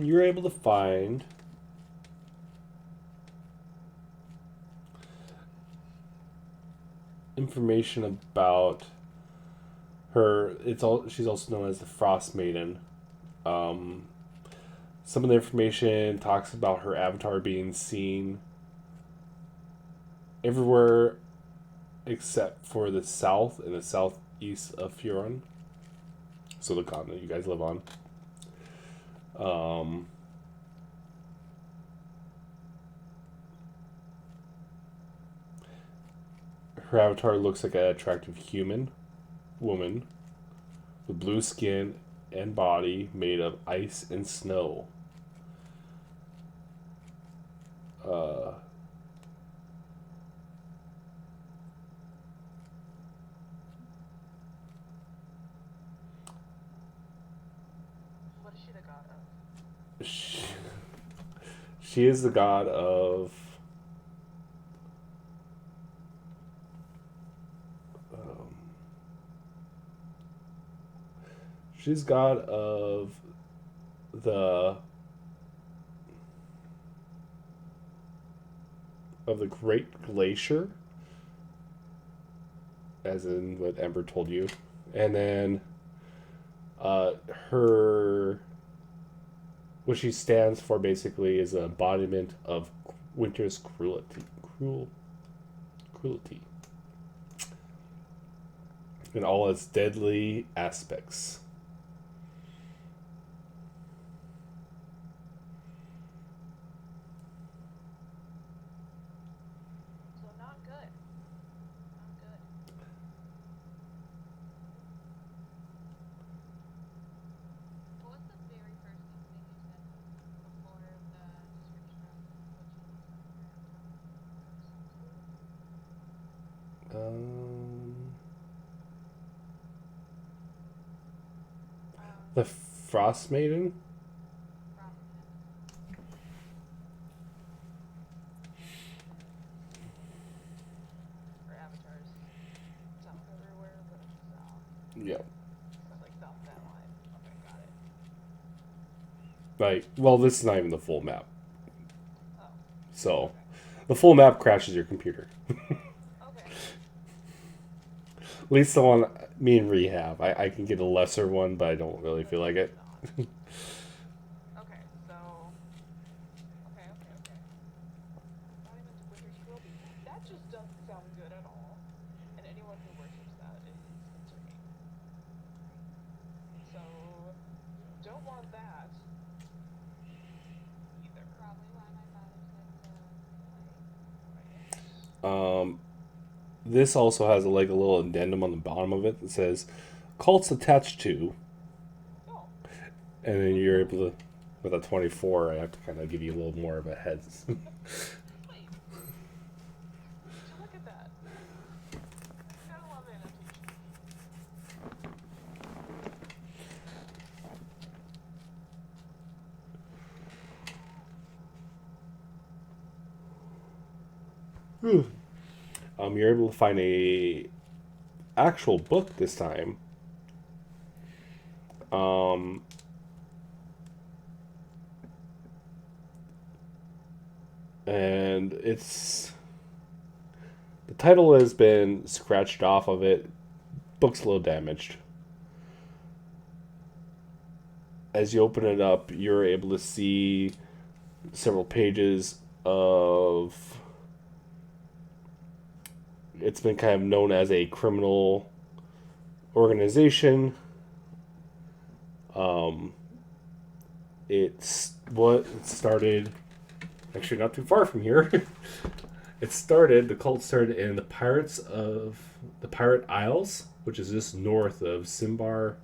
You're able to find information about her. She's also known as the Frost Maiden. Some of the information talks about her avatar being seen everywhere except for the south and the southeast of Furon. So the continent you guys live on. Her avatar looks like an attractive human woman with blue skin and body made of ice and snow. What is she the god of? She is the god of she's god the of the Great Glacier, as in what Ember told you, and then her what she stands for basically is an embodiment of winter's cruelty in all its deadly aspects. So not good. Not good. What was the very first thing you said before the description of what she looks like? The Frost Maiden. Her avatars south everywhere, but south. Yeah. Like south that line. Okay, got it. Like, well, this is not even the full map. Oh. So, the full map crashes your computer. Okay. At least the one me and Ree have. I can get a lesser one, but I don't really feel like it. Okay, so. Okay. Embodiment of winter's cruelty. That just doesn't sound good at all. And anyone who worships that is concerning. So, don't want that. Either. Probably why my father said to. This also has a little addendum on the bottom of it that says cults attached to, Oh. and then you're able to, with a 24, I have to kind of give you a little more of a heads. Wait. Look at that. Gotta love annotation. You're able to find a actual book this time. And it's the title has been scratched off of it. Book's a little damaged. as you open it up, you're able to see several pages of. It's been kind of known as a criminal organization. It started actually not too far from here. The cult started in the Pirate Isles, which is just north of Cimbar.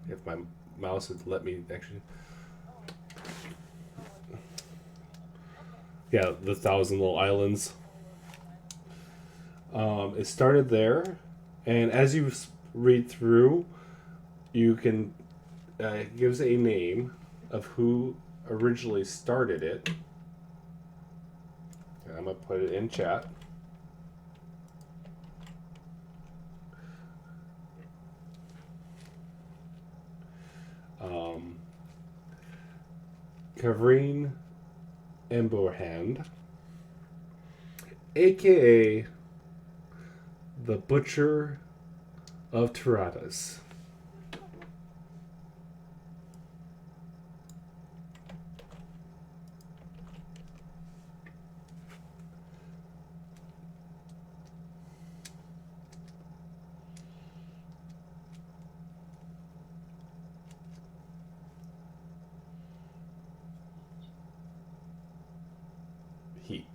If my mouse would let me actually. Yeah, the Thousand Little Islands. It started there, and as you read through, you can it gives a name of who originally started it. And I'm gonna put it in chat. Kavrine Emborhand, aka the Butcher of Tiradas. He.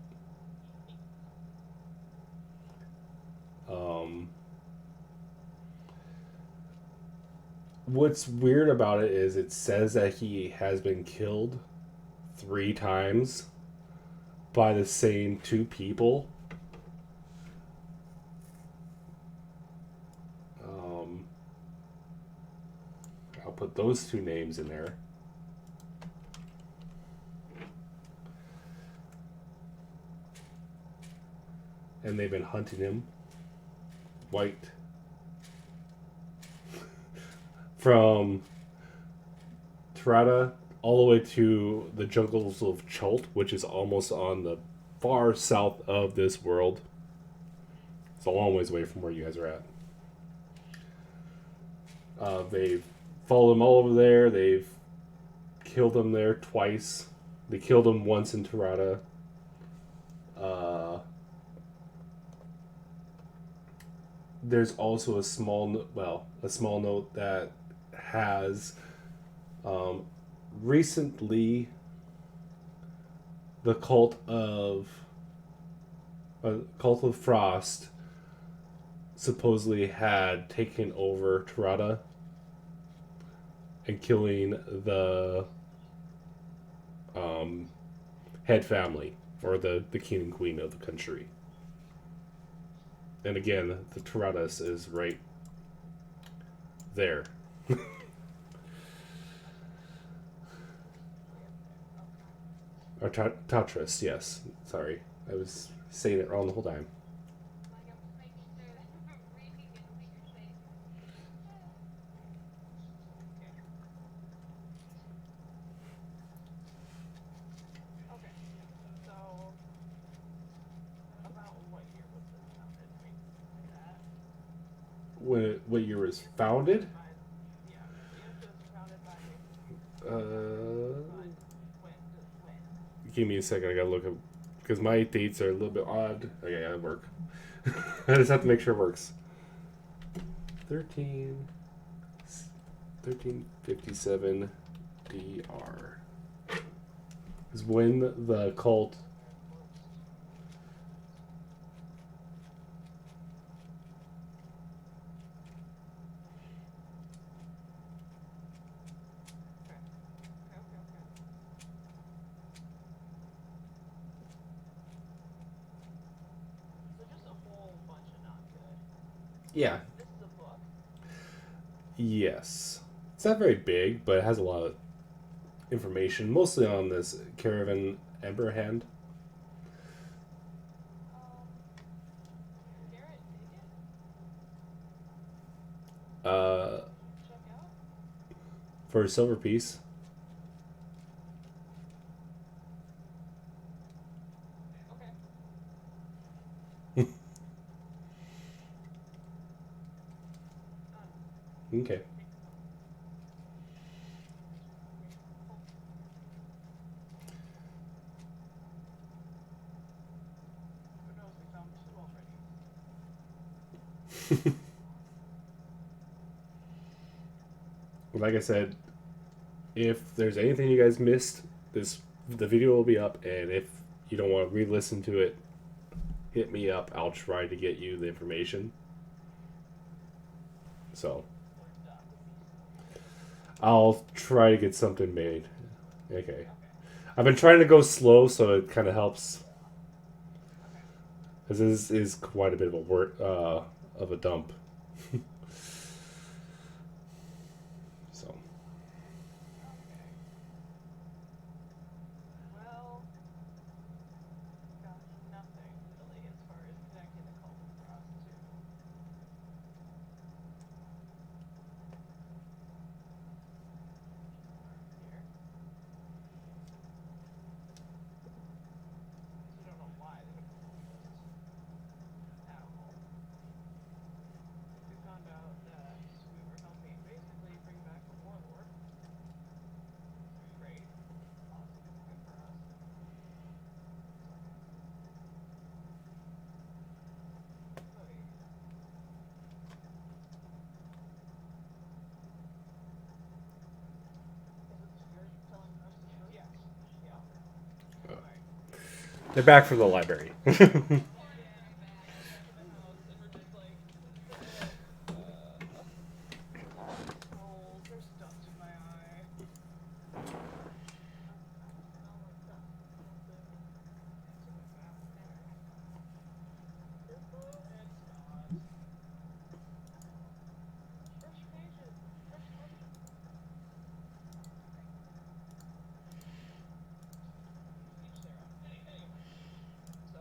What's weird about it is it says that he has been killed 3 times by the same 2 people. I'll put those 2 names in there. And they've been hunting him. White. From Tirada all the way to the jungles of Chult, which is almost on the far south of this world. It's a long ways away from where you guys are at. They've followed him all over there. They've killed him there twice. They killed him once in Tirada. There's also a small note that has recently the cult of Frost supposedly had taken over Tirada and killing the head family, or the king and queen of the country. And again, the Tiradas is right there. Or Tatras, yes. Sorry. I was saying it wrong the whole time. Okay. So, about what year was this founded? Like that? What year was founded? Yeah. It was founded by. When? Give me a second. I gotta look up, because my dates are a little bit odd. Okay, yeah, it work. I just have to make sure it works. 1357 DR is when the cult. So just a whole bunch of not good. Yeah. This is a book. Yes. It's not very big, but it has a lot of information, mostly on this Caravan Emberhand. Garrett, take it. Check out. For a silver piece. Okay. Okay. Like I said, if there's anything you guys missed, the video will be up, and if you don't want to re-listen to it, hit me up. I'll try to get you the information. So I'll try to get something made. Okay. I've been trying to go slow, so it kind of helps. Because this is quite a bit of a work of a dump. So. Well, got nothing really as far as connecting the cult across to here. You don't know why they would just at all. We found out that we were helping basically bring back a warlord. Great. Awesome. Good for us. Oh, yeah. You're telling us the truth? Yes. Yeah. They're back from the library. Oh, there's dust in my eye. Smell like dust or something. It's not. Fresh pages. Fresh pages. Each their own. Anyway. So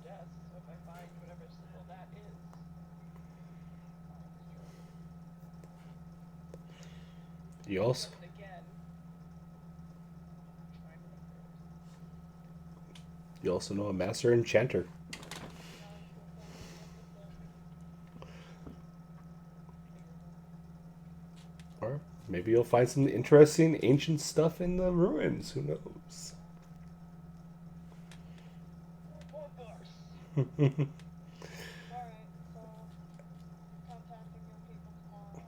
desk, so if I find whatever symbol that is, You also but again, trying to know a master enchanter. Or maybe you'll find some interesting ancient stuff in the ruins. Who knows? Of course. Alright, so contacting your people tomorrow.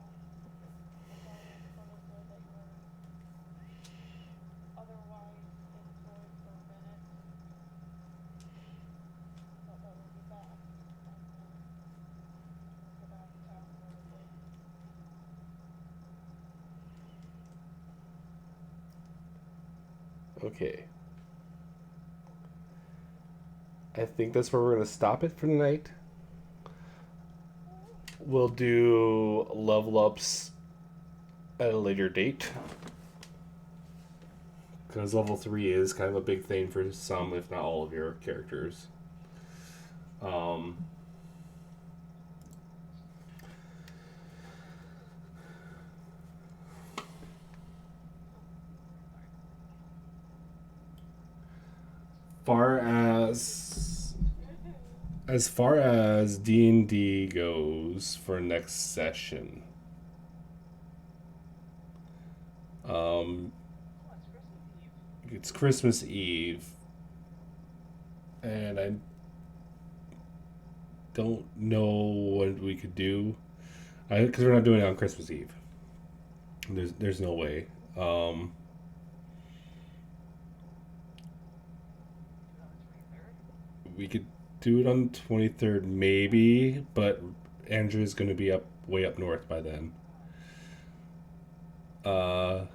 I'll tell Corrlisa that you're otherwise employed for a minute, but that we'll be back, and we'll go back to town probably. Okay. I think that's where we're going to stop it for tonight. We'll do level ups at a later date. Because level 3 is kind of a big thing for some, if not all of your characters. As far as D&D goes for next session, it's Christmas Eve, and I don't know what we could do, because we're not doing it on Christmas Eve. There's no way. We could do it on the 23rd, maybe, but Andrew's going to be way up north by then. The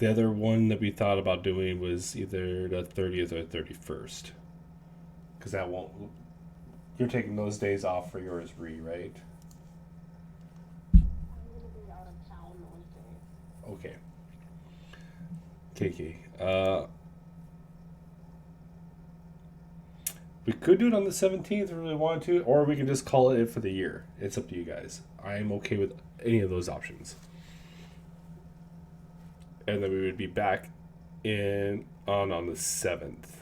other one that we thought about doing was either the 30th or 31st. Because that won't... You're taking those days off for yours, Ree, right? I'm gonna be out of town those days. Okay. Kiki. We could do it on the 17th if we really wanted to, or we can just call it for the year. It's up to you guys. I am okay with any of those options. And then we would be back on the 7th.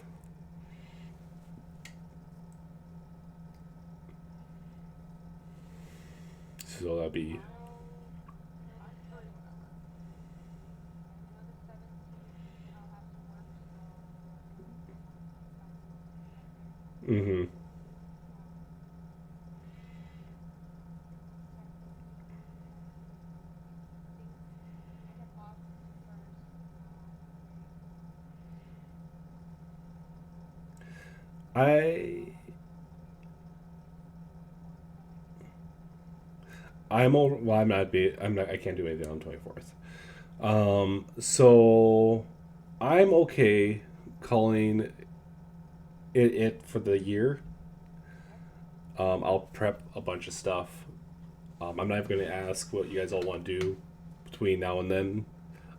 So that'd be... Mm-hmm. I can't do anything on the 24th. So I'm okay calling it for the year. I'll prep a bunch of stuff. I'm not even going to ask what you guys all want to do between now and then.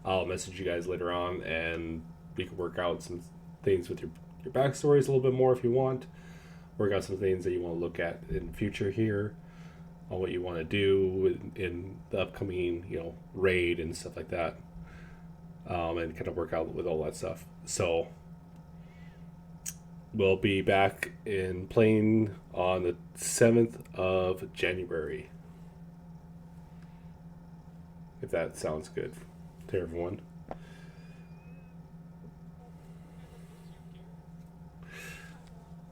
I'll message you guys later on, and we can work out some things with your backstories a little bit more if you want. Work out some things that you want to look at in the future here, on what you want to do in the upcoming, raid and stuff like that, and kind of work out with all that stuff. So we'll be back in playing on the 7th of January. If that sounds good to everyone.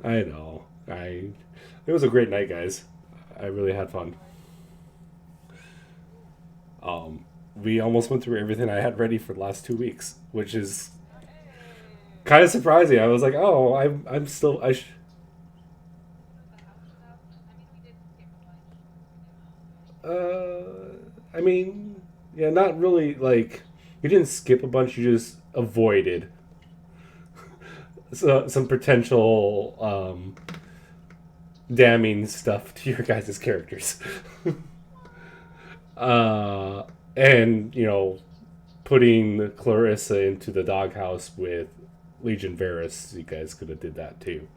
I know. It was a great night, guys. I really had fun. We almost went through everything I had ready for the last 2 weeks, which is kind of surprising. I was like, oh, I'm still... I mean, yeah, not really, like... You didn't skip a bunch, you just avoided some potential damning stuff to your guys' characters. And, putting Corrlisa into the doghouse with Legion Varus, you guys could have did that too.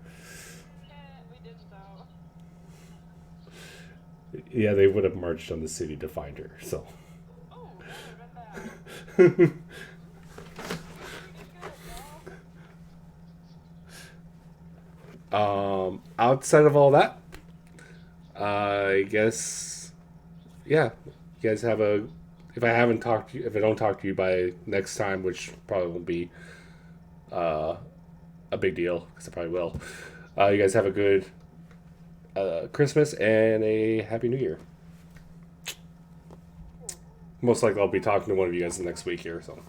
We did Yeah, they would have marched on the city to find her. So. Oh, that would have been bad. Outside of all that, I guess, yeah, you guys have a. If I don't talk to you by next time, which probably won't be a big deal because I probably will. You guys have a good Christmas and a Happy New Year. Most likely, I'll be talking to one of you guys the next week here. So.